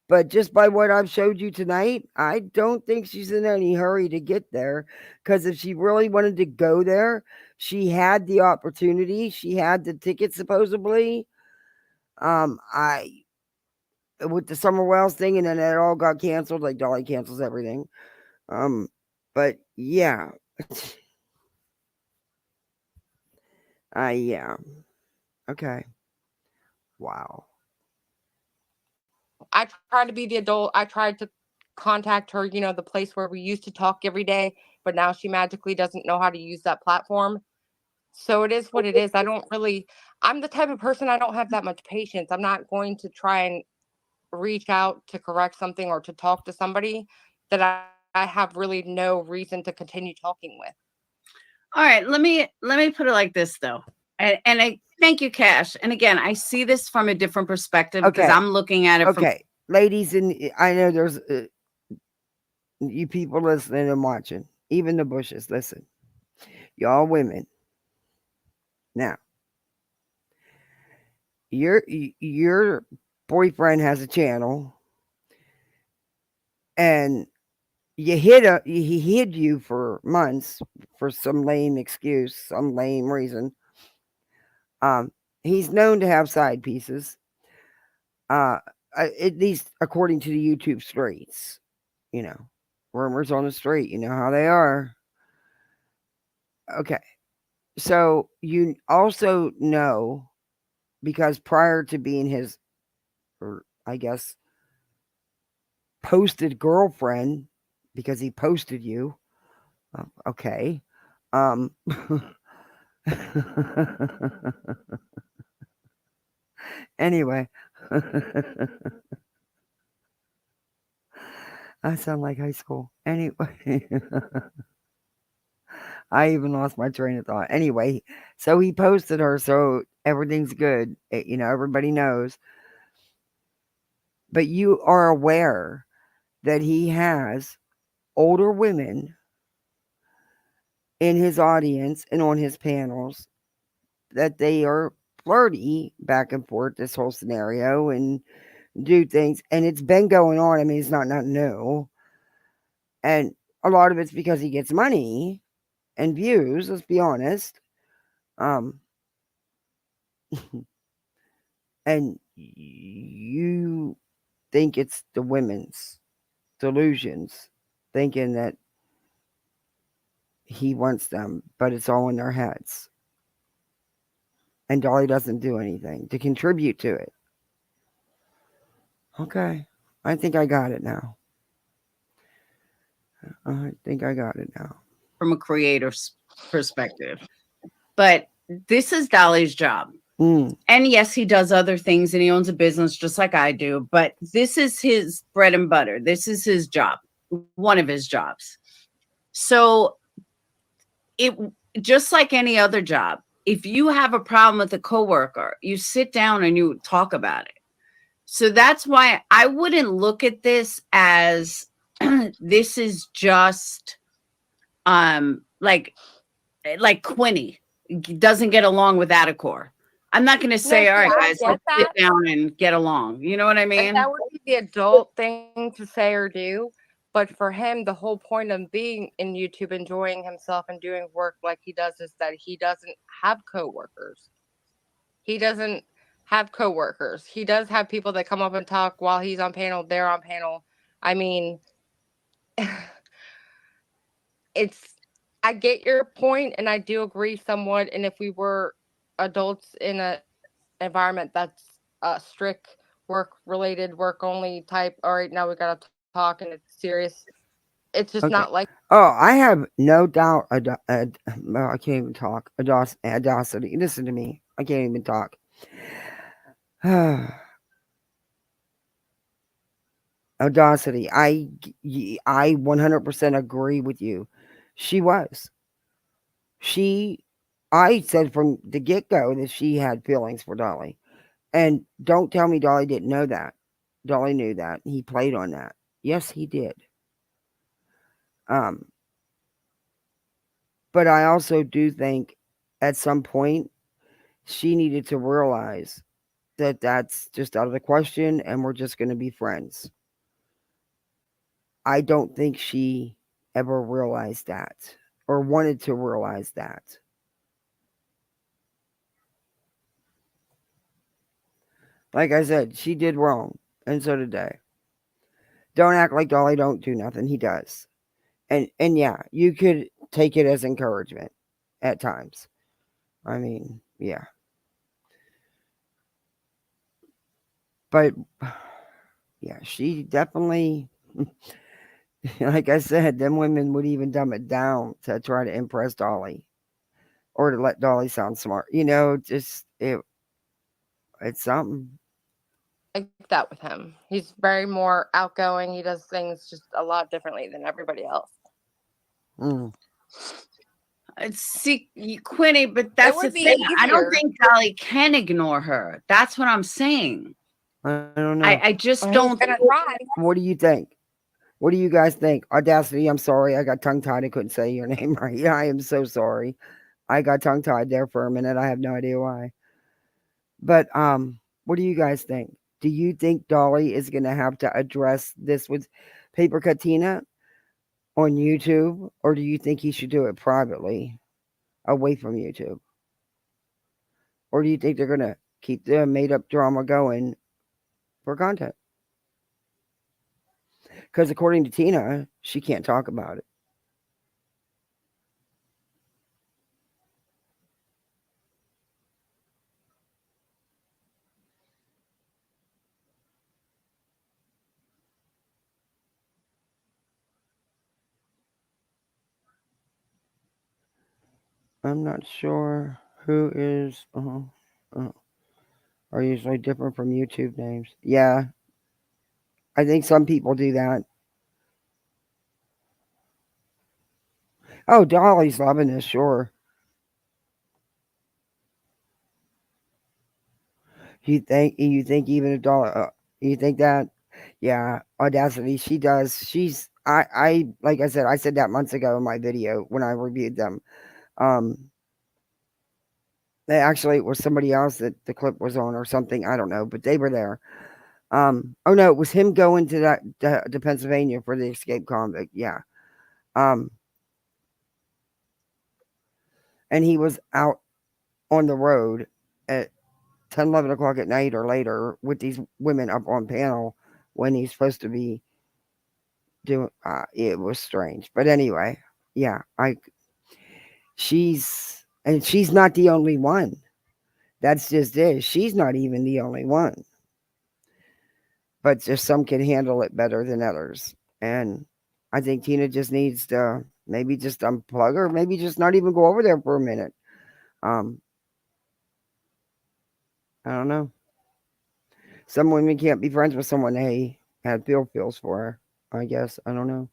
but just by what I've showed you tonight, I don't think she's in any hurry to get there. Because if she really wanted to go there, she had the opportunity. She had the ticket, supposedly. With the Summer Wells thing, and then it all got canceled. Like Dolly cancels everything. But yeah. Yeah. Okay. Wow. I tried to be the adult. I tried to contact her, you know, the place where we used to talk every day, but now she magically doesn't know how to use that platform. So it is what it is. I'm the type of person, I don't have that much patience. I'm not going to try and reach out to correct something or to talk to somebody that I have really no reason to continue talking with. All right, let me put it like this though. And I thank you, Cash. And again, I see this from a different perspective because Okay. I'm looking at it from ladies, and I know there's you people listening and watching, even the bushes. Listen, y'all women. Now, your boyfriend has a channel, and he hid you for months for some lame excuse, some lame reason. He's known to have side pieces. At least according to the YouTube streets, you know, rumors on the street, you know how they are. Okay. So you also know, because prior to being his, or I guess, posted girlfriend, because he posted you. Okay. Anyway. I sound like high school. Anyway. I even lost my train of thought. Anyway, so he posted her, so everything's good. You know, everybody knows. But you are aware that he has older women in his audience and on his panels, that they are flirty back and forth, this whole scenario, and do things. And it's been going on. I mean, it's not new. And a lot of it's because he gets money and views, let's be honest. And you think it's the women's delusions, thinking that he wants them, but it's all in their heads. And Dolly doesn't do anything to contribute to it. Okay. I think I got it now. From a creator's perspective. But this is Dolly's job. And yes, he does other things and he owns a business just like I do, but this is his bread and butter. This is his job, one of his jobs. So it just like any other job, if you have a problem with a coworker, you sit down and you talk about it. So that's why I wouldn't look at this as this is just like Quinny doesn't get along with Atticor. I'm not going to say, all right, guys, let's sit down and get along. You know what I mean? And that would be the adult thing to say or do. But for him, the whole point of being in YouTube, enjoying himself and doing work like he does, is that he doesn't have coworkers. He doesn't have coworkers. He does have people that come up and talk while he's on panel, they're on panel. I mean, I get your point, and I do agree somewhat. And if we were adults in an environment that's strict work-related, work-only type, all right, now we got to talk and it's serious. It's just not like. Oh, I have no doubt. I can't even talk. Audacity. Listen to me. I can't even talk. Audacity. I 100% agree with you. She was. I said from the get-go that she had feelings for Dolly. And don't tell me Dolly didn't know that. Dolly knew that. He played on that. Yes, he did. But I also do think at some point she needed to realize that that's just out of the question and we're just going to be friends. I don't think she ever realized that or wanted to realize that. Like I said, she did wrong, and so did they. Don't act like Dolly don't do nothing. He does. And yeah, you could take it as encouragement at times. I mean, yeah. But Yeah, she definitely, like I said, them women would even dumb it down to try to impress Dolly or to let Dolly sound smart. Just it's something. Like that with him. He's very more outgoing. He does things just a lot differently than everybody else. Mm. See, Quinny, but that's the thing. I don't think Dolly can ignore her. That's what I'm saying. I don't know. I just don't. What do you think? What do you guys think? Audacity, I'm sorry. I got tongue-tied. I couldn't say your name right. Yeah, I am so sorry. I got tongue-tied there for a minute. I have no idea why. But what do you guys think? Do you think Dolly is going to have to address this with Paper Katina on YouTube? Or do you think he should do it privately away from YouTube? Or do you think they're going to keep the made-up drama going for content? Because according to Tina, she can't talk about it. I'm not sure who is are usually different from YouTube names. Yeah. I think some people do that. Oh, Dolly's loving this, sure. You think even a Dolly you think that? Yeah, Audacity, she does. I like I said that months ago in my video when I reviewed them. Actually it was somebody else that the clip was on or something, I don't know, but they were there. Oh no, it was him going to to Pennsylvania for the escaped convict. Yeah. And he was out on the road at 10, 11 o'clock at night or later with these women up on panel when he's supposed to be doing. It was strange, but anyway, yeah, she's not the only one. That's just it. She's not even the only one. But just some can handle it better than others. And I think Tina just needs to maybe just unplug her, maybe just not even go over there for a minute. I don't know. Some women can't be friends with someone they had feels for, I guess. I don't know.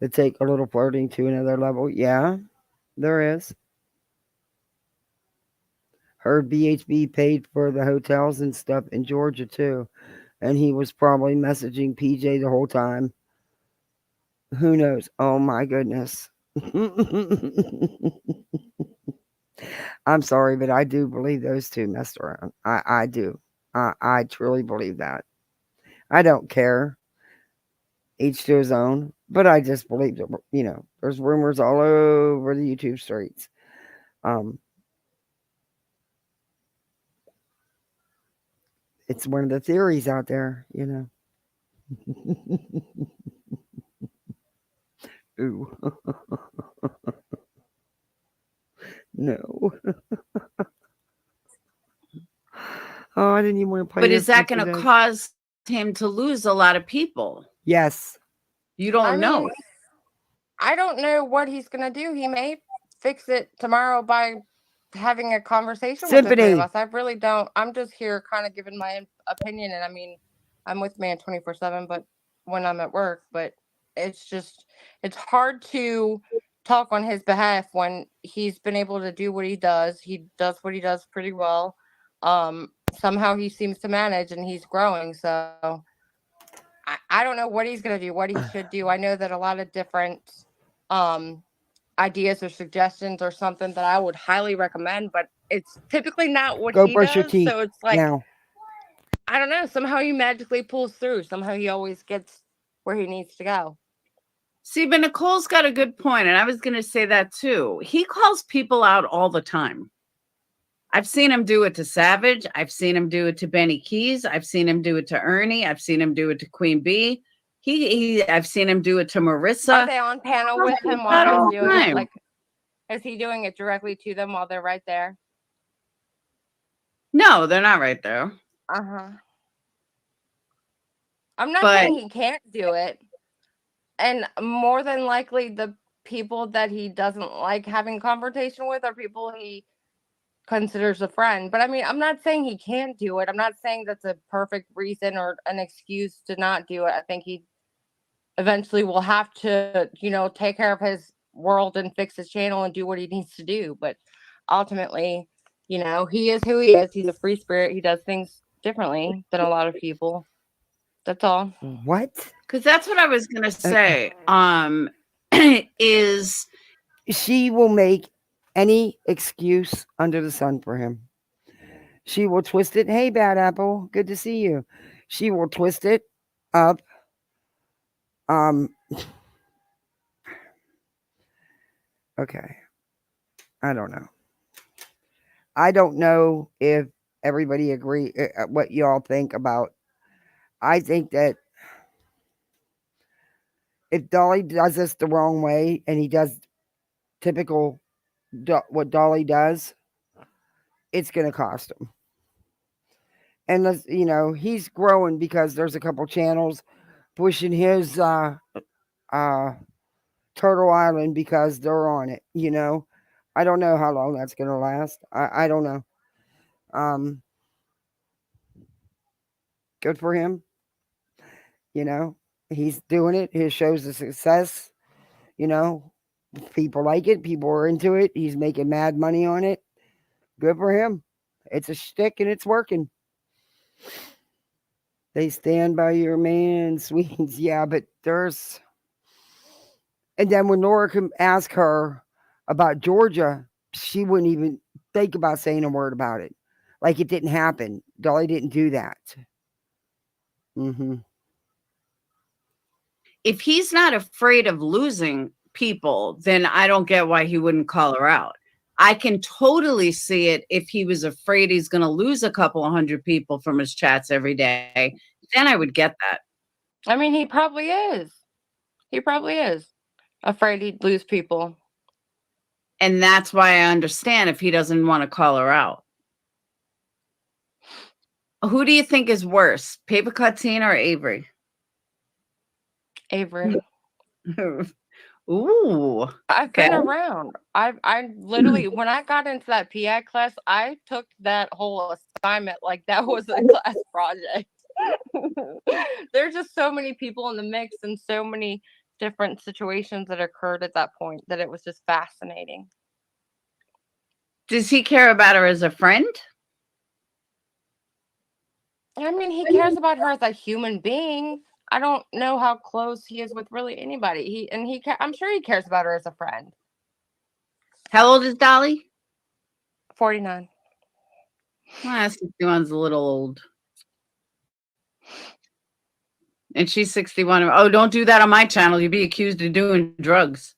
They take a little flirting to another level. Yeah, there is. Heard BHB paid for the hotels and stuff in Georgia too. And he was probably messaging PJ the whole time. Who knows? Oh my goodness. I'm sorry, but I do believe those two messed around. I do. I truly believe that. I don't care. Each to his own. But I just believe that, there's rumors all over the YouTube streets. It's one of the theories out there, Ooh. No. Oh, I didn't even want to play. But is that going to cause him to lose a lot of people? Yes. You don't know. I don't know what he's going to do. He may fix it tomorrow by having a conversation with the three of us. I really don't. I'm just here kind of giving my opinion. And I mean, I'm with man 24/7, but when I'm at work, but it's hard to talk on his behalf when he's been able to do what he does. He does what he does pretty well. Somehow he seems to manage and he's growing. So I don't know what he's going to do, what he should do. I know that a lot of different ideas or suggestions or something that I would highly recommend, but it's typically not what he does. So it's like, now. I don't know. Somehow he magically pulls through. Somehow he always gets where he needs to go. See, but Nicole's got a good point, and I was going to say that too. He calls people out all the time. I've seen him do it to Savage. I've seen him do it to Benny Keys. I've seen him do it to Ernie. I've seen him do it to Queen Bee. I've seen him do it to Marissa. Are they on panel with him while he's doing it? Like, Is he doing it directly to them while they're right there? No, they're not right there. Uh-huh. I'm not But saying he can't do it. And more than likely, the people that he doesn't like having confrontation with are people he considers a friend. But I mean, I'm not saying he can't do it. I'm not saying that's a perfect reason or an excuse to not do it. I think he eventually will have to, take care of his world and fix his channel and do what he needs to do. But ultimately, he is who he is. He's a free spirit. He does things differently than a lot of people. That's all. What? Because that's what I was gonna say. Is she will make any excuse under the sun for him. She will twist it. Hey, Bad Apple, good to see you. She will twist it up. Okay. I don't know. I don't know if everybody agree what y'all think about. I think that if Dolly does this the wrong way and he does typical what Dolly does, it's going to cost him. And he's growing because there's a couple channels pushing his Turtle Island because they're on it. I don't know how long that's going to last. I don't know. Good for him. He's doing it. His show's a success. People like it. People are into it. He's making mad money on it. Good for him. It's a shtick and it's working. They stand by your man, Swedes. Yeah, but there's. And then when Laura can ask her about Georgia, she wouldn't even think about saying a word about it. Like it didn't happen. Dolly didn't do that. If he's not afraid of losing people, then I don't get why he wouldn't call her out. I can totally see it if he was afraid he's going to lose a couple of hundred people from his chats every day. Then I would get that. I mean, he probably is. He probably is afraid he'd lose people. And that's why I understand if he doesn't want to call her out. Who do you think is worse, Paper Cut Tina or Avery? Avery. Ooh. I've been around. I literally, when I got into that PI class, I took that whole assignment like that was a class project. There's just so many people in the mix and so many different situations that occurred at that point that it was just fascinating. Does he care about her as a friend? I mean, he cares about her as a human being. I don't know how close he is with really anybody. I'm sure he cares about her as a friend. How old is Dolly? 49. Well, 61's a little old. And she's 61. Oh, don't do that on my channel. You'd be accused of doing drugs.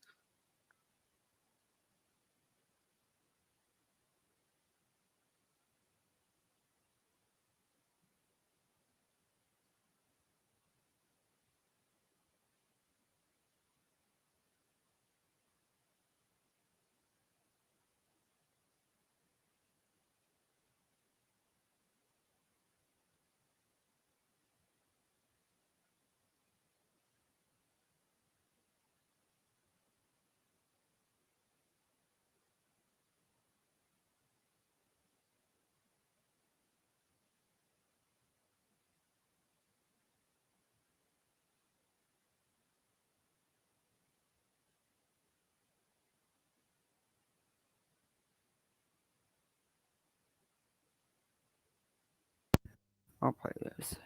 I'll play this.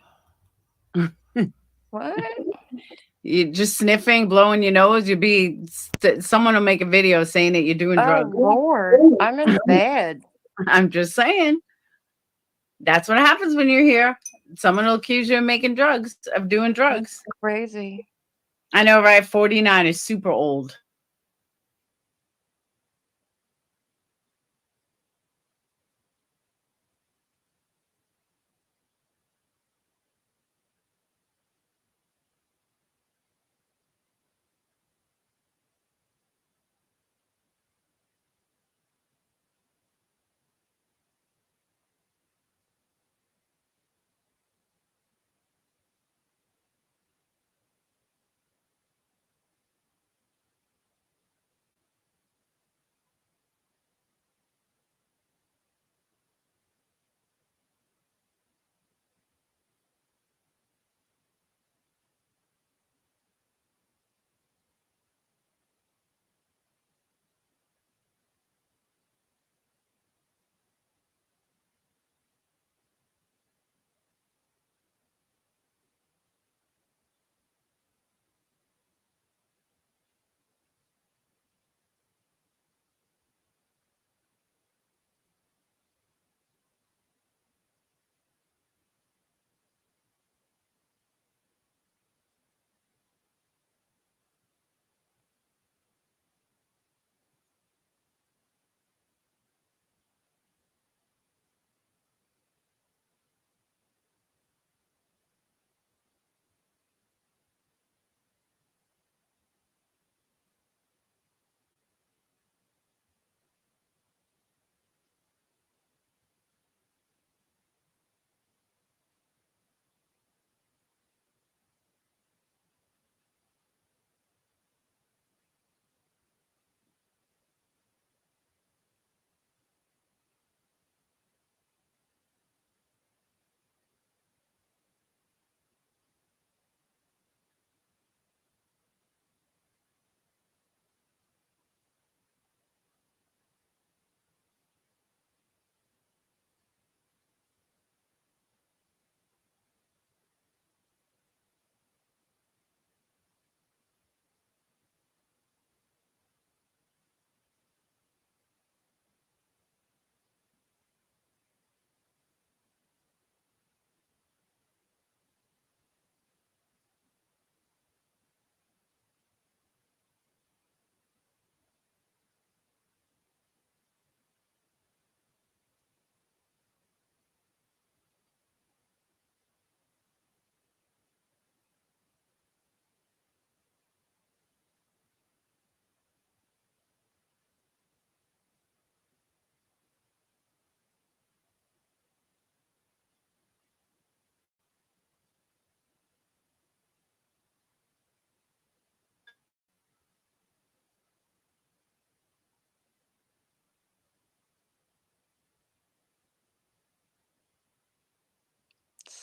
What? You just sniffing, blowing your nose. Someone will make a video saying that you're doing drugs. Oh, Lord. I'm in bed. I'm just saying. That's what happens when you're here. Someone will accuse you of making drugs, of doing drugs. That's crazy. I know, right? 49 is super old.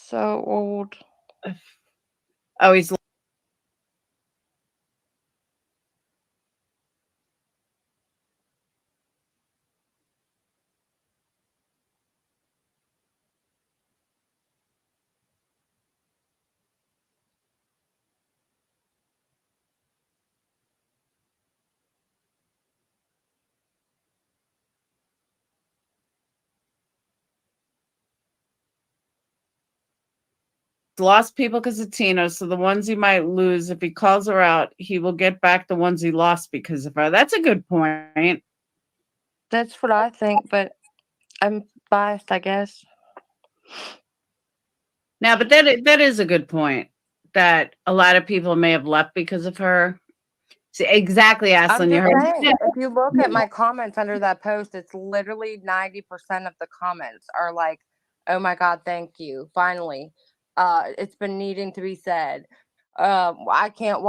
so old. Oh, he's lost people because of Tina. So the ones he might lose, if he calls her out, he will get back the ones he lost because of her. That's a good point. That's what I think, but I'm biased, I guess. Now, but that is a good point, that a lot of people may have left because of her. See, exactly, I'm Aslan. You just heard saying, if you look at my comments under that post, it's literally 90% of the comments are like, "Oh my God, thank you! Finally, it's been needing to be said. I can't."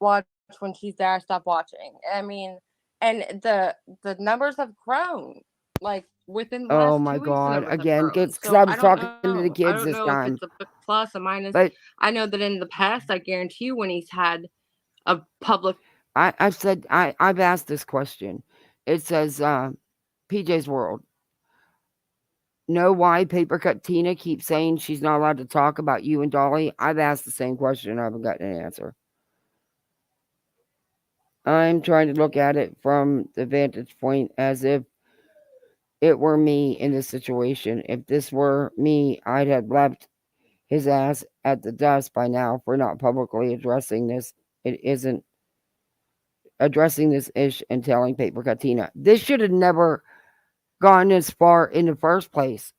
Watch when she's there. Stop watching. I mean, and the numbers have grown like within the Oh last my 2 weeks. The God. numbers have Again, grown. because So I I was don't talking to the know. I kids don't this know if time. it's a plus, a minus. But I know that in the past, I guarantee you, when he's had a public. I've asked this question. It says, PJ's World. Know why Paper Cut Tina keeps saying she's not allowed to talk about you and Dolly? I've asked the same question. I haven't gotten an answer. I'm trying to look at it from the vantage point as if it were me in this situation. If this were me, I'd have left his ass at the dust by now for not publicly addressing this. It isn't addressing this ish and telling Paper Cut Tina. This should have never gone this far in the first place.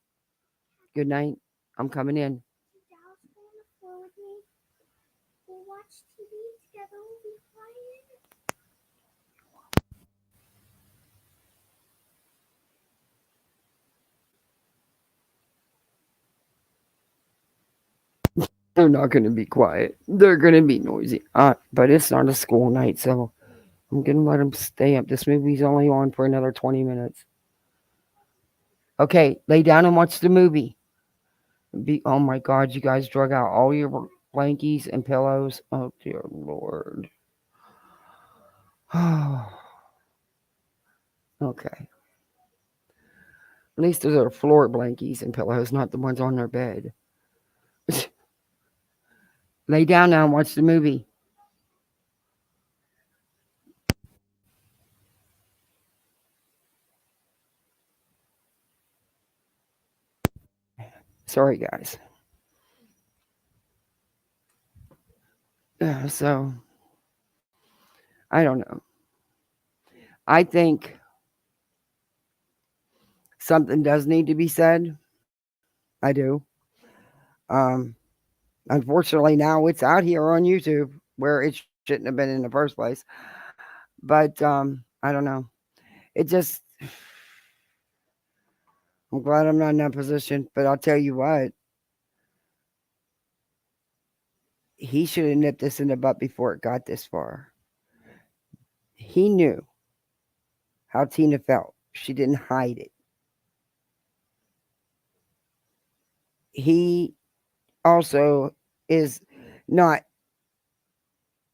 Good night. I'm coming in. They're not going to be quiet. They're going to be noisy. But it's not a school night, so I'm going to let them stay up. This movie's only on for another 20 minutes. Okay, lay down and watch the movie. Oh my God, you guys drug out all your blankies and pillows. Oh dear Lord. Okay. At least those are floor blankies and pillows, not the ones on their bed. Lay down now and watch the movie. Sorry, guys. So, I don't know. I think something does need to be said. I do. Unfortunately, now it's out here on YouTube where it shouldn't have been in the first place. But I don't know. It just, I'm glad I'm not in that position. But I'll tell you what, he should have nipped this in the butt before it got this far. He knew how Tina felt. She didn't hide it. He also is not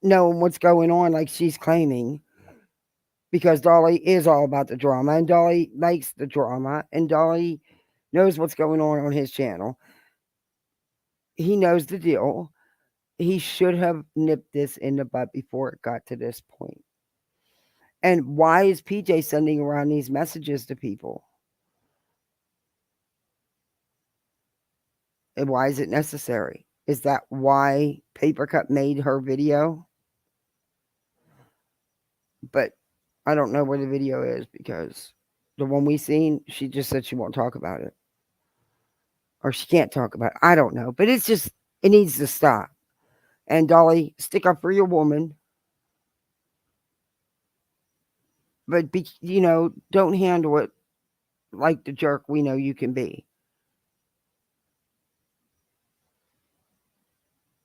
knowing what's going on like she's claiming, because Dolly is all about the drama and Dolly likes the drama and Dolly knows what's going on his channel. He knows the deal. He should have nipped this in the butt before it got to this point. And why is PJ sending around these messages to people? And why is it necessary? Is that why Paper Cut made her video? But I don't know where the video is, because the one we seen, she just said she won't talk about it. Or she can't talk about it. I don't know. But it's just, it needs to stop. And Dolly, stick up for your woman. but don't handle it like the jerk we know you can be.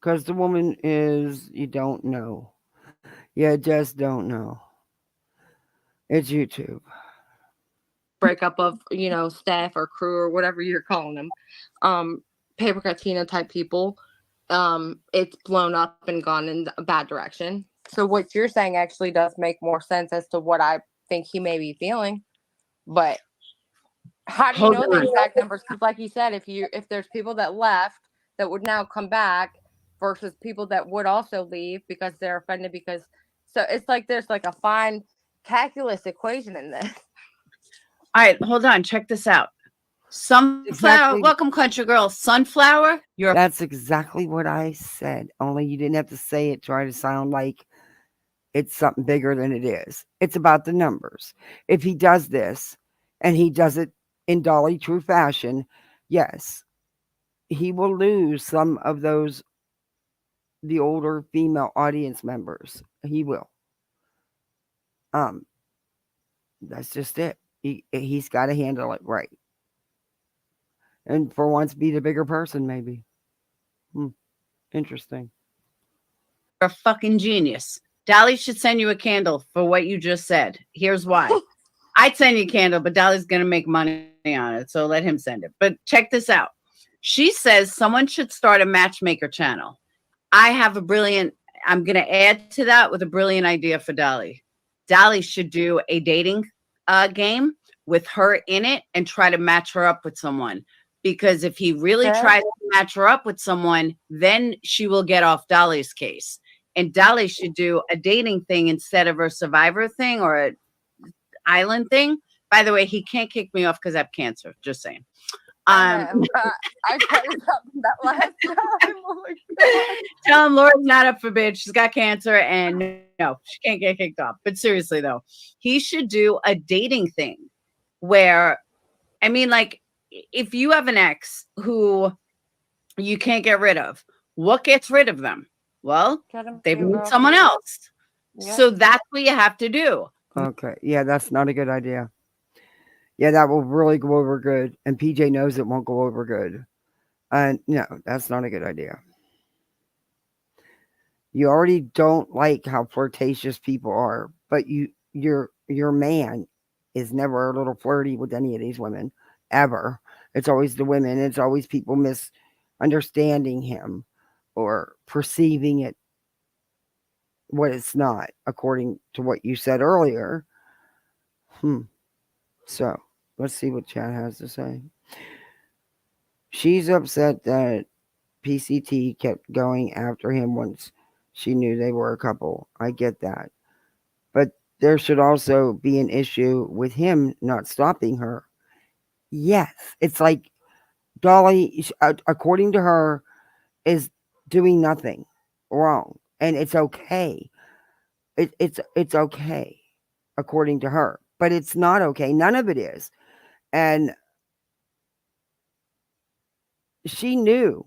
Because the woman is, you don't know. You just don't know. It's YouTube. Breakup of, staff or crew or whatever you're calling them. Paper Katina type people. It's blown up and gone in a bad direction. So what you're saying actually does make more sense as to what I think he may be feeling. But how do you know the exact numbers? Because like you said, if there's people that left that would now come back versus people that would also leave because they're offended so it's like there's like a fine calculus equation in this. All right, hold on. Check this out. Sunflower, welcome, country girl. Sunflower, That's exactly what I said. Only you didn't have to say it, try to sound like it's something bigger than it is. It's about the numbers. If he does this and he does it in Dolly true fashion, yes, he will lose some of the older female audience members. He will. That's just it. He's got to handle it right. And for once, be the bigger person, maybe. Interesting. You're a fucking genius. Dolly should send you a candle for what you just said. Here's why. I'd send you a candle, but Dolly's going to make money on it, so let him send it. But check this out. She says someone should start a matchmaker channel. I'm going to add to that with a brilliant idea for Dolly. Dolly should do a dating game with her in it and try to match her up with someone. Because if he really tries to match her up with someone, then she will get off Dolly's case. And Dolly should do a dating thing instead of her survivor thing or an island thing. By the way, he can't kick me off because I have cancer. Just saying. I tried that last time. Oh my God. Tell him Laura's not up for bid. She's got cancer and no, she can't get kicked off. But seriously, though, he should do a dating thing where, if you have an ex who you can't get rid of, what gets rid of them? Well, they meet someone else. Yep. So that's what you have to do. Okay. Yeah, that's not a good idea. Yeah, that will really go over good. And PJ knows it won't go over good. No, that's not a good idea. You already don't like how flirtatious people are, but your man is never a little flirty with any of these women, ever. It's always the women. It's always people misunderstanding him or perceiving it what it's not, according to what you said earlier. So, let's see what Chad has to say. She's upset that PCT kept going after him once she knew they were a couple. I get that. But there should also be an issue with him not stopping her. Yes. It's like Dolly, according to her, is doing nothing wrong. And it's okay. It's okay, according to her. But it's not okay. None of it is. And she knew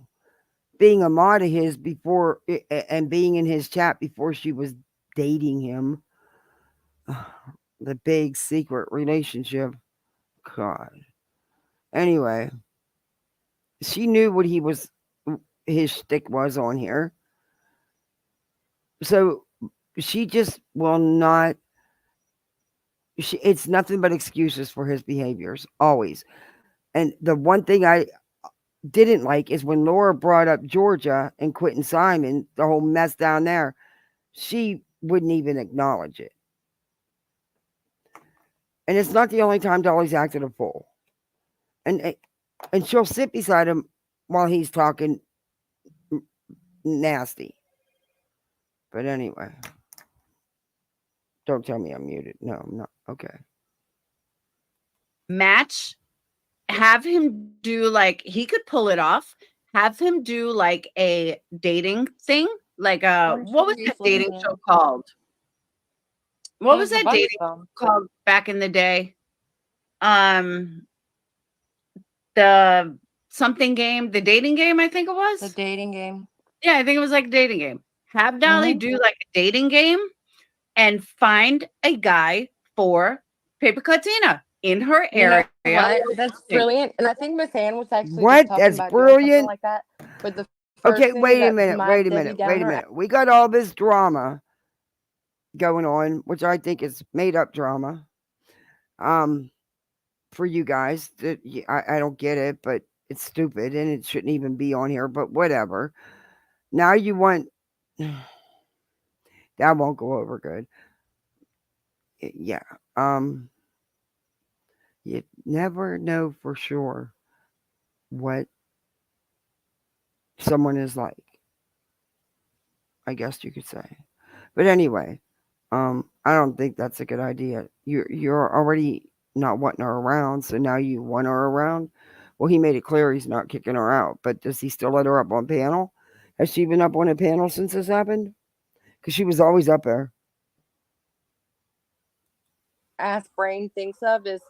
being a mod of his before and being in his chat before she was dating him. The big secret relationship. God. Anyway, she knew what his shtick was on here. So she just will not. It's nothing but excuses for his behaviors, always. And the one thing I didn't like is when Laura brought up Georgia and Quentin Simon, the whole mess down there, she wouldn't even acknowledge it. And it's not the only time Dolly's acted a fool. And she'll sit beside him while he's talking nasty. But anyway, don't tell me I'm muted. No, I'm not. Okay. Match. Have him do he could pull it off. Have him do a dating thing. What was that dating show called? What was that dating show called back in the day? The something game, the dating game, I think it was. The dating game. Yeah, I think it was a dating game. Have Dolly do a dating game and find a guy for Paper Katina in her You know area. what? That's brilliant. And I think Miss Ann was actually What? just talking That's about doing something brilliant. like that. But the first Okay, thing wait a that minute. my Wait a Debbie minute. Wait a Downer minute. We got all this drama going on, which I think is made up drama. For you guys, that I don't get it, but it's stupid and it shouldn't even be on here. But whatever. Now you want that won't go over good. Yeah. You never know for sure what someone is like, I guess you could say. But anyway, I don't think that's a good idea. You're already not wanting her around, so now you want her around. Well, he made it clear he's not kicking her out, but does he still let her up on panel? Has she been up on a panel since this happened? Because she was always up there. ass brain thinks of is,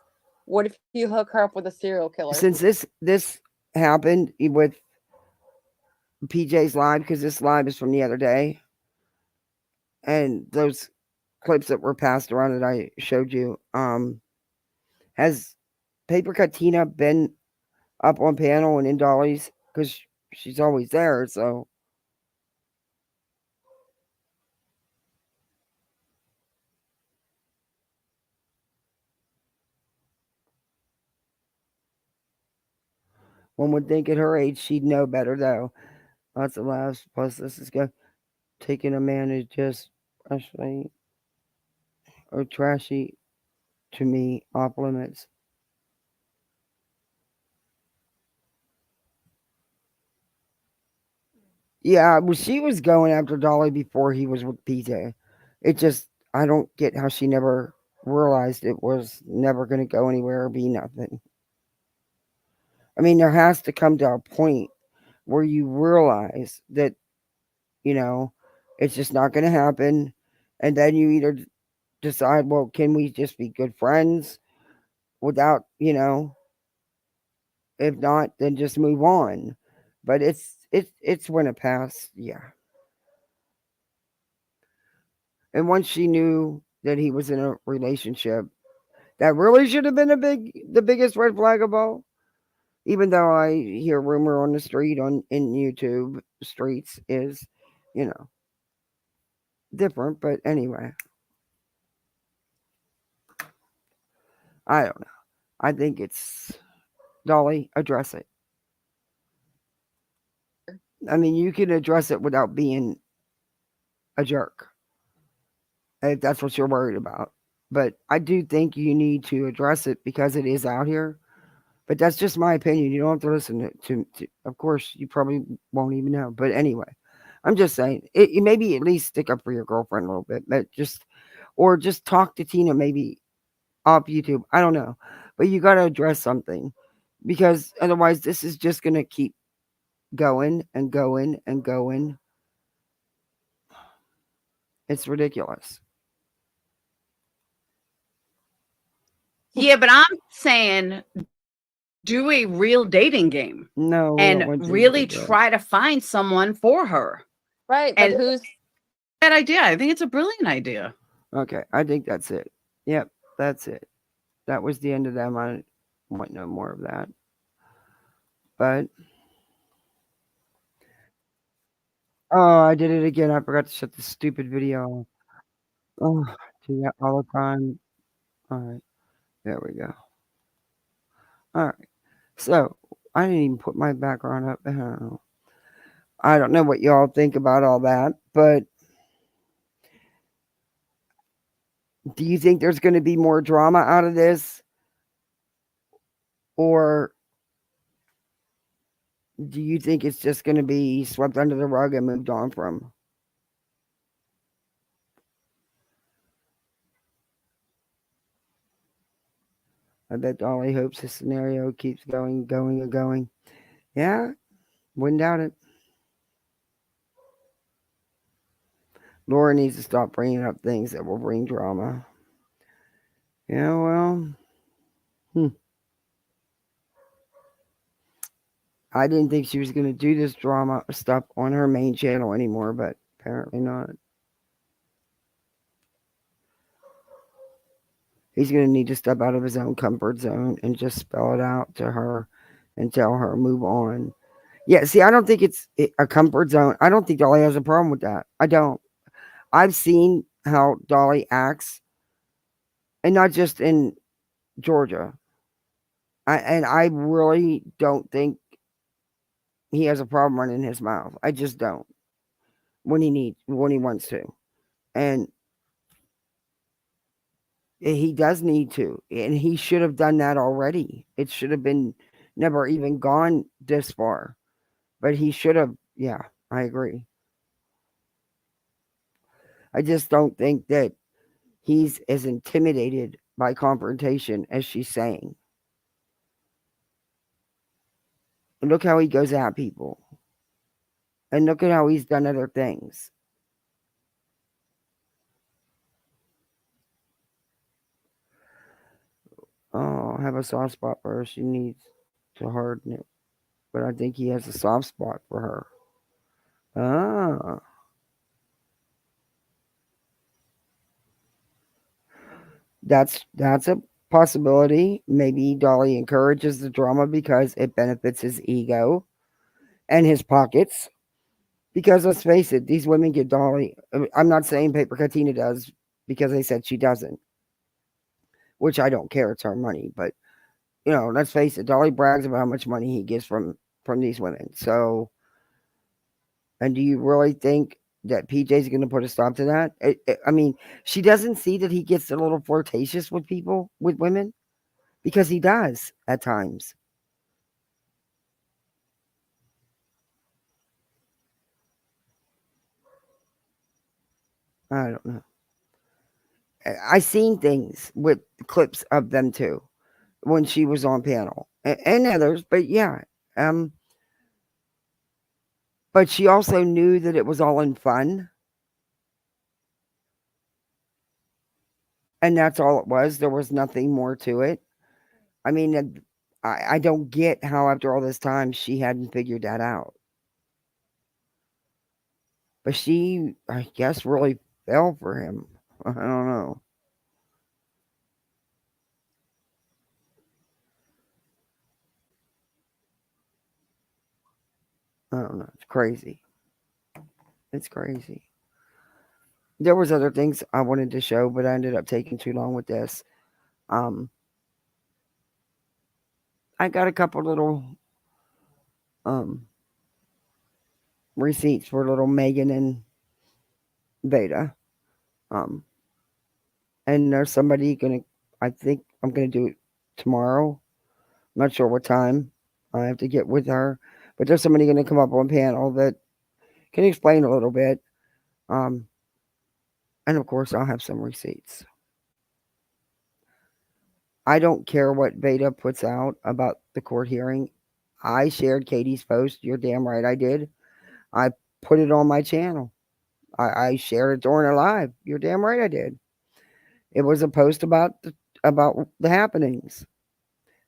what if you hook her up with a serial killer? Since this happened with PJ's live, because this live is from the other day, and those clips that were passed around that I showed you, has Paper Katina been up on panel and in Dolly's? Because she's always there, so. One would think at her age she'd know better, though. Lots of laughs. Plus, this is good. Taking a man who's just actually or trashy to me off limits. Yeah, well, she was going after Dolly before he was with PJ. It just, I don't get how she never realized it was never going to go anywhere or be nothing. I mean, there has to come to a point where you realize that, it's just not going to happen. And then you either decide, well, can we just be good friends without, if not, then just move on. But it's when it passed, yeah. And once she knew that he was in a relationship, that really should have been the biggest red flag of all. Even though I hear rumor on the street in YouTube streets is, different. But anyway, I don't know. I think it's Dolly, address it. I mean, you can address it without being a jerk, if that's what you're worried about. But I do think you need to address it because it is out here. But that's just my opinion. You don't have to listen to of course, you probably won't even know. But anyway, I'm just saying, you maybe at least stick up for your girlfriend a little bit. But or just talk to Tina maybe off YouTube. I don't know. But you got to address something because otherwise this is just going to keep going and going and going. It's ridiculous. Yeah, but I'm saying do a real dating game. No, and really try to find someone for her. Right. But And who's that idea? I think it's a brilliant idea. Okay, I think that's it. Yep, that's it. That was the end of them. I want no more of that. But oh, I did it again. I forgot to shut the stupid video off. Oh, do that all the time. All right, there we go. All right, so I didn't even put my background up. I don't know what y'all think about all that, but do you think there's going to be more drama out of this? Or do you think it's just going to be swept under the rug and moved on from? I bet Dolly hopes this scenario keeps going, going, and going. Yeah, wouldn't doubt it. Laura needs to stop bringing up things that will bring drama. Yeah, well, I didn't think she was going to do this drama stuff on her main channel anymore, but apparently not. he's going to need to step out of his own comfort zone and just spell it out to her and tell her move on. Yeah, see, I don't think it's a comfort zone. I don't think Dolly has a problem with that. I don't. I've seen how Dolly acts, and not just in Georgia. And I really don't think he has a problem running his mouth. I just don't. When he wants to. And he does need to. And he should have done that already. It should have been never even gone this far. But he should have. Yeah, I agree. I just don't think that he's as intimidated by confrontation as she's saying. And look how he goes at people. And look at how he's done other things. Oh, I have a soft spot for her. She needs to harden it. But I think he has a soft spot for her. Ah. That's a possibility. Maybe Dolly encourages the drama because it benefits his ego and his pockets. Because let's face it, these women get Dolly. I'm not saying Paper Katina does because they said she doesn't. Which I don't care. It's her money. But, let's face it. Dolly brags about how much money he gets from these women. So, and do you really think that PJ's going to put a stop to that? I mean, she doesn't see that he gets a little flirtatious with people, with women, because he does at times. I don't know. I seen things with clips of them too when she was on panel and others, but yeah. But she also knew that it was all in fun. And that's all it was. There was nothing more to it. I mean, I don't get how after all this time she hadn't figured that out. But she, I guess, really fell for him. I don't know. I don't know. It's crazy. It's crazy. There was other things I wanted to show, but I ended up taking too long with this. I got a couple little receipts for little Megan and Beta. And there's somebody I think I'm gonna do it tomorrow. I'm not sure what time. I have to get with her. But there's somebody gonna come up on panel that can explain a little bit. And of course I'll have some receipts. I don't care what Beta puts out about the court hearing. I shared Katie's post. You're damn right I did. I put it on my channel. I shared it during a live. You're damn right I did. It was a post about the happenings.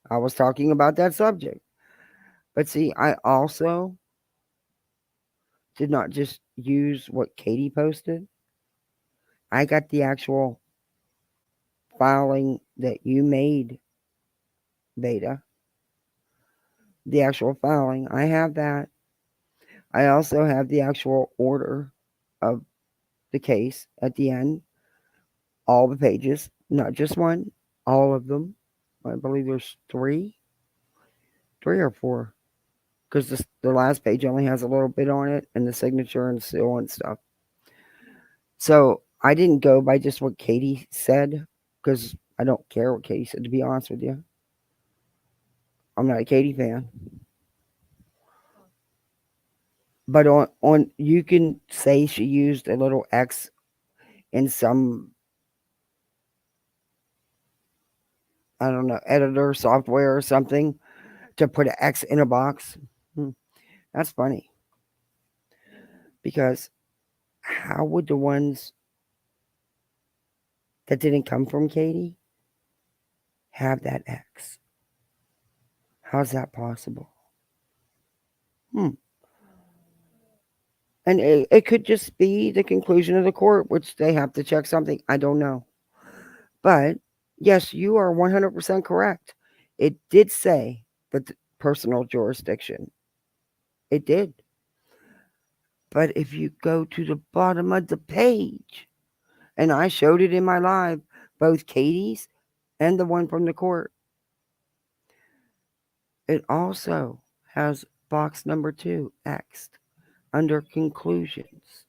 I was talking about that subject. But see, I also did not just use what Katie posted. I got the actual filing that you made, Beta. The actual filing. I have that. I also have the actual order of the case at the end. All the pages, not just one, all of them. I believe there's 3 or 4. Because the last page only has a little bit on it and the signature and seal and stuff. So I didn't go by just what Katie said because I don't care what Katie said, to be honest with you. I'm not a Katie fan. But on you can say she used a little X in some, I don't know, editor software or something to put an X in a box. That's funny. Because how would the ones that didn't come from Katie have that X? How's that possible? And it could just be the conclusion of the court, which they have to check something. I don't know. But, Yes, you are 100% correct. It did say that personal jurisdiction. It did. But if you go to the bottom of the page, and I showed it in my live, both Katie's and the one from the court, it also has box number 2 X'd under conclusions.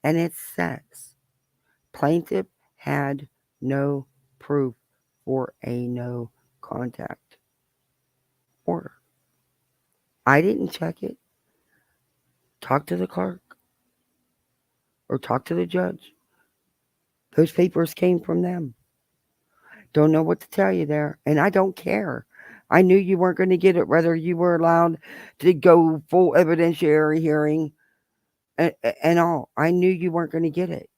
And it says, plaintiff had no proof for a no contact order. I didn't check it. Talk to the clerk or talk to the judge. Those papers came from them. Don't know what to tell you there. And I don't care. I knew you weren't going to get it, whether you were allowed to go full evidentiary hearing and all. I knew you weren't going to get it.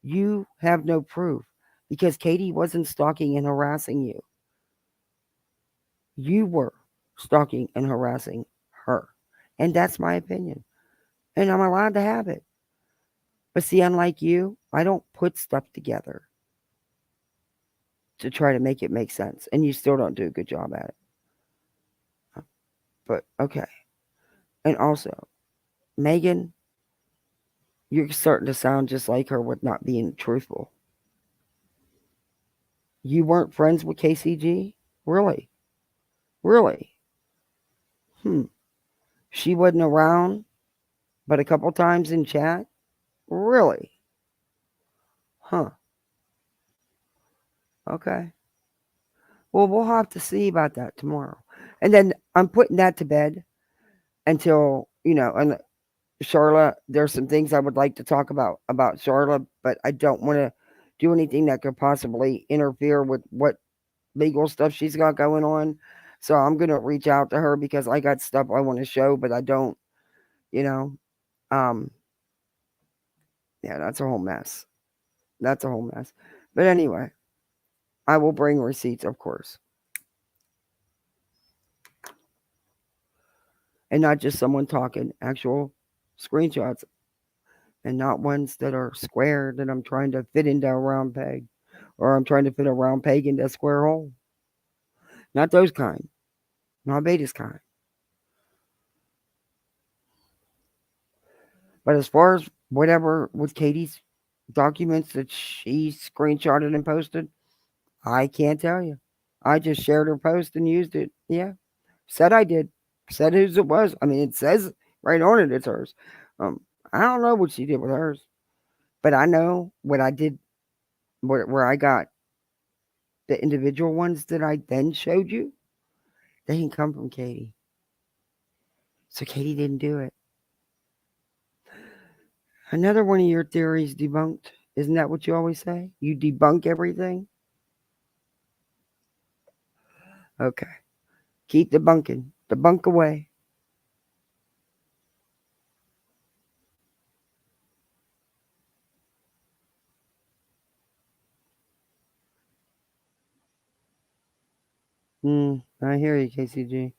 You have no proof because Katie wasn't stalking and harassing you. You were stalking and harassing her. And that's my opinion. And I'm allowed to have it. But see, unlike you, I don't put stuff together to try to make it make sense. And you still don't do a good job at it. But okay. And also, Megan, you're starting to sound just like her with not being truthful. You weren't friends with KCG? Really? Really? She wasn't around but a couple times in chat? Really? Huh. Okay. Well, we'll have to see about that tomorrow. And then I'm putting that to bed until, and Charlotte, there's some things I would like to talk about Charlotte, but I don't want to do anything that could possibly interfere with what legal stuff she's got going on. So I'm going to reach out to her because I got stuff I want to show, but I don't, yeah, that's a whole mess. That's a whole mess. But anyway, I will bring receipts, of course. And not just someone talking, actual screenshots. And not ones that are square that I'm trying to fit into a round peg. Or I'm trying to fit a round peg into a square hole. Not those kind. Not Beta's kind. But as far as whatever with Katie's documents that she screenshotted and posted, I can't tell you. I just shared her post and used it. Yeah. Said I did. Said whose it was. I mean, it says right on it it's hers. I don't know what she did with hers. But I know what I did, where I got the individual ones that I then showed you. They didn't come from Katie. So Katie didn't do it. Another one of your theories debunked. Isn't that what you always say? You debunk everything? Okay. Keep debunking. Debunk away. I hear you, KCG.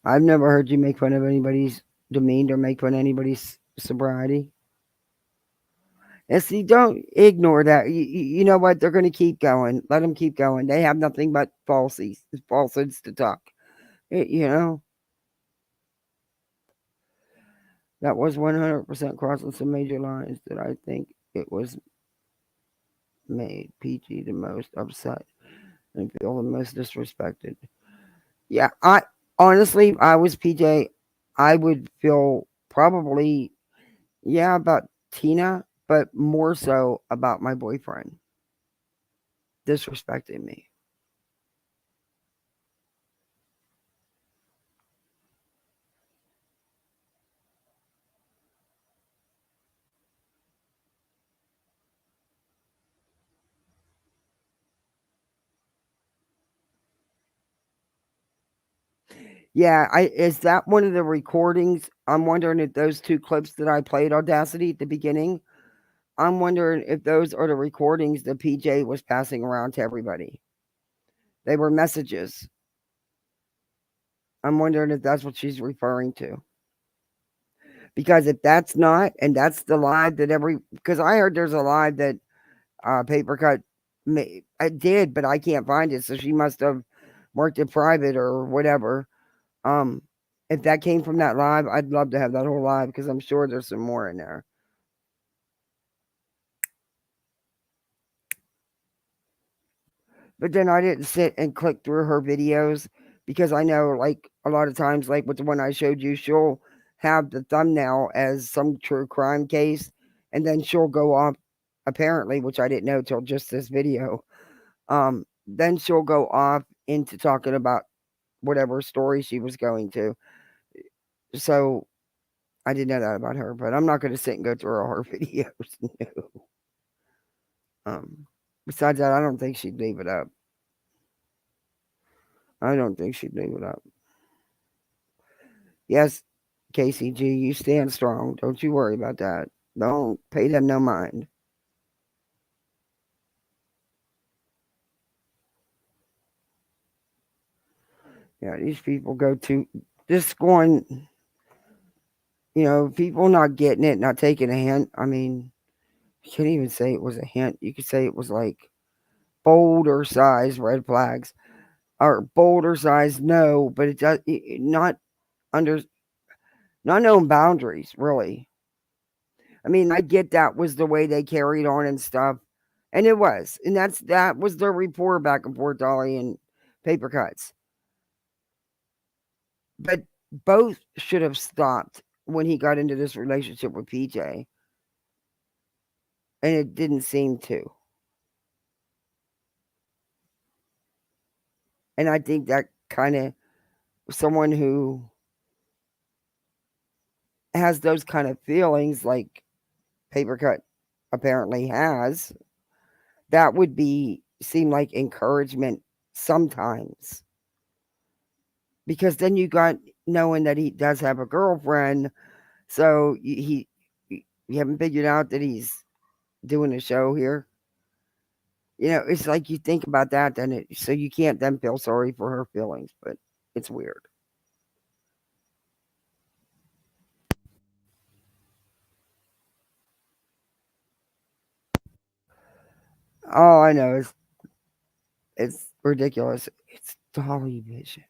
I've never heard you make fun of anybody's demeanor or make fun of anybody's sobriety. And see, don't ignore that. You know what? They're going to keep going. Let them keep going. They have nothing but falsehoods to talk. That was 100% crossing some major lines that I think it was made PG the most upset and feel the most disrespected. Yeah, I honestly, if I was PJ, I would feel probably, about Tina, but more so about my boyfriend disrespecting me. Yeah, is that one of the recordings? I'm wondering if those 2 clips that I played Audacity at the beginning, I'm wondering if those are the recordings that PJ was passing around to everybody. They were messages. I'm wondering if that's what she's referring to. Because if that's not, and that's the live that because I heard there's a live that Paper Cut I did, but I can't find it, so she must have worked in private or whatever. If that came from that live, I'd love to have that whole live because I'm sure there's some more in there. But then I didn't sit and click through her videos because I know, like, a lot of times, like with the one I showed you, she'll have the thumbnail as some true crime case, and then she'll go off, apparently, which I didn't know till just this video. Then she'll go off into talking about whatever story she was going to. So I didn't know that about her, but I'm not going to sit and go through all her videos. No. Besides that, I don't think she'd leave it up. I don't think she'd leave it up. Yes, KCG, you stand strong. Don't you worry about that. Don't pay them no mind. Yeah, these people go to just going, people not getting it, not taking a hint. I mean, you can't even say it was a hint. You could say it was like bolder size red flags or bolder size no, but it does not known boundaries, really. I mean, I get that was the way they carried on and stuff. And it was. And that was their rapport back and forth, Dolly and Paper Cuts. But both should have stopped when he got into this relationship with PJ. And it didn't seem to. And I think that kind of someone who has those kind of feelings like Paper Cut apparently has, that would seem like encouragement sometimes. Because then you got knowing that he does have a girlfriend, so you haven't figured out that he's doing a show here. It's like you think about that, then so you can't then feel sorry for her feelings, but it's weird. All I know is it's ridiculous. It's Dolly Vision.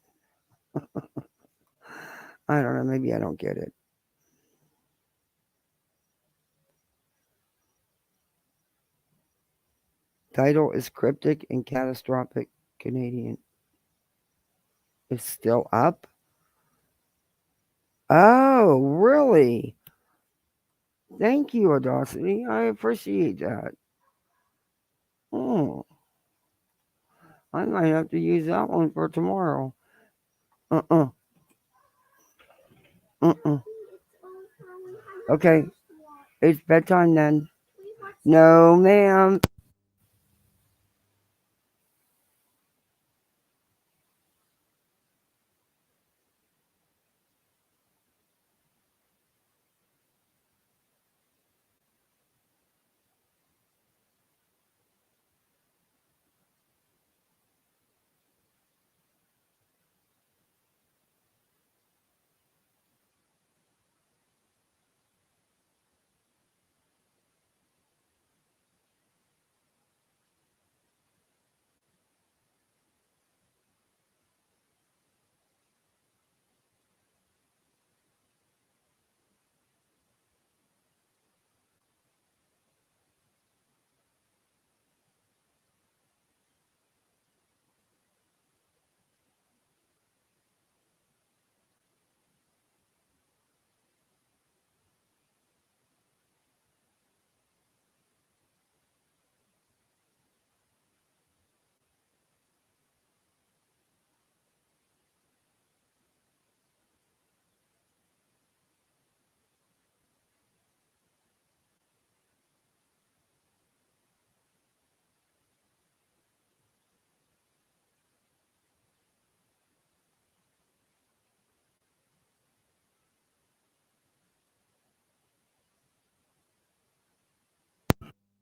I don't know. Maybe I don't get it. Title is cryptic and catastrophic. Canadian is still up. Oh, really? Thank you, Audacity. I appreciate that. Oh, I might have to use that one for tomorrow. Okay, it's bedtime then. No, ma'am.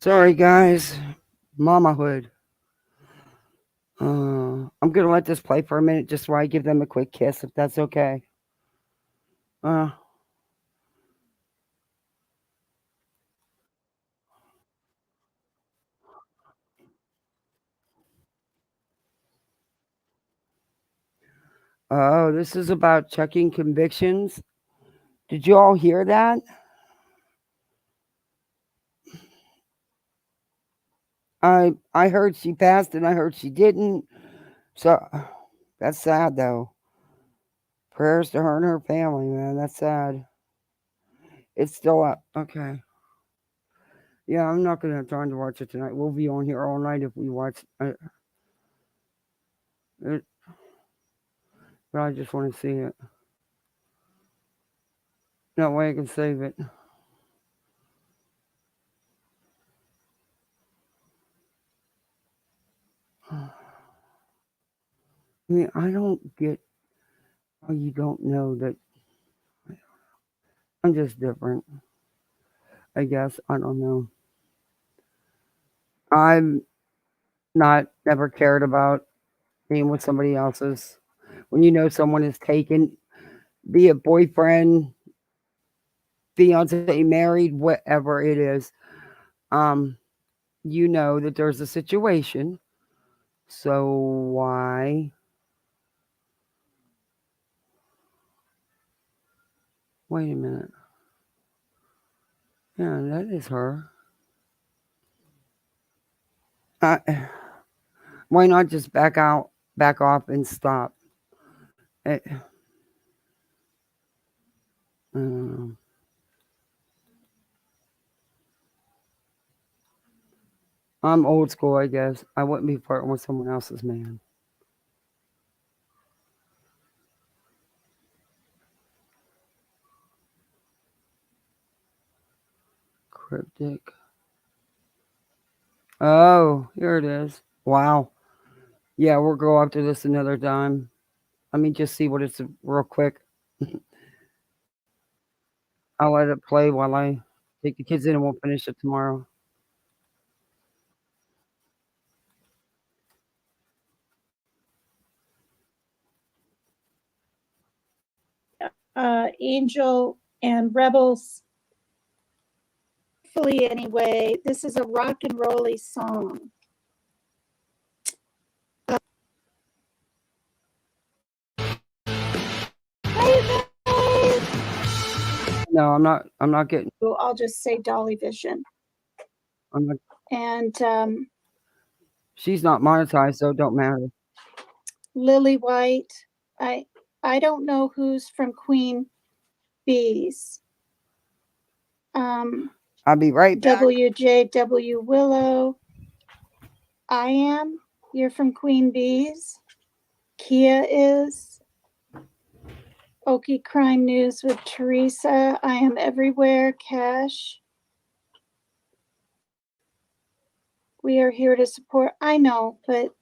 Sorry, guys. Mamahood. I'm going to let this play for a minute just while I give them a quick kiss, if that's okay. Oh, this is about checking convictions. Did you all hear that? I heard she passed and I heard she didn't. So that's sad though. Prayers to her and her family, man. That's sad. It's still up. Okay. Yeah, I'm not gonna have time to watch it tonight. We'll be on here all night if we watch it. But I just want to see it. That way I can save it. I mean, I don't get how you don't know that. I'm just different. I guess. I don't know. I'm not never cared about being with somebody else's. When you know someone is taken, be it boyfriend, fiance, married, whatever it is, you know that there's a situation. So why? Wait a minute. Yeah, that is her. Why not just back off, and stop? I'm old school, I guess. I wouldn't be flirting with someone else's man. Cryptic. Oh, here it is. Wow. Yeah, we'll go after this another time. Let me just see what it's real quick. I'll let it play while I take the kids in and we'll finish it tomorrow. Angel and Rebels. Hopefully, anyway, this is a rock and rolly song. No, I'm not getting. I'll just say Dolly Vision. I'm not. And She's not monetized, so it don't matter. Lily White. I don't know who's from Queen Bees. I'll be right back. WJW Willow. I am. You're from Queen Bees. Kia is. Okie Crime News with Teresa. I am everywhere. Cash. We are here to support. I know, but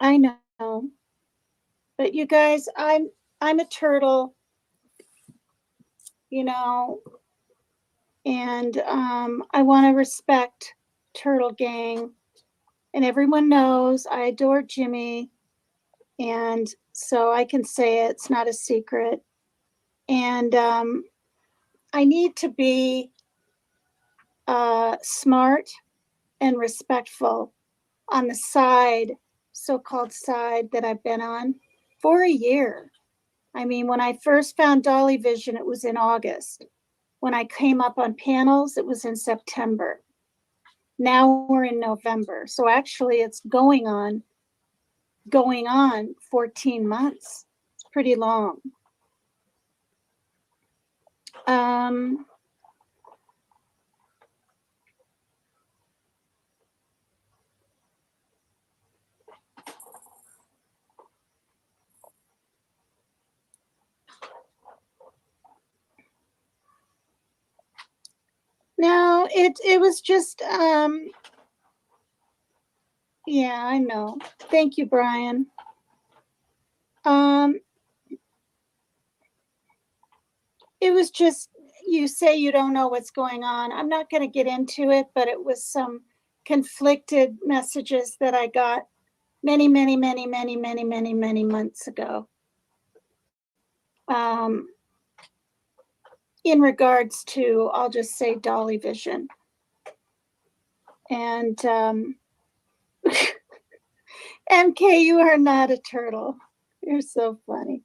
I know. But you guys, I'm a turtle, you know, and I want to respect Turtle Gang. And everyone knows I adore Jimmy. And so I can say it's not a secret. And I need to be smart and respectful on the side, so-called side that I've been on for a year. I mean, when I first found Dolly Vision, it was in August. When I came up on panels, it was in September. Now we're in November. So actually it's going on 14 months. It's pretty long. No, it was just yeah, I know. Thank you, Brian. It was just, you say you don't know what's going on. I'm not going to get into it, but it was some conflicted messages that I got many months ago. In regards to, I'll just say, Dolly Vision. And MK, you are not a turtle. You're so funny.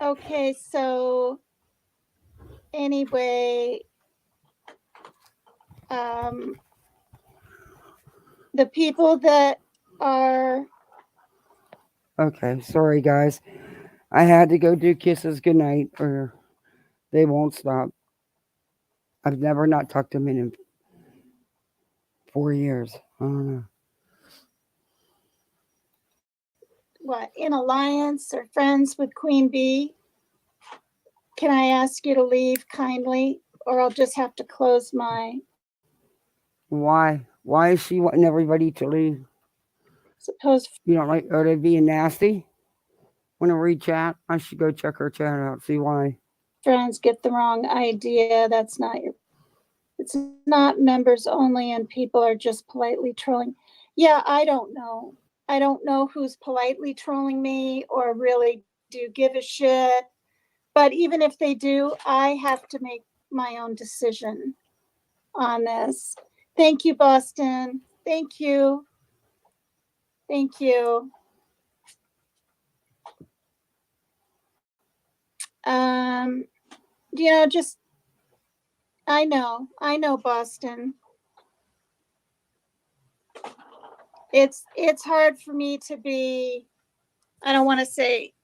Okay, so anyway, the people that are... Okay, sorry guys. I had to go do kisses goodnight or they won't stop. I've never not tucked them in 4 years. I don't know. What, in alliance or friends with Queen Bee? Can I ask you to leave kindly, or I'll just have to close my... Why? Why is she wanting everybody to leave? Suppose you don't like her to being nasty? Want to read chat? I should go check her chat out, see why. Friends get the wrong idea. That's not your... It's not members only, and people are just politely trolling. Yeah, I don't know. I don't know who's politely trolling me or really do give a shit. But even if they do, I have to make my own decision on this. Thank you, Boston. Thank you. Thank you. Just, I know, Boston. It's hard for me to be, I don't want to say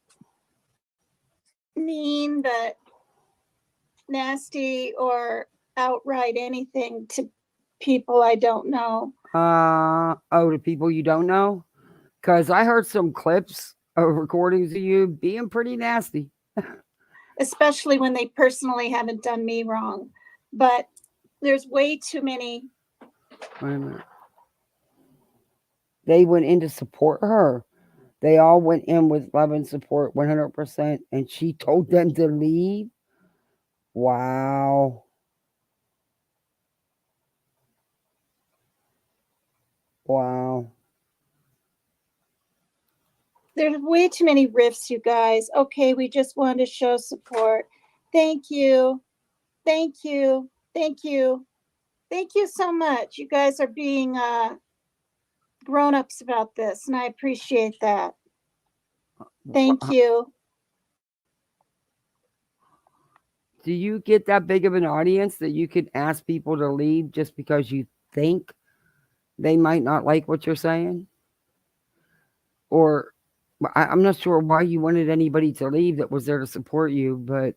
mean, but nasty or outright anything to people I don't know. To people you don't know? Because I heard some clips of recordings of you being pretty nasty. Especially when they personally haven't done me wrong. But there's way too many. Wait a minute. They went in to support her. They all went in with love and support 100%, and she told them to leave. Wow. Wow. There's way too many riffs, you guys. Okay, we just wanted to show support. Thank you. Thank you. Thank you. Thank you so much. You guys are being grown-ups about this, and I appreciate that. Thank you. Do you get that big of an audience that you could ask people to leave just because you think they might not like what you're saying? Or I'm not sure why you wanted anybody to leave that was there to support you, but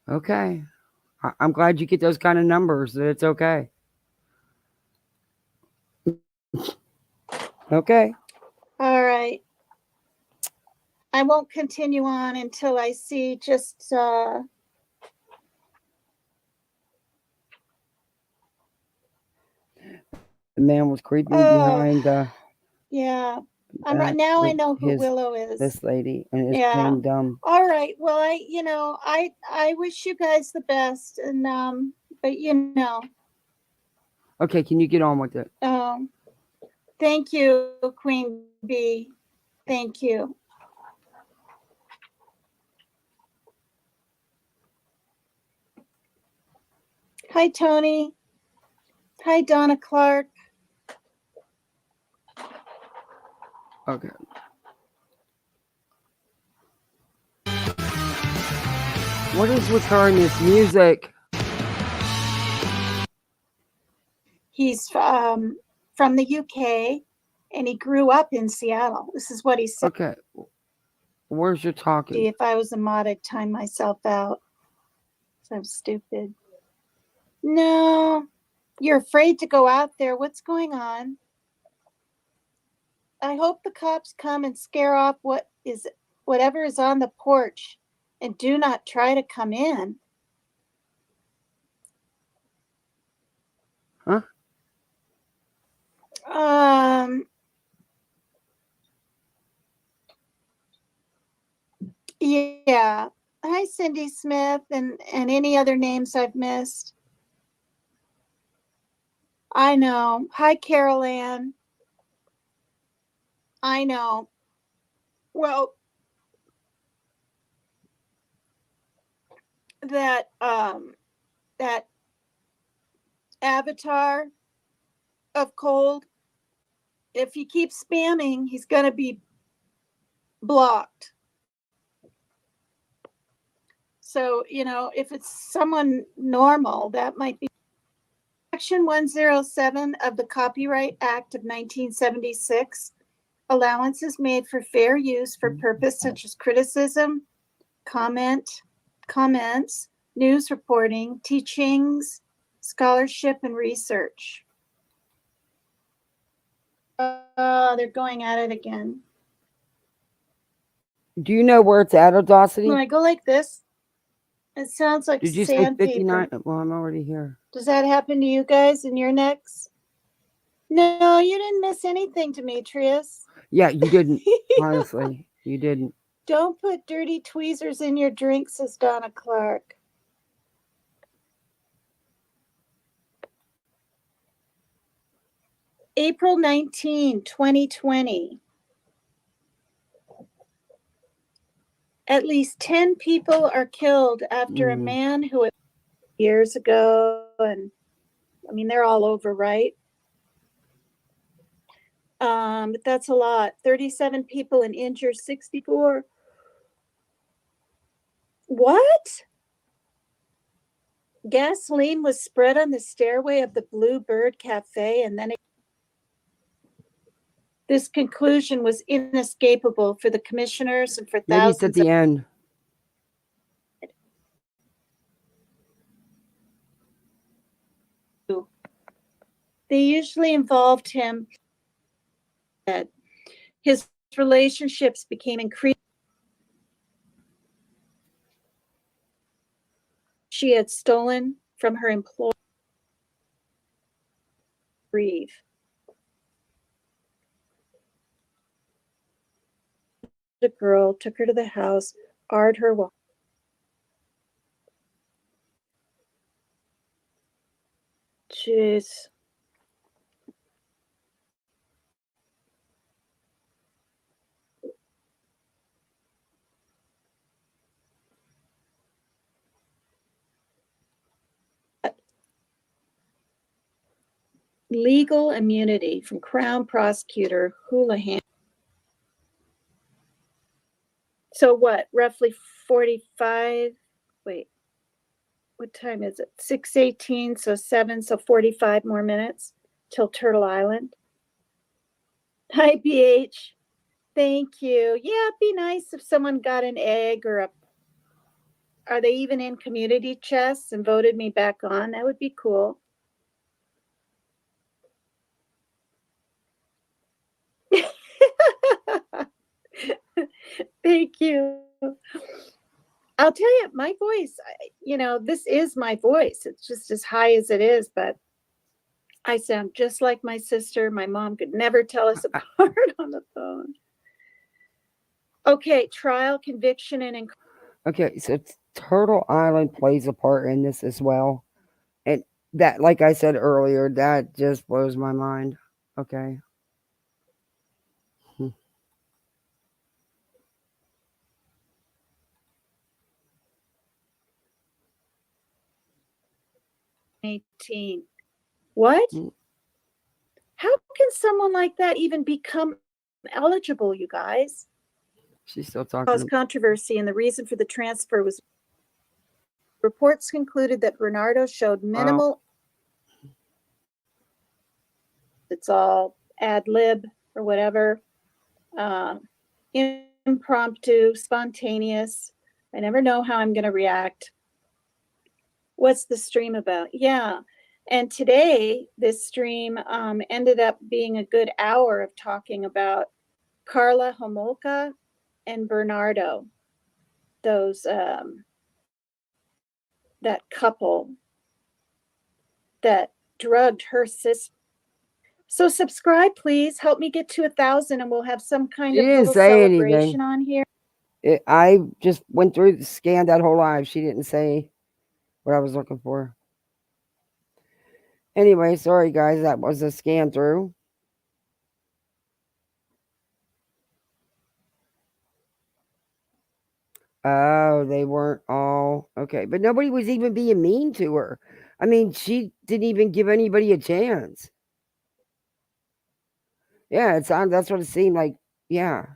okay. I'm glad you get those kind of numbers, that it's okay. Okay. All right. I won't continue on until I see just the man was creeping behind yeah. Right now I know who Willow is. This lady, and it's plain dumb. All right. Well, I wish you guys the best, and but Okay, can you get on with it? Thank you, Queen Bee. Thank you. Hi, Tony. Hi, Donna Clark. Okay. What is with her and this music? He's from the UK, and he grew up in Seattle. This is what he said. Okay. Where's your talking? If I was a mod, I'd time myself out. So I'm stupid. No, you're afraid to go out there. What's going on? I hope the cops come and scare off whatever is on the porch, and do not try to come in. Huh? Yeah. Hi, Hi, Cindy Smith, and any other names I've missed. I know. Hi, Carol Ann. I know. Well, that avatar of Cold, if he keeps spamming, he's going to be blocked. So, if it's someone normal, that might be. Section 107 of the Copyright Act of 1976, allowance is made for fair use for purpose such as criticism, comments, news reporting, teachings, scholarship, and research. They're going at it again. Do you know where it's at, Audacity? When I go like this, it sounds like Did you say sandpaper. 59? Well, I'm already here. Does that happen to you guys in your necks? No, you didn't miss anything, Demetrius. Yeah, you didn't. Honestly, you didn't. Don't put dirty tweezers in your drink, says Donna Clark. April 19, 2020. At least 10 people are killed after a man who years ago, and I mean, they're all over, right? But that's a lot. 37 people and injured 64. What? Gasoline was spread on the stairway of the Blue Bird Cafe, and then this conclusion was inescapable for the commissioners and for Maybe thousands it's at the end. They usually involved him. His relationships became increasing. She had stolen from her employer. Grieve. The girl took her to the house, barred her walk. Jeez. Legal immunity from Crown Prosecutor Houlihan. So what, roughly 45? Wait, what time is it? 6:18, so 7, so 45 more minutes till Turtle Island. Hi, BH. Thank you. Yeah, it'd be nice if someone got an egg or are they even in community chess and voted me back on? That would be cool. Thank you. I'll tell you, my voice, this is my voice. It's just as high as it is, but I sound just like my sister. My mom could never tell us apart on the phone. Okay, trial, conviction, and Okay, so Turtle Island plays a part in this as well. And that, like I said earlier, that just blows my mind. Okay. 18. What? How can someone like that even become eligible, you guys? She's still talking. Caused controversy, and the reason for the transfer was reports concluded that Bernardo showed minimal. It's all ad lib or whatever. Impromptu, spontaneous. I never know how I'm going to react. What's the stream about? Yeah. And today, this stream ended up being a good hour of talking about Carla Homolka and Bernardo, those that couple that drugged her sister. So subscribe, please. Help me get to 1,000, and we'll have some kind of little celebration on here. I just went through, scanned that whole live. She didn't say what I was looking for. Anyway, sorry guys, that was a scan through. Oh, they weren't all okay, but nobody was even being mean to her. I mean, she didn't even give anybody a chance. Yeah, that's what it seemed like. Yeah.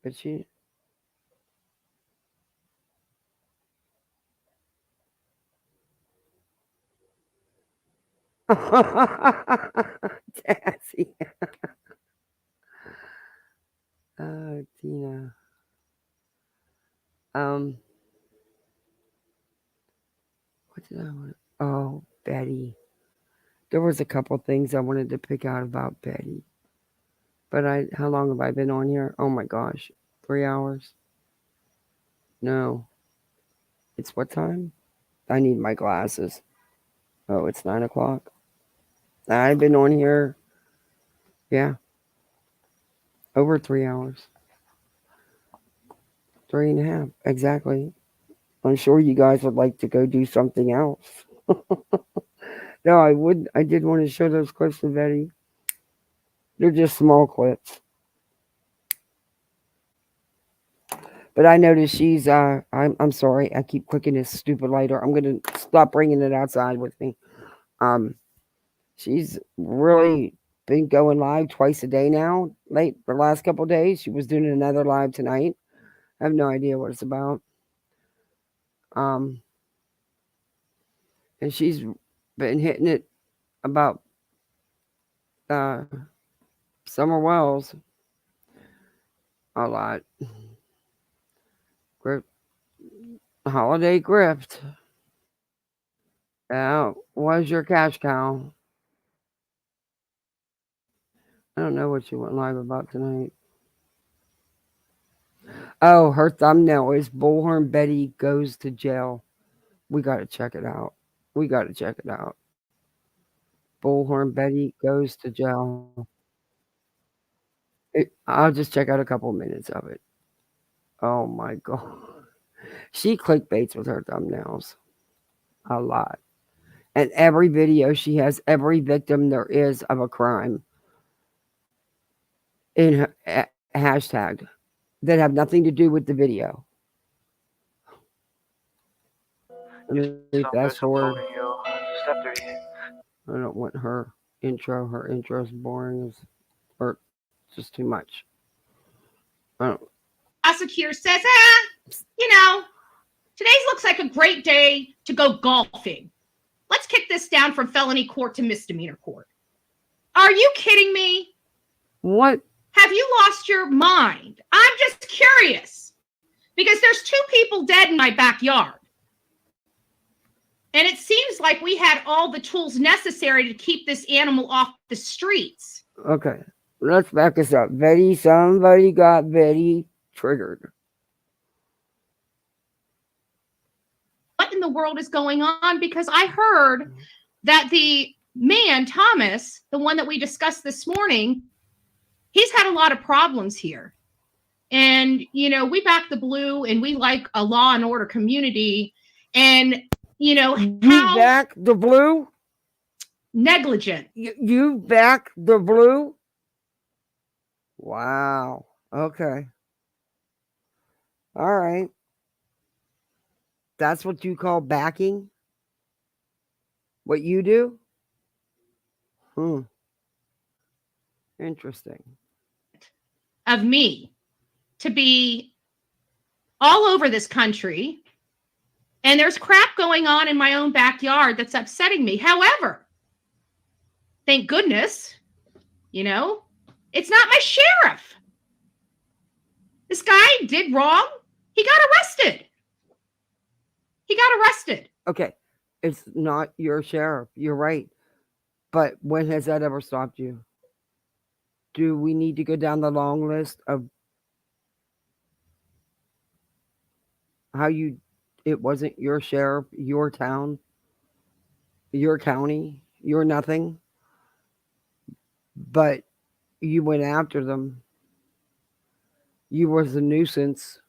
But she Tassie. Oh, Tina. What did I want? Oh, Betty. There was a couple things I wanted to pick out about Betty. But how long have I been on here? Oh my gosh. 3 hours? No. It's what time? I need my glasses. Oh, it's 9 o'clock. I've been on here. Yeah. Over 3 hours. 3.5. Exactly. I'm sure you guys would like to go do something else. No, I did want to show those clips of Betty. They're just small clips. But I noticed she's I'm sorry, I keep clicking this stupid lighter. I'm gonna stop bringing it outside with me. She's really been going live twice a day now. Late the last couple of days, she was doing another live tonight. I have no idea what it's about. And she's been hitting it about Summer Wells a lot. Holiday grift. Was your cash cow? I don't know what she went live about tonight. Oh, her thumbnail is Bullhorn Betty goes to jail. We got to check it out. Bullhorn Betty goes to jail. I'll just check out a couple minutes of it. Oh my God. She clickbaits with her thumbnails a lot. And every video she has every victim there is of a crime in her hashtag that have nothing to do with the video. Let me fast forward. I don't want her intro. Her intro's boring or just too much. Prosecutor says, today looks like a great day to go golfing. Let's kick this down from felony court to misdemeanor court. Are you kidding me? What? Have you lost your mind? I'm just curious because there's 2 people dead in my backyard. And it seems like we had all the tools necessary to keep this animal off the streets. Okay, let's back this up. Somebody got Betty triggered. What in the world is going on? Because I heard that the man, Thomas, the one that we discussed this morning, he's had a lot of problems here. And, we back the blue and we like a law and order community. And, you back the blue? Negligent. You back the blue? Wow. Okay. All right. That's what you call backing? What you do? Interesting. Of me to be all over this country, and there's crap going on in my own backyard that's upsetting me. However, thank goodness, it's not my sheriff. This guy did wrong. He got arrested. Okay. It's not your sheriff. You're right. But when has that ever stopped you? Do we need to go down the long list of how it wasn't your sheriff, your town, your county, your nothing? but you went after them. You was a nuisance.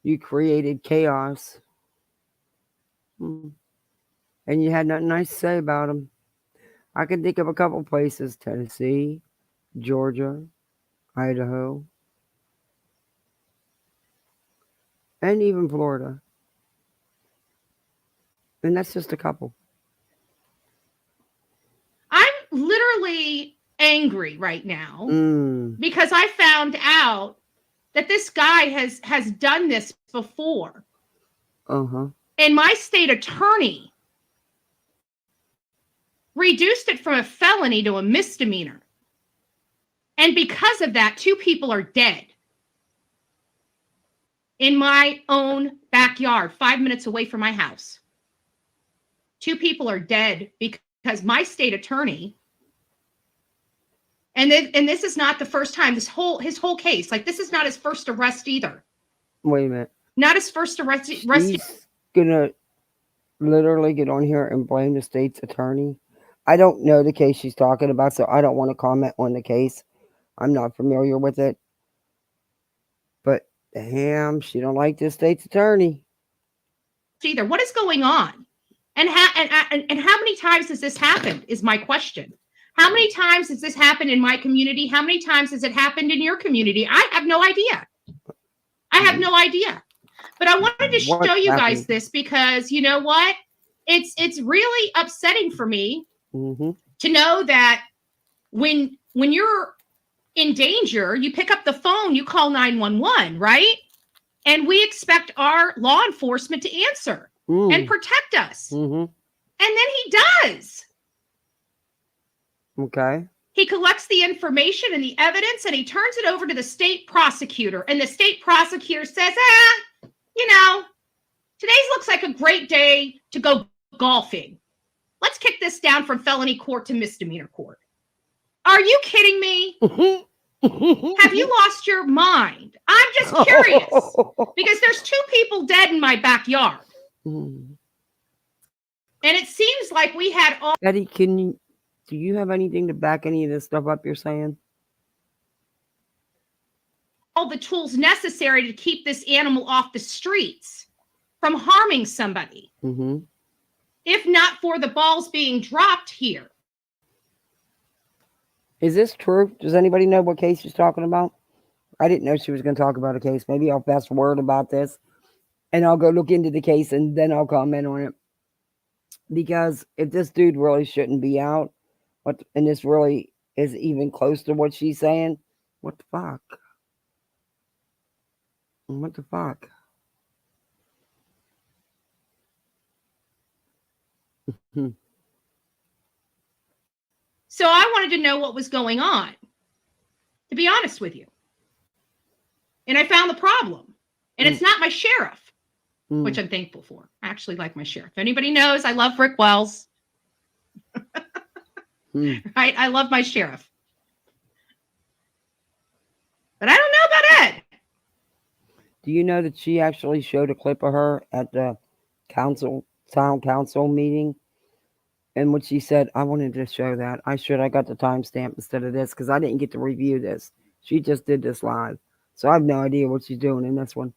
You created chaos. And you had nothing nice to say about them. I can think of a couple places: Tennessee, Georgia, Idaho, and even Florida. And that's just a couple. I'm literally angry right now because I found out that this guy has done this before. And my state attorney reduced it from a felony to a misdemeanor. And because of that, 2 people are dead in my own backyard, 5 minutes away from my house. 2 people are dead because my state attorney, and this is not the first time, his whole case, like this is not his first arrest either. Wait a minute. Not his first arrest. He's gonna literally get on here and blame the state's attorney. I don't know the case she's talking about, so I don't want to comment on the case. I'm not familiar with it. But damn, she don't like the state's attorney either. What is going on? And how many times has this happened is my question. How many times has this happened in my community? How many times has it happened in your community? I have no idea. I have no idea. But I wanted to show you guys this because you know what? It's really upsetting for me to know that when you're in danger, you pick up the phone, you call 911, right? And we expect our law enforcement to answer and protect us. And then he does. Okay. He collects the information and the evidence and he turns it over to the state prosecutor. And the state prosecutor says, you know, today looks like a great day to go golfing. Let's kick this down from felony court to misdemeanor court. Are you kidding me? Have you lost your mind? I'm just curious because there's 2 people dead in my backyard. And it seems like we had all... Eddie, do you have anything to back any of this stuff up you're saying? All the tools necessary to keep this animal off the streets from harming somebody. If not for the balls being dropped here. Is this true? Does anybody know what case she's talking about? I didn't know she was going to talk about a case. Maybe I'll fast forward about this and I'll go look into the case and then I'll comment on it. Because if this dude really shouldn't be out, and this really is even close to what she's saying, what the fuck? What the fuck? So I wanted to know what was going on, to be honest with you. And I found the problem. And it's not my sheriff, which I'm thankful for. I actually like my sheriff. If anybody knows, I love Rick Wells. Right? I love my sheriff. But I don't know about Ed. Do you know that she actually showed a clip of her at the town council meeting? And what she said, I wanted to show that. I got the timestamp instead of this because I didn't get to review this. She just did this live. So I have no idea what she's doing in this one.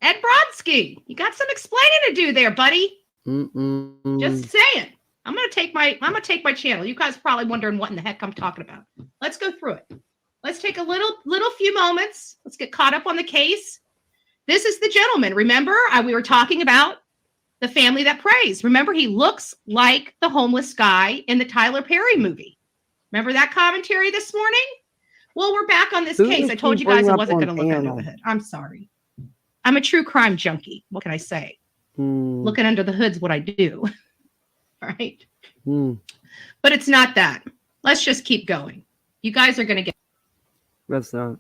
Ed Brodsky, you got some explaining to do there, buddy. Just saying. I'm gonna take my channel. You guys are probably wondering what in the heck I'm talking about. Let's go through it. Let's take a little few moments. Let's get caught up on the case. This is the gentleman. Remember, we were talking about the family that prays. Remember, he looks like the homeless guy in the Tyler Perry movie. Remember that commentary this morning? Well, we're back on this case. I told you guys I wasn't going to look under the hood. I'm sorry. I'm a true crime junkie. What can I say? Looking under the hood's what I do. Right? But it's not that. Let's just keep going. You guys are going to get... That's not.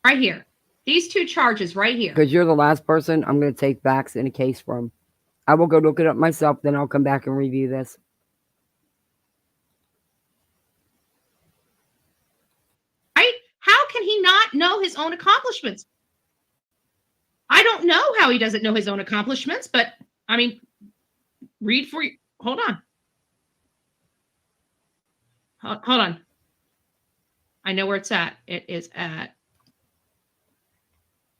Right here. These 2 charges right here. Because you're the last person I'm going to take facts in a case from. I will go look it up myself, then I'll come back and review this. Right? How can he not know his own accomplishments? I don't know how he doesn't know his own accomplishments, but I mean, read for you. Hold on. Hold on. I know where it's at. It is at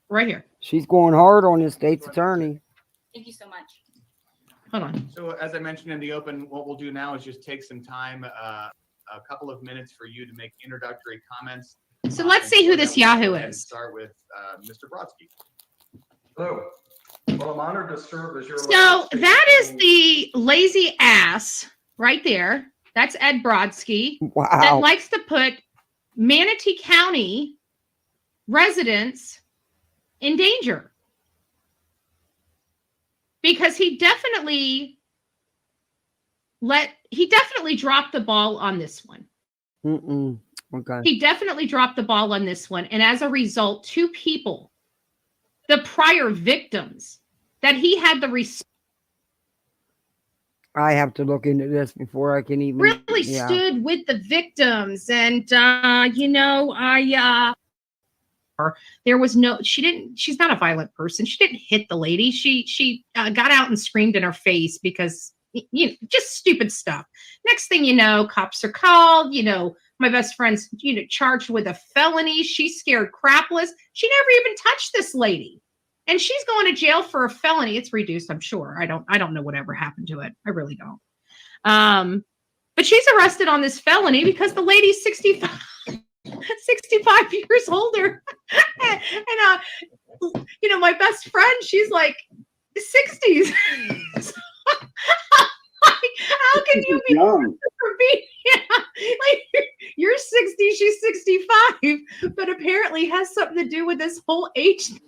right here. She's going hard on the state's attorney. Thank you so much. Hold on. So as I mentioned in the open, what we'll do now is just take some time, a couple of minutes for you to make introductory comments. So let's see who this Yahoo is. Start with Mr. Brodsky. Hello. Well, I'm honored to serve as your. So that is the lazy ass right there. That's Ed Brodsky. Wow. That likes to put Manatee County residents in danger. Because he definitely dropped the ball on this one. Okay. He definitely dropped the ball on this one. And as a result, 2 people, the prior victims that he had the respect. I have to look into this before I can even Really stood with the victims. And, there was she's not a violent person. She didn't hit the lady. She got out and screamed in her face because, just stupid stuff. Next thing you know, cops are called, my best friend's, charged with a felony. She's scared crapless. She never even touched this lady. And she's going to jail for a felony. It's reduced, I'm sure. I don't know whatever happened to it. I really don't. But she's arrested on this felony because the lady's 65 years older. and my best friend, she's like 60s. How can you be young? You're 60, she's 65, but apparently has something to do with this whole age thing.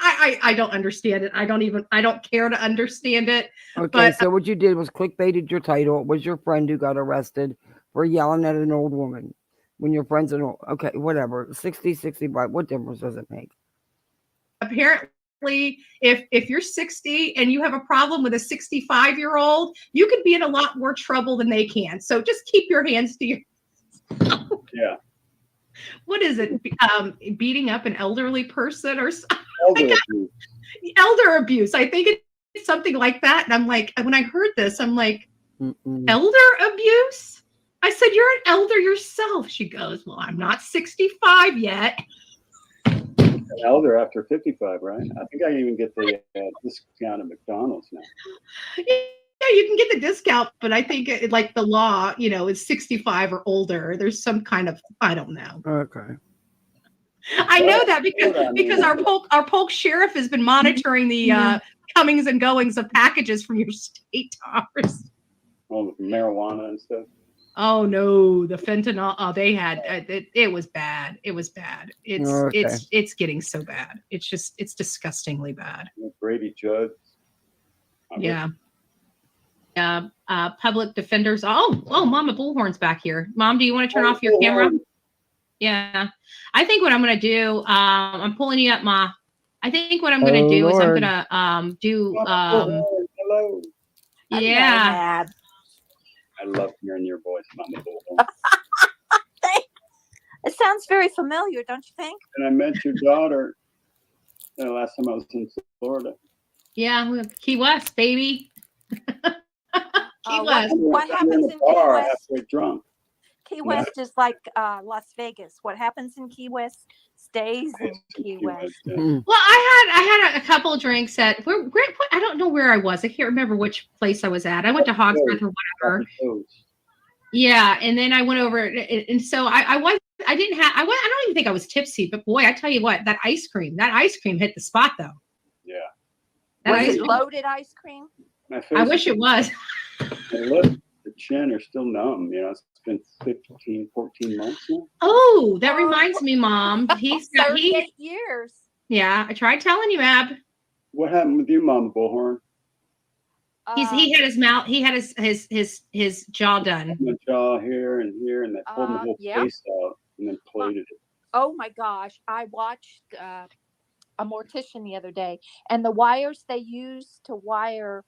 I don't understand it. I don't care to understand it. Okay, but, so what you did was clickbaited your title. It was your friend who got arrested for yelling at an old woman. When your friend's an old, okay, whatever, 60, 65, what difference does it make? Apparently, if you're 60 and you have a problem with a 65-year-old, you could be in a lot more trouble than they can. So just keep your hands to yourself. Yeah. What is it? Beating up an elderly person or something? Elder abuse. Elder abuse. I think it's something like that. And I'm like, when I heard this, I'm like, elder abuse? I said, you're an elder yourself. She goes, well, I'm not 65 yet. An elder after 55, right? I think I even get the discount at McDonald's now. Yeah, you can get the discount, but I think like the law, is 65 or older. There's some kind of, I don't know. Okay. I know that because our Polk sheriff has been monitoring the comings and goings of packages from your state, Towers. Oh, marijuana and stuff. Oh no, the fentanyl. Oh, they had it was bad. It was bad. It's getting so bad. It's disgustingly bad. Brady Judd. Yeah. Public defenders. Oh, Mama Bullhorn's back here. Mom, do you want to turn off your camera? Yeah. I think what I'm going to do, I'm pulling you up, Ma. I think what I'm going to do is I'm going to do. Hello. Yeah. I love hearing your voice, Mama Bullhorn. It sounds very familiar, don't you think? And I met your daughter last time I was in Florida. Yeah, Key West, baby. Key West. What happens in Key West? Halfway drunk. Key West is like Las Vegas. What happens in Key West stays in Key West. Well, I had a couple of drinks at I don't know where I was. I can't remember which place I was at. I went to Hogsworth or whatever. Yeah, and then I went over, and so I don't even think I was tipsy, but boy, I tell you what, that ice cream hit the spot though. Yeah. Was it loaded ice cream? I wish it was. The chin are still numb. It's been 15, 14 months now. Oh, that reminds me, Mom. He's 38 years. Yeah, I tried telling you, Ab. What happened with you, Mama Bullhorn? He had his mouth. He had his jaw done. The jaw here, and they pulled the whole face out and then plated it. Oh my gosh! I watched a mortician the other day, and the wires they use to wire.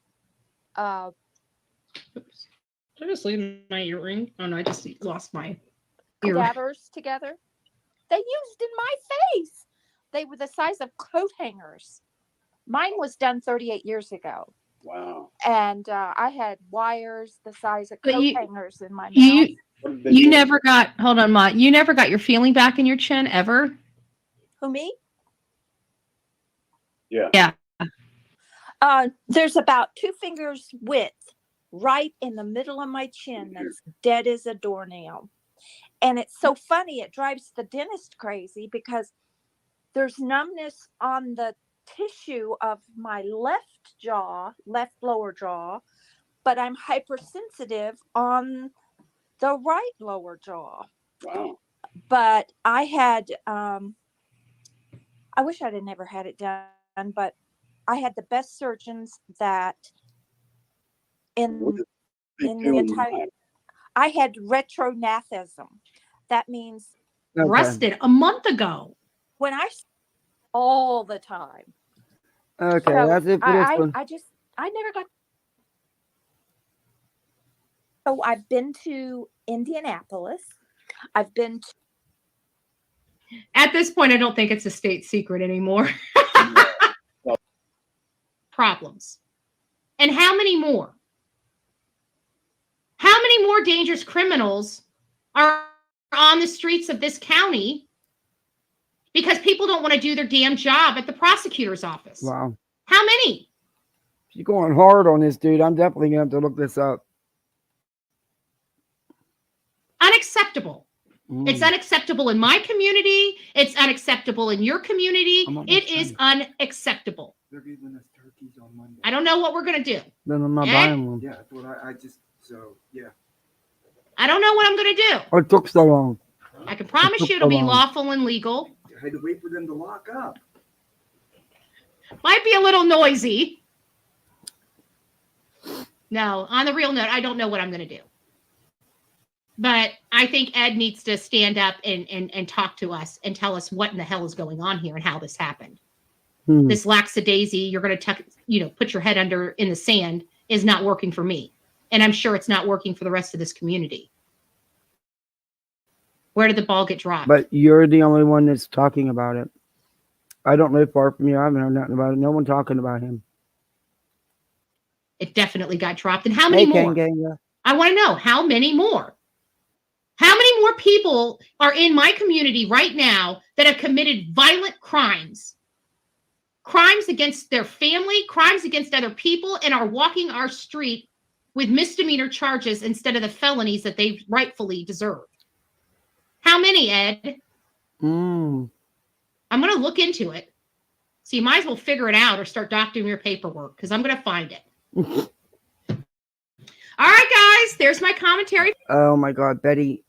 Oops. Did I just leave my earring? Oh no, I just lost my cadavers together. They used in my face. They were the size of coat hangers. Mine was done 38 years ago. Wow. And I had wires the size of But coat you- hangers in my mouth. You never got, hold on, Ma. You never got your feeling back in your chin ever? Who, me? Yeah. Yeah. There's about 2 fingers width right in the middle of my chin that's dead as a doornail. And it's so funny, it drives the dentist crazy because there's numbness on the tissue of my left lower jaw, but I'm hypersensitive on the right lower jaw. Wow. But I had, I wish I'd have never had it done, but I had the best surgeons that in the entire, I had retrognathism. That means Rusted a month ago. when I all the time. Okay, So that's it for this one. I never got. So I've been to Indianapolis. I've been to. At this point, I don't think it's a state secret anymore. Problems. And how many more? How many more dangerous criminals are on the streets of this county because people don't want to do their damn job at the prosecutor's office? Wow. How many? She's going hard on this dude. I'm definitely going to have to look this up. Unacceptable. It's unacceptable in my community. It's unacceptable in your community. It is unacceptable. They're giving us turkeys on Monday. I don't know what we're going to do. Then I'm not Ed? buying one. Yeah, that's what I just, so, yeah. I don't know what I'm going to do. It took so long. I can promise you it'll be lawful and legal. I had to wait for them to lock up. Might be a little noisy. No, on the real note, I don't know what I'm going to do. But I think Ed needs to stand up and talk to us and tell us what in the hell is going on here and how this happened. This lackadaisy, you're going to put your head under in the sand is not working for me. And I'm sure it's not working for the rest of this community. Where did the ball get dropped? But you're the only one that's talking about it. I don't live far from you. I haven't heard nothing about it. No one talking about him. It definitely got dropped. And how many more? I want to know how many more. How many more people are in my community right now that have committed violent crimes? Crimes against their family, crimes against other people, and are walking our street with misdemeanor charges instead of the felonies that they rightfully deserve. How many, Ed? I'm going to look into it. So you might as well figure it out or start doctoring your paperwork because I'm going to find it. All right, guys, there's my commentary. Oh, my God, Betty.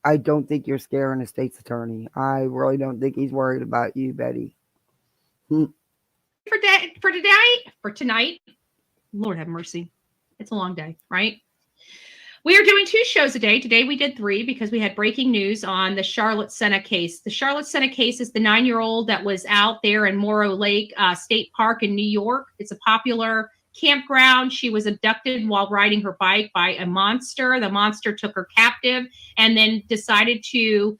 I don't think you're scaring the state's attorney. I really don't think he's worried about you, Betty. For tonight, Lord have mercy. It's a long day, right? We are doing 2 shows a day. Today we did 3 because we had breaking news on the Charlotte Senna case. The Charlotte Senna case is the 9-year-old that was out there in Morrow Lake State Park in New York. It's a popular campground. She was abducted while riding her bike by a monster. The monster took her captive and then decided to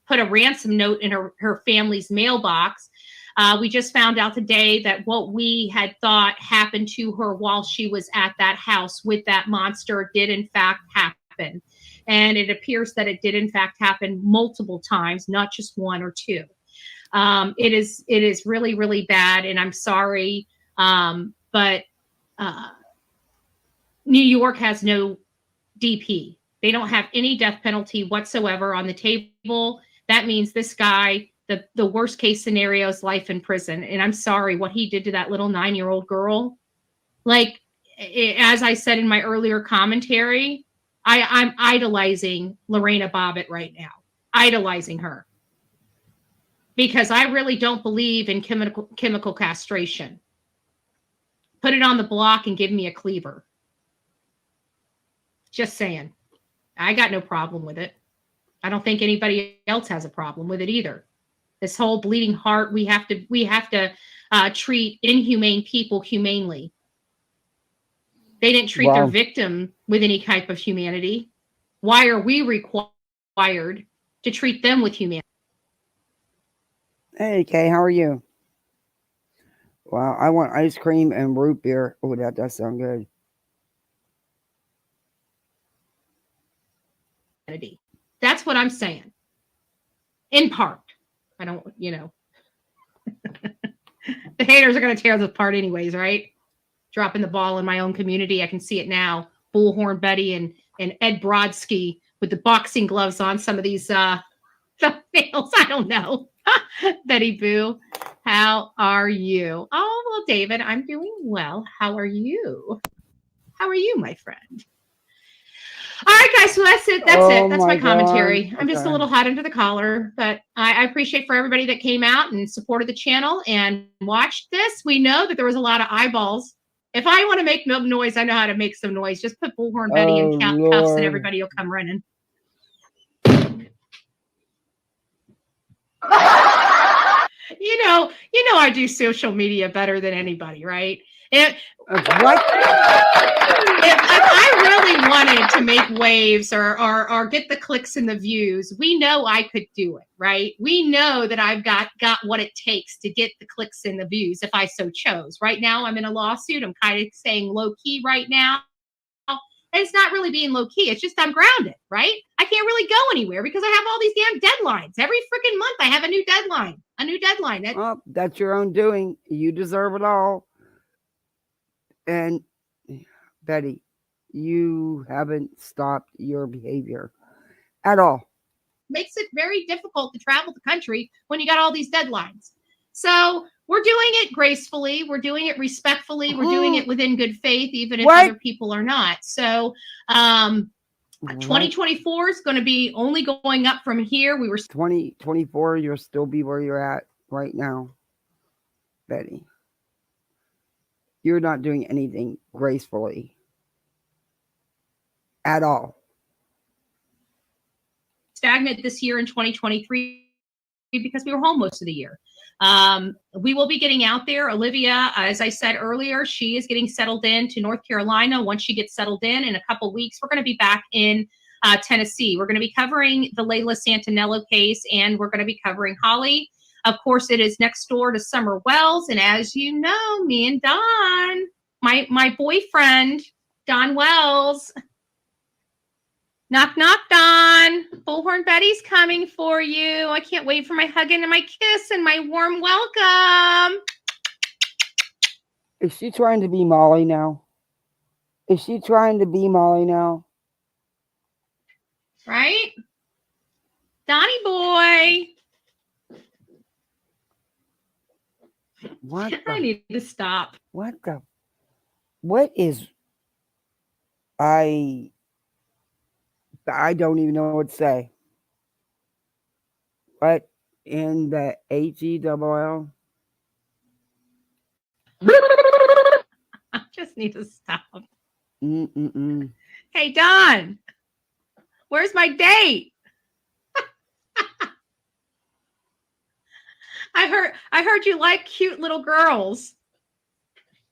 put a ransom note in her family's mailbox. We just found out today that what we had thought happened to her while she was at that house with that monster did in fact happen. And it appears that it did in fact happen multiple times, not just 1 or 2. It is really, really bad. And I'm sorry. But New York has no DP. They don't have any death penalty whatsoever on the table. That means this guy, the worst case scenario is life in prison. And I'm sorry what he did to that little 9-year-old girl. Like, as I said in my earlier commentary, I'm idolizing Lorena Bobbitt right now. Idolizing her. Because I really don't believe in chemical castration. Put it on the block and give me a cleaver. Just saying. I got no problem with it. I don't think anybody else has a problem with it either. This whole bleeding heart, we have to treat inhumane people humanely. They didn't treat their victim with any type of humanity. Why are we required to treat them with humanity? Hey, Kay, how are you? Wow, I want ice cream and root beer. Oh, that does sound good. That's what I'm saying. In part. I don't, you know. The haters are going to tear this apart anyways, right? Dropping the ball in my own community. I can see it now. Bullhorn Betty and Ed Brodsky with the boxing gloves on. Some of these thumbnails. I don't know. Betty Boo, how are you? Oh, well, David, I'm doing well. How are you? How are you, my friend? All right, guys, so that's it. That's it. That's my commentary. God. I'm just a little hot under the collar, but I appreciate for everybody that came out and supported the channel and watched this. We know that there was a lot of eyeballs. If I want to make no noise, I know how to make some noise. Just put Bullhorn Betty in cuffs and everybody will come running. You know I do social media better than anybody, right? If I really wanted to make waves or get the clicks and the views, we know I could do it, right? We know that I've got what it takes to get the clicks and the views if I so chose. Right now, I'm in a lawsuit. I'm kind of staying low key right now. And it's not really being low key. It's just I'm grounded, right? I can't really go anywhere because I have all these damn deadlines. Every freaking month I have a new deadline. Well, that's your own doing. You deserve it all. And Betty, you haven't stopped your behavior at all. Makes it very difficult to travel the country when you got all these deadlines. So we're doing it gracefully. We're doing it respectfully. We're doing it within good faith, even if other people are not. So 2024 is going to be only going up from here. We were 2024. You'll still be where you're at right now, Betty. You're not doing anything gracefully at all. Stagnant this year in 2023 because we were home most of the year. We will be getting out there. Olivia, as I said earlier, she is getting settled into North Carolina. Once she gets settled in a couple weeks, we're going to be back in Tennessee. We're going to be covering the Layla Santinello case, and we're going to be covering Holly. Of course, it is next door to Summer Wells. And as you know, me and Don, my boyfriend, Don Wells, knock, knock, Don. Bullhorn Betty's coming for you. I can't wait for my hug and my kiss and my warm welcome. Is she trying to be Molly now? Right? Donnie boy. What? I need to stop. What is... I don't even know what to say. What in the HELL? I just need to stop. Mm-mm-mm. Hey, Don, where's my date? I heard you like cute little girls.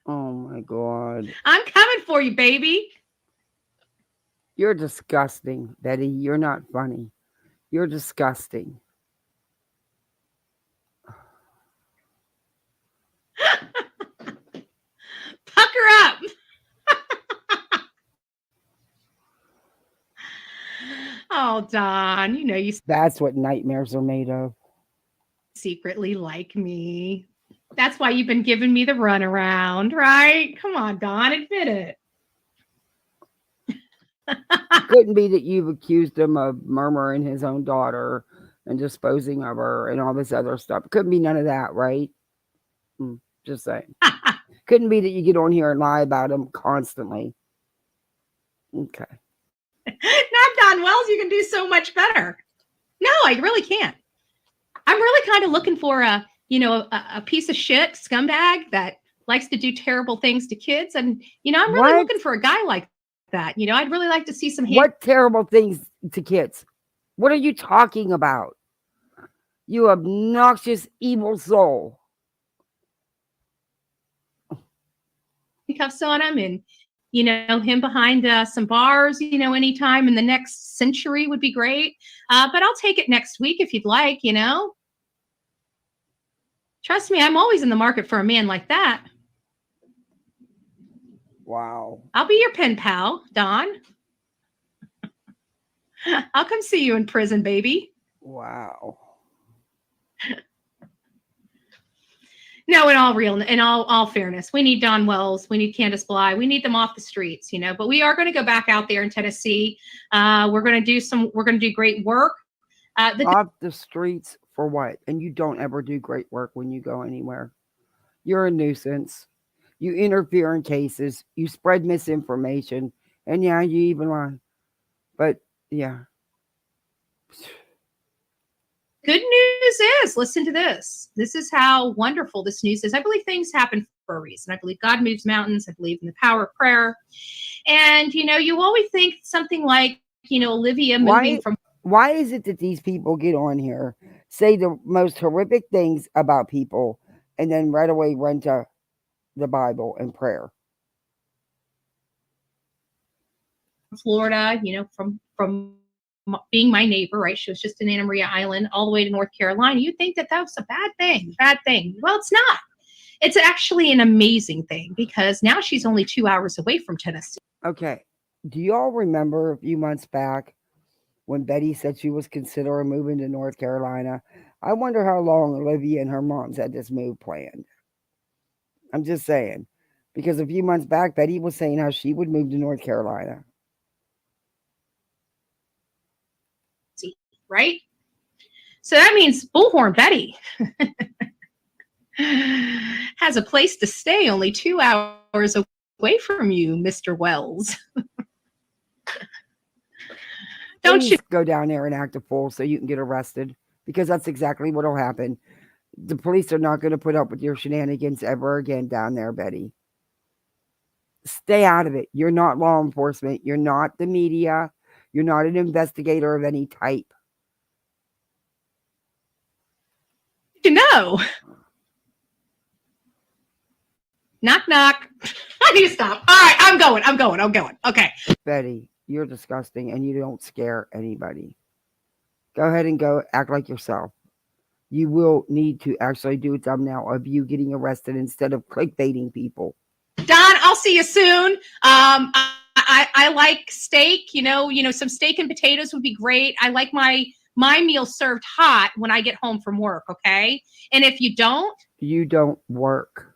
Oh my God. I'm coming for you, baby. You're disgusting, Betty. You're not funny. You're disgusting. Pucker up. Oh, Don, you know you That's what nightmares are made of. Secretly like me. That's why you've been giving me the runaround, right? Come on, Don, admit it. Couldn't be that you've accused him of murmuring his own daughter and disposing of her and all this other stuff. Couldn't be none of that, right? Just saying. Couldn't be that you get on here and lie about him constantly. Okay. Not Don Wells. You can do so much better. No, I really can't. I'm really kind of looking for a piece of shit scumbag that likes to do terrible things to kids. And, I'm really looking for a guy like that. I'd really like to see some. What terrible things to kids? What are you talking about? You obnoxious, evil soul. Cuffs on him and, him behind some bars, anytime in the next century would be great. But I'll take it next week if you'd like, Trust me, I'm always in the market for a man like that. Wow. I'll be your pen pal, Don. I'll come see you in prison, baby. Wow. No, in all fairness, we need Don Wells, we need Candace Bly, we need them off the streets, but we are going to go back out there in Tennessee. We're going to do great work. Off the streets for what? And you don't ever do great work when you go anywhere. You're a nuisance. You interfere in cases. You spread misinformation. And yeah, you even lie. But yeah. Good news is, listen to this. This is how wonderful this news is. I believe things happen for a reason. I believe God moves mountains. I believe in the power of prayer. And, you always think something like, Olivia moving from. Why is it that these people get on here, say the most horrific things about people, and then right away run to the Bible and prayer? Florida, from being my neighbor, right? She was just in Anna Maria Island all the way to North Carolina. You'd think that was a bad thing. Well, it's not. It's actually an amazing thing because now she's only 2 hours away from Tennessee. Okay. Do you all remember a few months back when Betty said she was considering moving to North Carolina? I wonder how long Olivia and her moms had this move planned. I'm just saying. Because a few months back, Betty was saying how she would move to North Carolina. Right? So that means Bullhorn Betty has a place to stay only 2 hours away from you, Mr. Wells. Don't Please you go down there and act a fool so you can get arrested? Because that's exactly what will happen. The police are not going to put up with your shenanigans ever again down there, Betty. Stay out of it. You're not law enforcement. You're not the media. You're not an investigator of any type. Knock, knock. I need to stop. All right, I'm going. Okay. Betty, you're disgusting and you don't scare anybody. Go ahead and go act like yourself. You will need to actually do a thumbnail of you getting arrested instead of clickbaiting people. Don, I'll see you soon. I like steak, some steak and potatoes would be great. I like my meal served hot when I get home from work, okay? And if you don't work.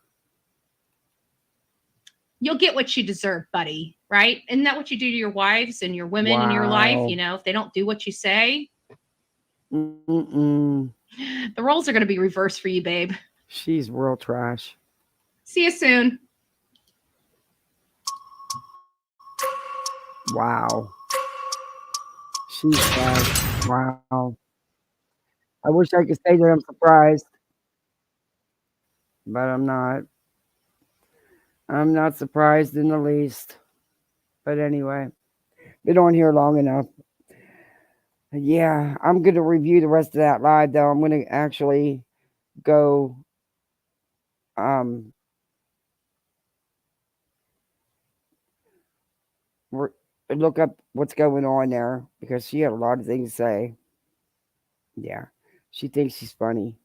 You'll get what you deserve, buddy, right? Isn't that what you do to your wives and your women in your life? If they don't do what you say, the roles are going to be reversed for you, babe. She's real trash. See you soon. Wow. She's trash. Wow. I wish I could say that I'm surprised, but I'm not. I'm not surprised in the least. But anyway, been on here long enough. Yeah, I'm going to review the rest of that live, though. I'm going to actually go look up what's going on there because she had a lot of things to say. Yeah, she thinks she's funny.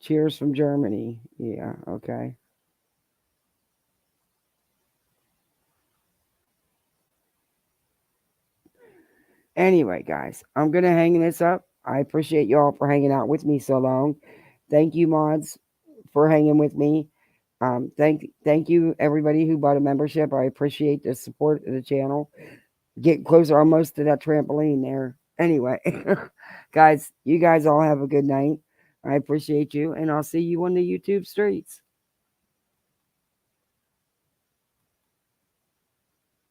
Cheers from Germany. Yeah, okay. Anyway, guys, I'm going to hang this up. I appreciate y'all for hanging out with me so long. Thank you, mods, for hanging with me. Thank you, everybody who bought a membership. I appreciate the support of the channel. Getting closer almost to that trampoline there. Anyway, guys, you guys all have a good night. I appreciate you, and I'll see you on the YouTube streets.